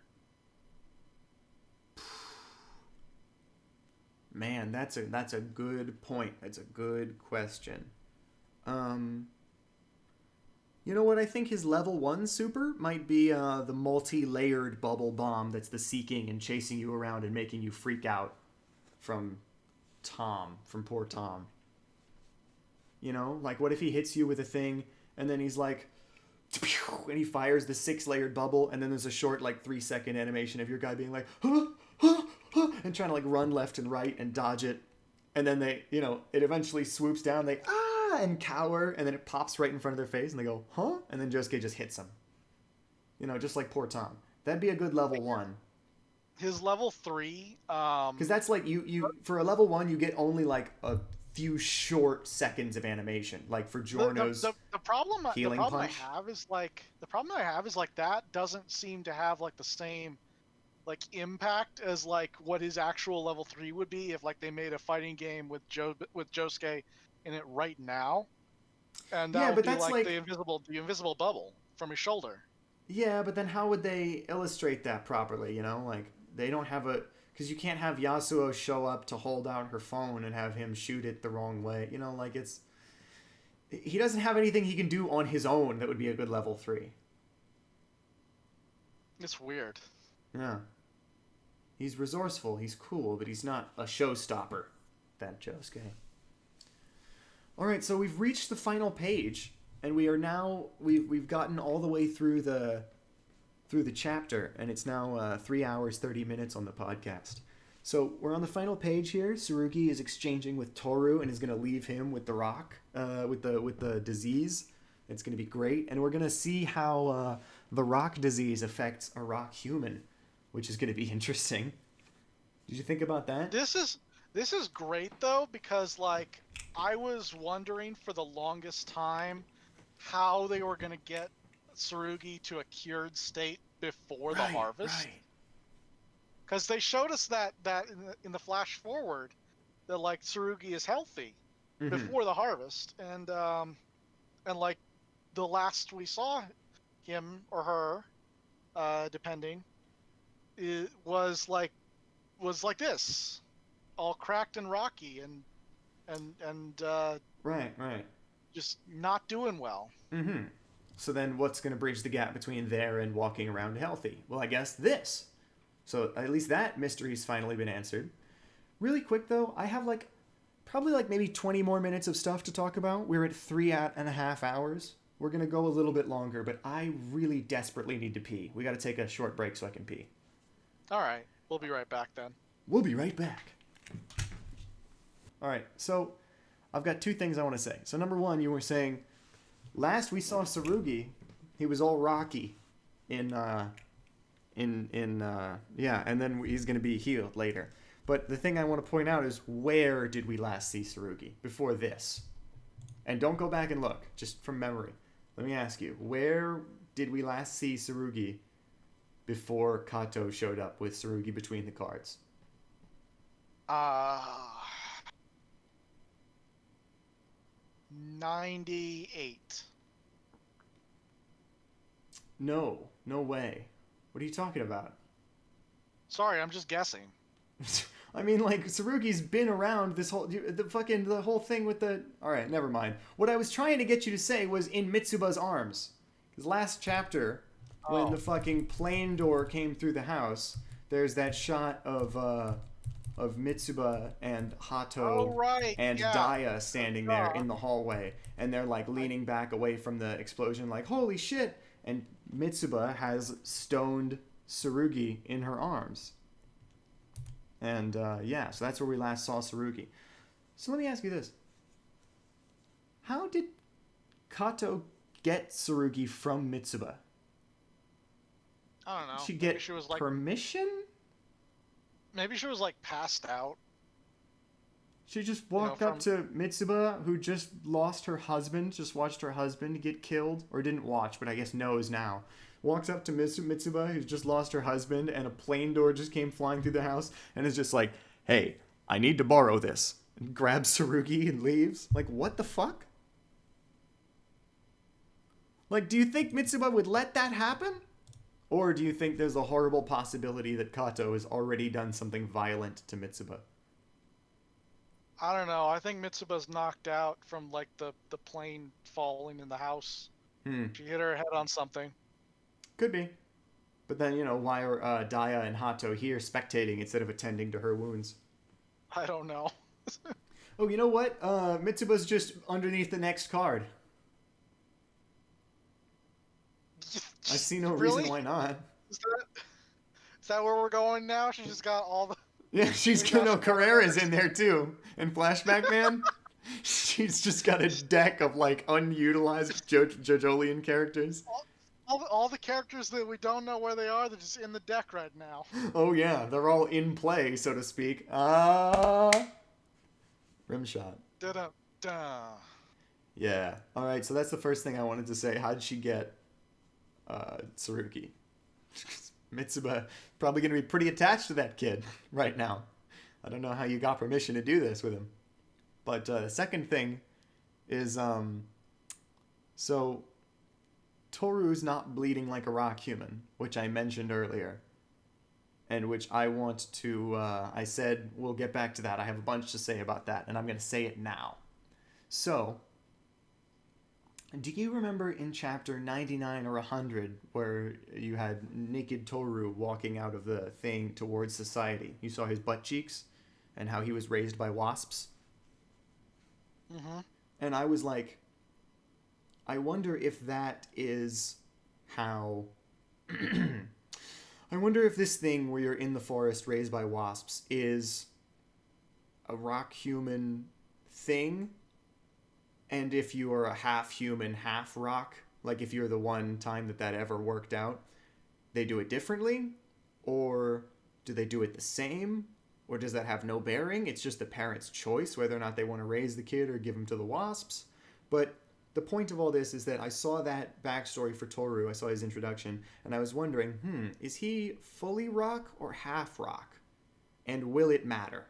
Man, that's a good point. That's a good question. You know what? I think his level 1 super might be the multi-layered bubble bomb that's the seeking and chasing you around and making you freak out from Tom from Poor Tom. You know, like what if he hits you with a thing and then he's like, and he fires the 6-layered bubble, and then there's a short like 3-second animation of your guy being like, huh, huh, huh, and trying to like run left and right and dodge it, and then they, you know, it eventually swoops down, they and cower, and then it pops right in front of their face, and they go, huh, and then Josuke just hits them. You know, just like Poor Tom. That'd be a good level 1. His level 3, because that's like you for a level 1 you get only like a few short seconds of animation, like for Giorno's the problem punch. I have is like that doesn't seem to have like the same like impact as like what his actual level 3 would be if like they made a fighting game with Josuke in it right now, and that would be like the invisible bubble from his shoulder. Yeah, but then how would they illustrate that properly? You know, like they don't have a. Because you can't have Yasuo show up to hold out her phone and have him shoot it the wrong way. You know, like it's... He doesn't have anything he can do on his own that would be a good level 3. It's weird. Yeah. He's resourceful, he's cool, but he's not a showstopper. That Josuke. Alright, so we've reached the final page, and we are now... We've gotten all the way through the chapter, and it's now 3 hours 30 minutes on the podcast. So we're on the final page here. Tsurugi is exchanging with Toru and is going to leave him with the rock, with the disease. It's going to be great, and we're going to see how the rock disease affects a rock human, which is going to be interesting. Did you think about that? This is great though, because like I was wondering for the longest time how they were going to get Tsurugi to a cured state before the harvest, because they showed us that in the flash forward that like Tsurugi is healthy before the harvest, and like the last we saw him or her, depending, it was like this, all cracked and rocky and right, just not doing well. So then what's going to bridge the gap between there and walking around healthy? Well, I guess this. So at least that mystery's finally been answered. Really quick, though, I have probably maybe 20 more minutes of stuff to talk about. We're at 3.5 hours. We're going to go a little bit longer, but I really desperately need to pee. We got to take a short break so I can pee. All right. We'll be right back then. We'll be right back. All right. So I've got 2 things I want to say. So number 1, you were saying... Last we saw Tsurugi, he was all rocky and then he's going to be healed later. But the thing I want to point out is, where did we last see Tsurugi before this? And don't go back and look, just from memory. Let me ask you, where did we last see Tsurugi before Kato showed up with Tsurugi between the cards? 98. No way. What are you talking about? Sorry, I'm just guessing. I mean, like, Tsurugi's been around this whole... The whole thing with the... Alright, never mind. What I was trying to get you to say was in Mitsuba's arms. Because last chapter, when the fucking plane door came through the house, there's that shot of Mitsuba and Hato and Daya standing there in the hallway, and they're like leaning back away from the explosion like, holy shit, and Mitsuba has stoned Tsurugi in her arms. And so that's where we last saw Tsurugi. So let me ask you this. How did Kato get Tsurugi from Mitsuba? I don't know. Did she get permission? Maybe she was like passed out. She just walked up to Mitsuba, who just lost her husband, just watched her husband get killed, or didn't watch, but I guess knows now. Walks up to Mitsuba, who's just lost her husband, and a plane door just came flying through the house, and is just like, hey, I need to borrow this. And grabs Tsurugi and leaves. Like, what the fuck? Like, do you think Mitsuba would let that happen? Or do you think there's a horrible possibility that Kato has already done something violent to Mitsuba? I don't know. I think Mitsuba's knocked out from like the plane falling in the house. She hit her head on something. Could be. But then, why are Daya and Hato here spectating instead of attending to her wounds? I don't know. Oh, you know what? Mitsuba's just underneath the next card. I see no reason why not. Is that where we're going now? She just got all the... Yeah, she's got no Carrera's in there too. And Flashback Man, she's just got a deck of like unutilized Jojolion characters. All the characters that we don't know where they are, they're just in the deck right now. Oh yeah, they're all in play, so to speak. Rim shot. Da-da-da. Yeah. All right, so that's the first thing I wanted to say. How did she get Tsurugi? Mitsuba probably going to be pretty attached to that kid right now. I don't know how you got permission to do this with him. But the second thing is, so Toru's not bleeding like a rock human, which I mentioned earlier. And which I want to, I said we'll get back to that. I have a bunch to say about that, and I'm going to say it now. So, do you remember in chapter 99 or 100 where you had naked Toru walking out of the thing towards society? You saw his butt cheeks and how he was raised by wasps? Mm-hmm. And I was like, I wonder if that is how... I wonder if this thing where you're in the forest raised by wasps is a rock human thing, and if you are a half human, half rock, like if you're the one time that ever worked out, they do it differently, or do they do it the same, or does that have no bearing? It's just the parent's choice whether or not they want to raise the kid or give him to the wasps. But the point of all this is that I saw that backstory for Toru, I saw his introduction, and I was wondering, is he fully rock or half rock? And will it matter?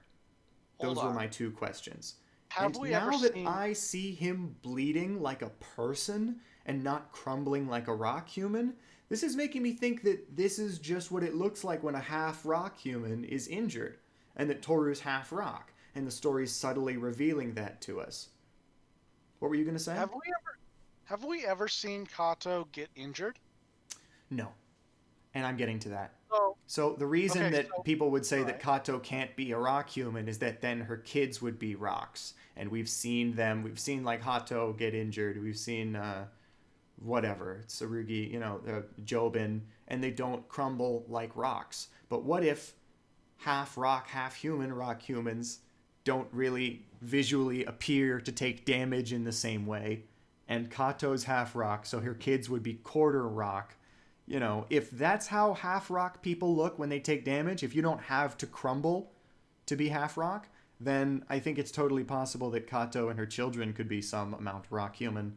Those were my two questions. Have we ever now that seen... I see him bleeding like a person and not crumbling like a rock human, this is making me think that this is just what it looks like when a half rock human is injured, and that Toru's half rock, and the story's subtly revealing that to us. What were you going to say? Have we ever seen Kato get injured? No. And I'm getting to that. Oh. So the reason people would say that Kato can't be a rock human is that then her kids would be rocks. And we've seen like Hato get injured. We've seen Tsurugi, Joubin, and they don't crumble like rocks. But what if half rock, half human rock humans don't really visually appear to take damage in the same way, and Kato's half rock, so her kids would be quarter rock. If that's how half rock people look when they take damage, if you don't have to crumble to be half rock, then I think it's totally possible that Kato and her children could be some amount rock human,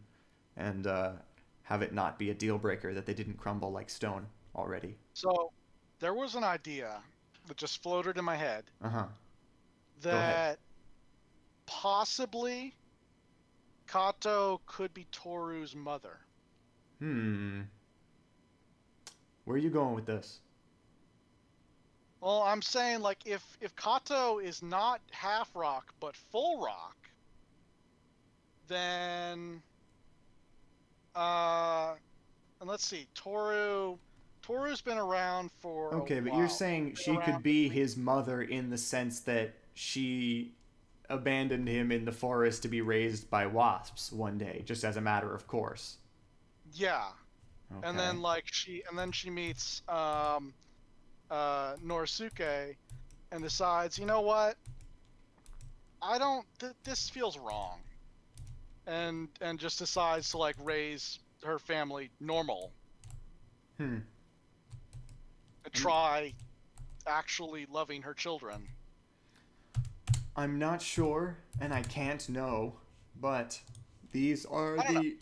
and have it not be a deal breaker that they didn't crumble like stone already. So there was an idea that just floated in my head. That possibly Kato could be Toru's mother. Where are you going with this? Well, I'm saying, like, if Kato is not half rock but full rock, then and let's see, Toru's been around for okay, but you're saying she could be his mother in the sense that she abandoned him in the forest to be raised by wasps one day, just as a matter of course. Yeah. Okay. And then she meets Norisuke and decides, you know what? This feels wrong. And just decides to like raise her family normal. And try actually loving her children. I'm not sure, and I can't know, but these are the...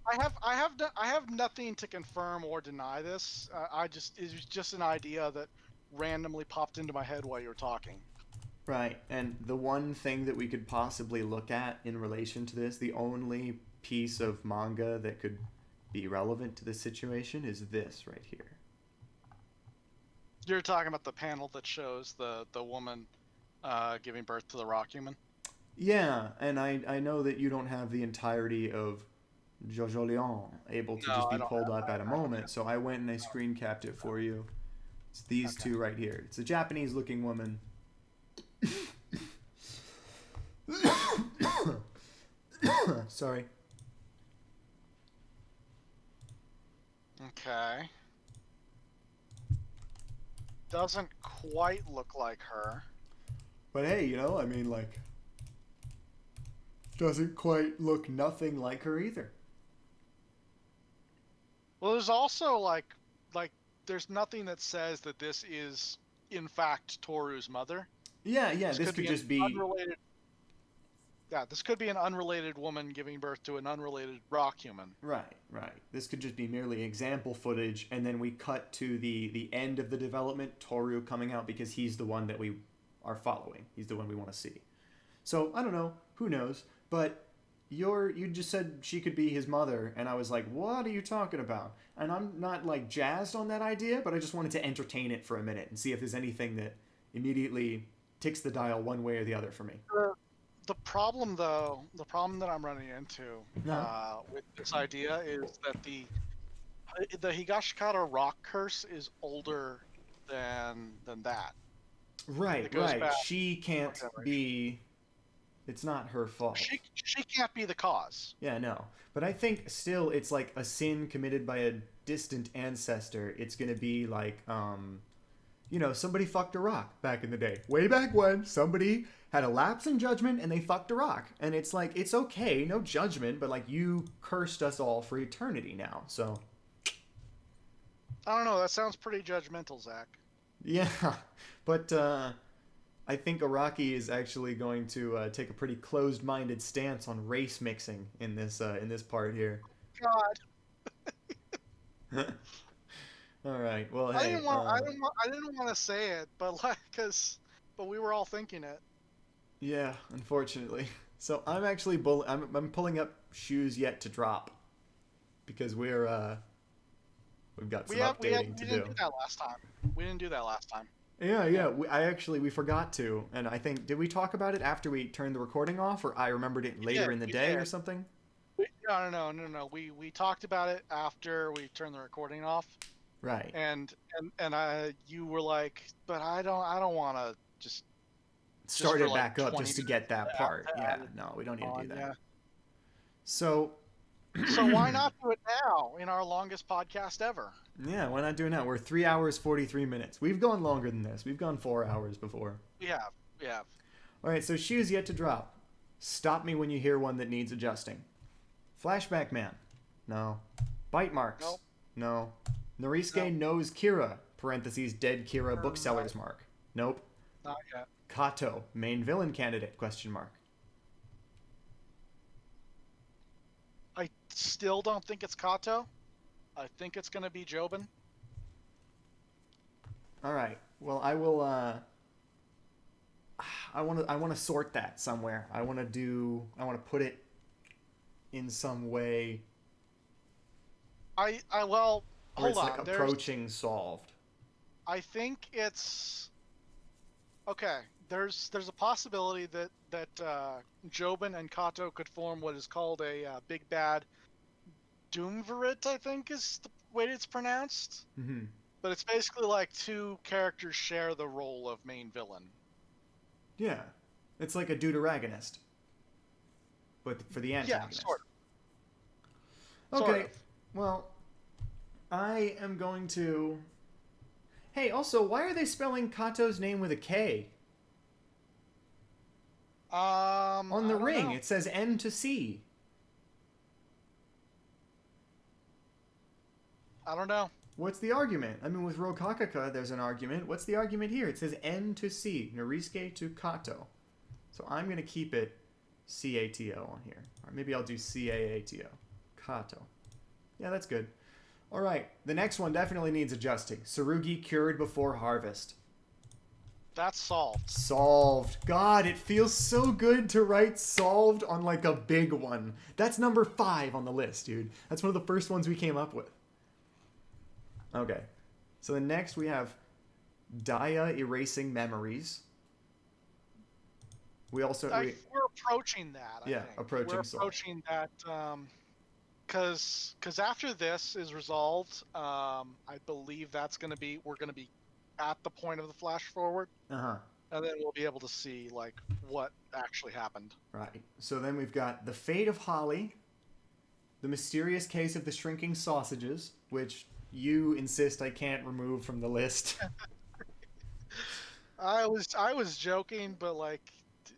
I have nothing to confirm or deny this. It was just an idea that randomly popped into my head while you were talking. Right, and the one thing that we could possibly look at in relation to this, the only piece of manga that could be relevant to this situation is this right here. You're talking about the panel that shows the woman giving birth to the rock human? Yeah, and I know that you don't have the entirety of Jojolion able to just be pulled up at a moment, so I went and I screen capped it for you. It's these two right here. It's a Japanese-looking woman. sorry. Okay. Doesn't quite look like her. But hey, you know, I mean, like, doesn't quite look nothing like her either. Well, there's also like there's nothing that says that this is in fact Toru's mother. Yeah, This this could could be an just be... unrelated. Yeah, this could be an unrelated woman giving birth to an unrelated rock human. Right, right. This could just be merely example footage, and then we cut to the end of the development, Toru coming out, because he's the one that we are following. He's the one we want to see. So, I don't know. Who knows? But you just said she could be his mother, and I was like, what are you talking about? And I'm not, like, jazzed on that idea, but I just wanted to entertain it for a minute and see if there's anything that immediately ticks the dial one way or the other for me. The problem, though, the problem that I'm running into with this idea is that the Higashikata rock curse is older than that. Right, right. Back She can't be... It's not her fault. She can't be the cause. Yeah, no. But I think still it's like a sin committed by a distant ancestor. It's going to be like, you know, somebody fucked a rock back in the day. Way back when somebody had a lapse in judgment and they fucked a rock. And it's like, it's okay, no judgment, but like you cursed us all for eternity now, so... I don't know, that sounds pretty judgmental, Zach. Yeah, but I think Araki is actually going to take a pretty closed-minded stance on race mixing in this part here. God. All right. Well, I hey. didn't want to say it, but but we were all thinking it. Yeah, unfortunately. So I'm actually I'm pulling up Shoes Yet to Drop because we've got some updating to do. We didn't do that last time. We didn't do that last time. Yeah. We forgot to, and I think did we talk about it after we turned the recording off, or I remembered it later in the day or something? No. We talked about it after we turned the recording off. Right. And you were like, but I don't want to just start it back up just to get that part. Yeah. No, we don't need to do that. Yeah. So why not do it now in our longest podcast ever? Yeah, why not do it now? We're 3 hours 43 minutes. We've gone longer than this. We've gone 4 hours before. We have. All right, so Shoes Yet to Drop. Stop me when you hear one that needs adjusting. Flashback Man. No. Bite marks. Nope. No. Norisuke knows Kira. Parentheses dead Kira bookseller's mark. Nope. Not yet. Kato, main villain candidate? Question mark. I still don't think it's Kato. I think it's going to be Joubin. All right. Well, I will. I want to sort that somewhere. I want to put it in some way. Well, hold it's on. Like approaching solved. I think it's okay. There's a possibility that Joubin and Kato could form what is called a big bad Doomvirate, I think is the way it's pronounced. Mm-hmm. But it's basically like two characters share the role of main villain. Yeah, it's like a deuteragonist, but for the antagonist. Yeah, sort of. Okay, sort of. Well, I am going to... Hey, also, why are they spelling Kato's name with a K? On the ring, it says N to C. I don't know. What's the argument? I mean, with Locacacast, there's an argument. What's the argument here? It says N to C, Norisuke to Kato. So I'm going to keep it C-A-T-O on here. Or maybe I'll do C-A-A-T-O. Kato. Yeah, that's good. All right, the next one definitely needs adjusting. Tsurugi cured before harvest. That's solved. Solved. God, it feels so good to write solved on like a big one. That's number 5 on the list, dude. That's one of the first ones we came up with. Okay. So the next we have Daya erasing memories. We also... We're approaching that, I think. approaching We're solved. approaching that... Because after this is resolved, I believe we're going to be at the point of the flash forward. Uh-huh. and then we'll be able to see like what actually happened. Right. So then we've got The Fate of Holly, The Mysterious Case of the Shrinking Sausages, which you insist I can't remove from the list. I was joking, but like,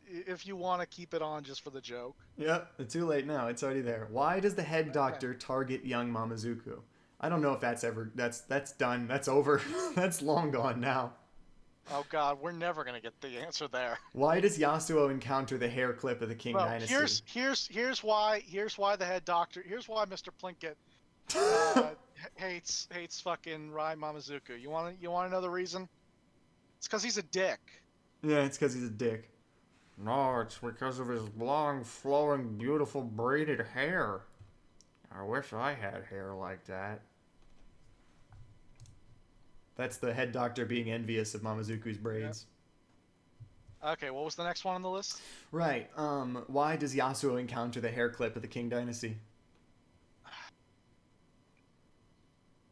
if you want to keep it on just for the joke. Yep, it's too late now. It's already there. Why does the head Okay. doctor target young Mamezuku? I don't know if that's done. That's over. That's long gone now. Oh God, we're never gonna get the answer there. Why does Yasuo encounter the hair clip of the King Well, Dynasty? here's why the head doctor, here's why Mr. Plinkett hates fucking Rai Mamezuku. You want to know the reason? It's because he's a dick. Yeah, it's because he's a dick. No, it's because of his long, flowing, beautiful braided hair. I wish I had hair like that. That's the head doctor being envious of Mamezuku's braids. Okay, what was the next one on the list? Right. Why does Yasuo encounter the hair clip of the King Dynasty?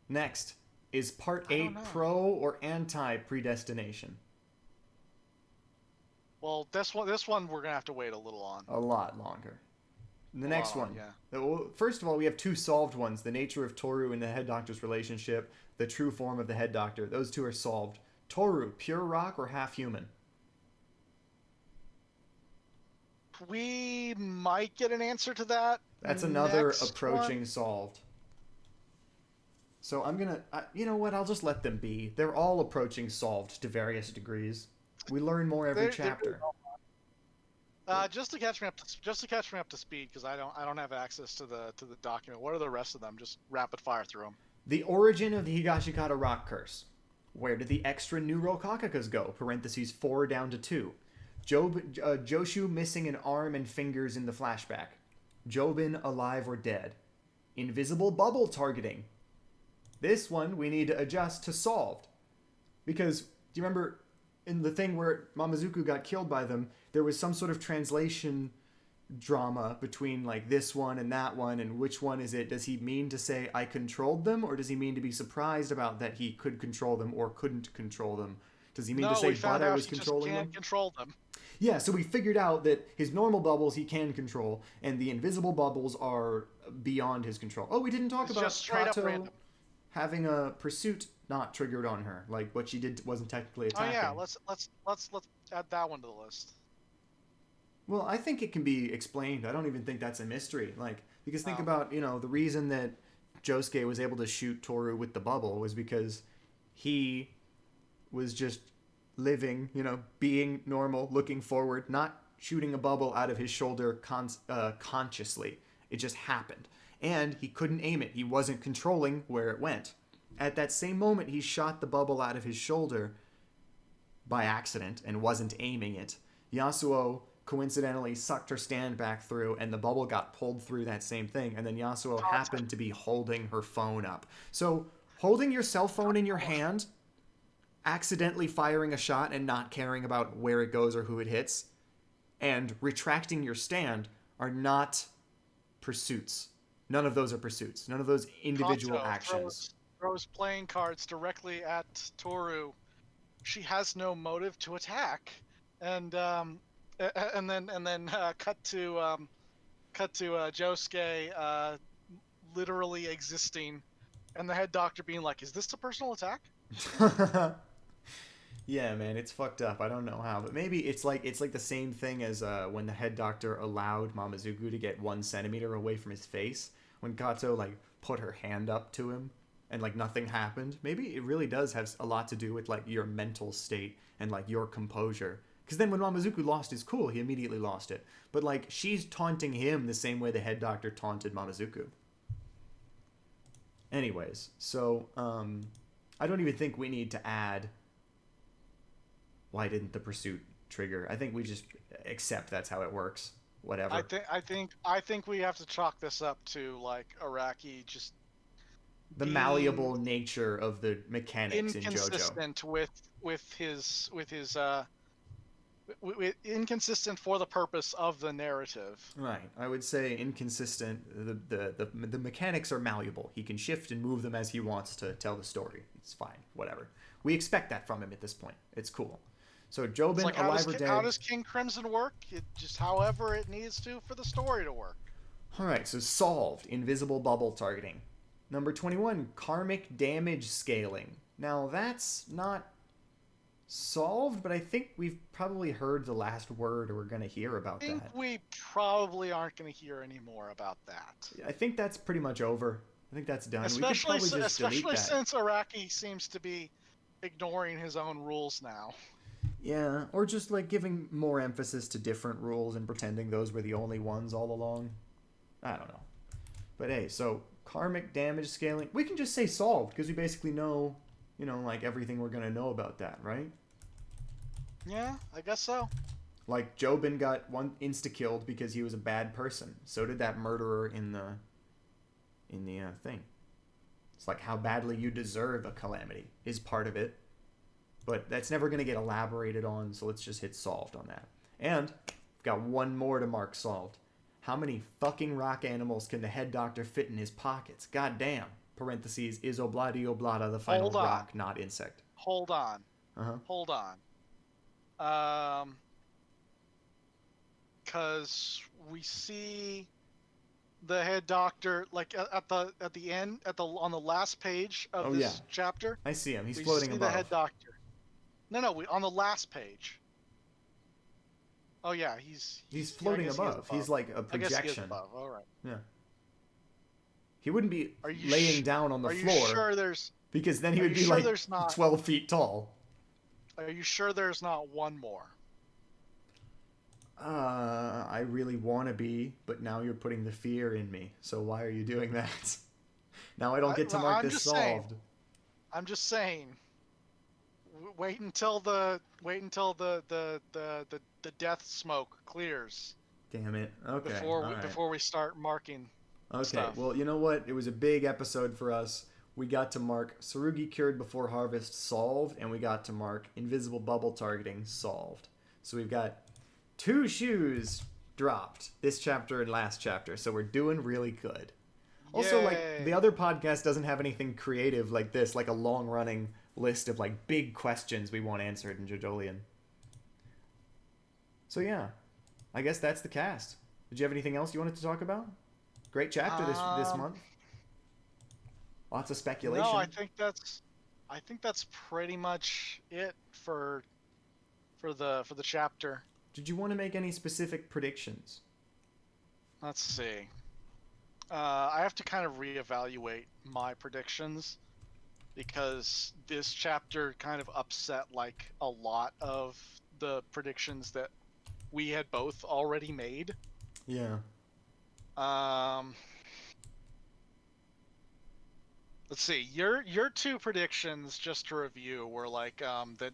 Next, is Part 8 pro or anti predestination? Well, this one we're gonna have to wait a little on. A lot longer. The next one. Yeah. First of all, we have two solved ones. The nature of Toru and the head doctor's relationship, the true form of the head doctor. Those two are solved. Toru, pure rock or half human? We might get an answer to that. That's another approaching solved. So I'm going to... you know what? I'll just let them be. They're all approaching solved to various degrees. We learn more every chapter. Just to catch me up to speed, because I don't have access to the document. What are the rest of them? Just rapid fire through them. The origin of the Higashikata rock curse. Where did the extra new Locacacas go? Parentheses 4 down to 2. Joshu missing an arm and fingers in the flashback. Joubin alive or dead. Invisible bubble targeting. This one we need to adjust to solved. Because, do you remember in the thing where Mamezuku got killed by them, there was some sort of translation drama between like this one and that one, and which one is it? Does he mean to say I controlled them, or does he mean to be surprised about that he could control them or couldn't control them? Does he mean to say but I was controlling them? Control them? Yeah, so we figured out that his normal bubbles he can control, and the invisible bubbles are beyond his control. Oh, we didn't talk about Kato having a pursuit not triggered on her, like what she did wasn't technically attacking. Oh yeah, let's add that one to the list. Well, I think it can be explained. I don't even think that's a mystery. Like, because think about, the reason that Josuke was able to shoot Toru with the bubble was because he was just living, being normal, looking forward, not shooting a bubble out of his shoulder consciously. It just happened. And he couldn't aim it. He wasn't controlling where it went. At that same moment, he shot the bubble out of his shoulder by accident and wasn't aiming it. Yasuo coincidentally sucked her stand back through, and the bubble got pulled through that same thing, and then Yasuo happened to be holding her phone up. So, holding your cell phone in your hand, accidentally firing a shot and not caring about where it goes or who it hits, and retracting your stand are not pursuits. None of those are pursuits. None of those individual actions. Throws playing cards directly at Toru. She has no motive to attack, and then cut to Josuke literally existing, and the head doctor being like, "Is this a personal attack?" Yeah, man, it's fucked up. I don't know how, but maybe it's like the same thing as when the head doctor allowed Mamezuku to get 1 centimeter away from his face when Kato put her hand up to him and nothing happened. Maybe it really does have a lot to do with your mental state and your composure. Because then when Mamezuku lost his cool, he immediately lost it. But she's taunting him the same way the head doctor taunted Mamezuku. Anyways, so I don't even think we need to add why didn't the pursuit trigger. I think we just accept that's how it works. Whatever. I think we have to chalk this up to Araki just the malleable nature of the mechanics in JoJo. Inconsistent inconsistent for the purpose of the narrative. Right. I would say inconsistent. The mechanics are malleable. He can shift and move them as he wants to tell the story. It's fine. Whatever. We expect that from him at this point. It's cool. So It's Joubin, like alive or how dead? does King Crimson work? It just however it needs to for the story to work. Alright, so solved. Invisible bubble targeting. Number 21, karmic damage scaling. Now that's not solved, but I think we've probably heard the last word or we're going to hear about I think that. we probably aren't going to hear any more about that. I think that's pretty much over. I think that's done. We could Especially probably just delete that. since Araki seems to be ignoring his own rules now. Yeah, or just like giving more emphasis to different rules and pretending those were the only ones all along. I don't know. But hey, so karmic damage scaling, we can just say solved because we basically know, like everything we're going to know about that, right? Yeah, I guess so. Like Joubin got one insta-killed because he was a bad person. So did that murderer in the thing. It's like how badly you deserve a calamity is part of it. But that's never going to get elaborated on, so let's just hit solved on that. And we've got one more to mark solved. How many fucking rock animals can the head doctor fit in his pockets? God damn. Parentheses, is obladi oblada the final rock, not insect. Hold on. Uh-huh. Hold on. Because we see the head doctor like at the end on the last page of this chapter. I see him. He's floating above. We see the head doctor. No, on the last page. Oh yeah, he's floating above. He's like a projection. I guess he is above. All right. Yeah. He wouldn't be laying down on the floor. Are you sure there's? Because then he would be like 12 feet tall. Are you sure there's not one more? I really want to be, but now you're putting the fear in me. So why are you doing that? Now I don't get to mark this solved. I'm just saying. Wait until the death smoke clears. Damn it. Okay. Before we start marking. Okay. Stuff. Well, you know what? It was a big episode for us. We got to mark Tsurugi cured before harvest solved, and we got to mark invisible bubble targeting solved. So we've got 2 shoes dropped this chapter and last chapter. So we're doing really good. Also, like, the other podcast doesn't have anything creative like this, like a long-running list of, like, big questions we want answered in Jojolion. So, yeah. I guess that's the cast. Did you have anything else you wanted to talk about? Great chapter this month. Lots of speculation. No, I think that's pretty much it for the chapter. Did you want to make any specific predictions? Let's see. I have to kind of reevaluate my predictions because this chapter kind of upset like a lot of the predictions that we had both already made. Yeah. Let's see. Your 2 predictions, just to review, were like that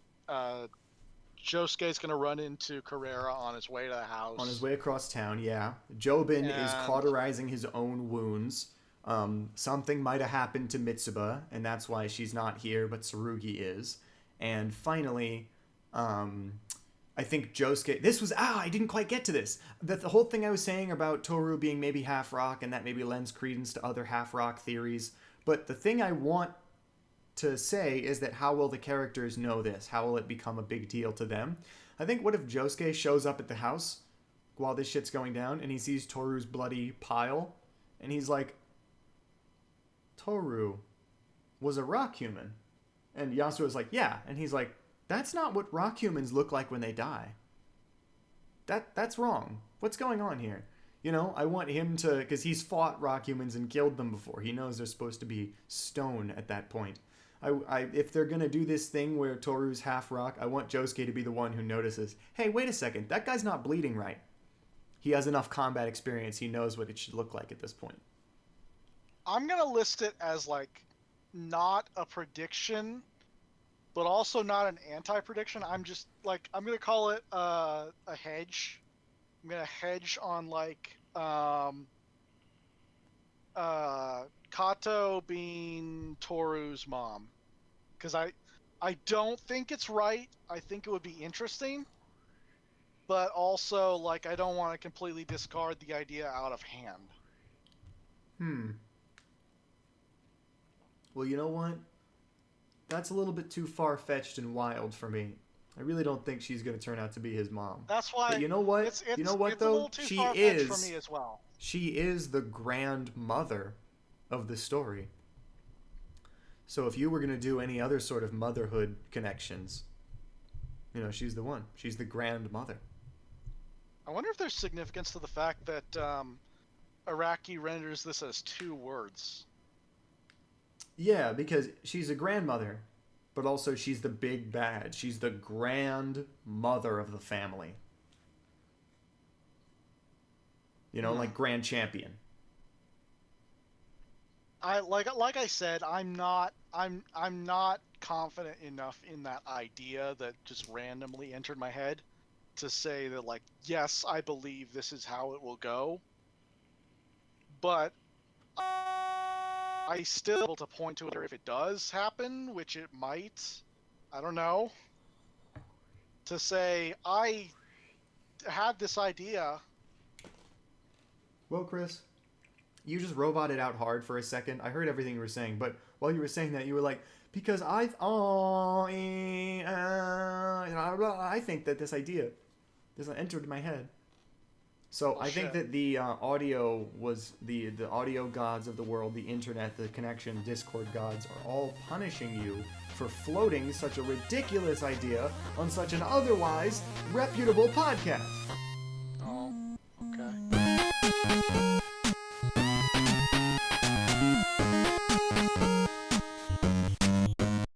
Josuke's going to run into Carrera on his way to the house. On his way across town, yeah. Joubin is cauterizing his own wounds. Something might have happened to Mitsuba, and that's why she's not here, but Tsurugi is. And finally, I think Josuke... I didn't quite get to this. The whole thing I was saying about Toru being maybe half rock, and that maybe lends credence to other half rock theories. But the thing I want to say is that how will the characters know this? How will it become a big deal to them? I think what if Josuke shows up at the house while this shit's going down and he sees Toru's bloody pile and he's like, Toru was a rock human. And Yasuo's like, yeah. And he's like, that's not what rock humans look like when they die. That's wrong. What's going on here? I want him to, because he's fought rock humans and killed them before. He knows they're supposed to be stone at that point. If they're going to do this thing where Toru's half rock, I want Josuke to be the one who notices, hey, wait a second, that guy's not bleeding right. He has enough combat experience. He knows what it should look like at this point. I'm going to list it as, like, not a prediction, but also not an anti-prediction. I'm just, like, I'm going to call it a hedge. I'm going to hedge on, like, Kato being Toru's mom. Because I don't think it's right. I think it would be interesting. But also, like, I don't want to completely discard the idea out of hand. Well, you know what? That's a little bit too far-fetched and wild for me. I really don't think she's gonna turn out to be his mom. That's why. But you know what? It's Though? a little too far-fetched for me as well. She is the grandmother of the story. So if you were gonna do any other sort of motherhood connections, she's the one. She's the grandmother. I wonder if there's significance to the fact that Araki renders this as 2 words. Yeah, because she's a grandmother, but also she's the big bad. She's the grandmother of the family. Like grand champion. Like I said, I'm not confident enough in that idea that just randomly entered my head to say that, like, yes, I believe this is how it will go. But I still able to point to it, or if it does happen, which it might, I don't know, to say I had this idea. Well, Chris, you just roboted out hard for a second. I heard everything you were saying, but while you were saying that, you were like, because I think that this idea entered my head. So I think that the audio was the audio gods of the world, the internet, the connection, Discord gods are all punishing you for floating such a ridiculous idea on such an otherwise reputable podcast. Oh, okay.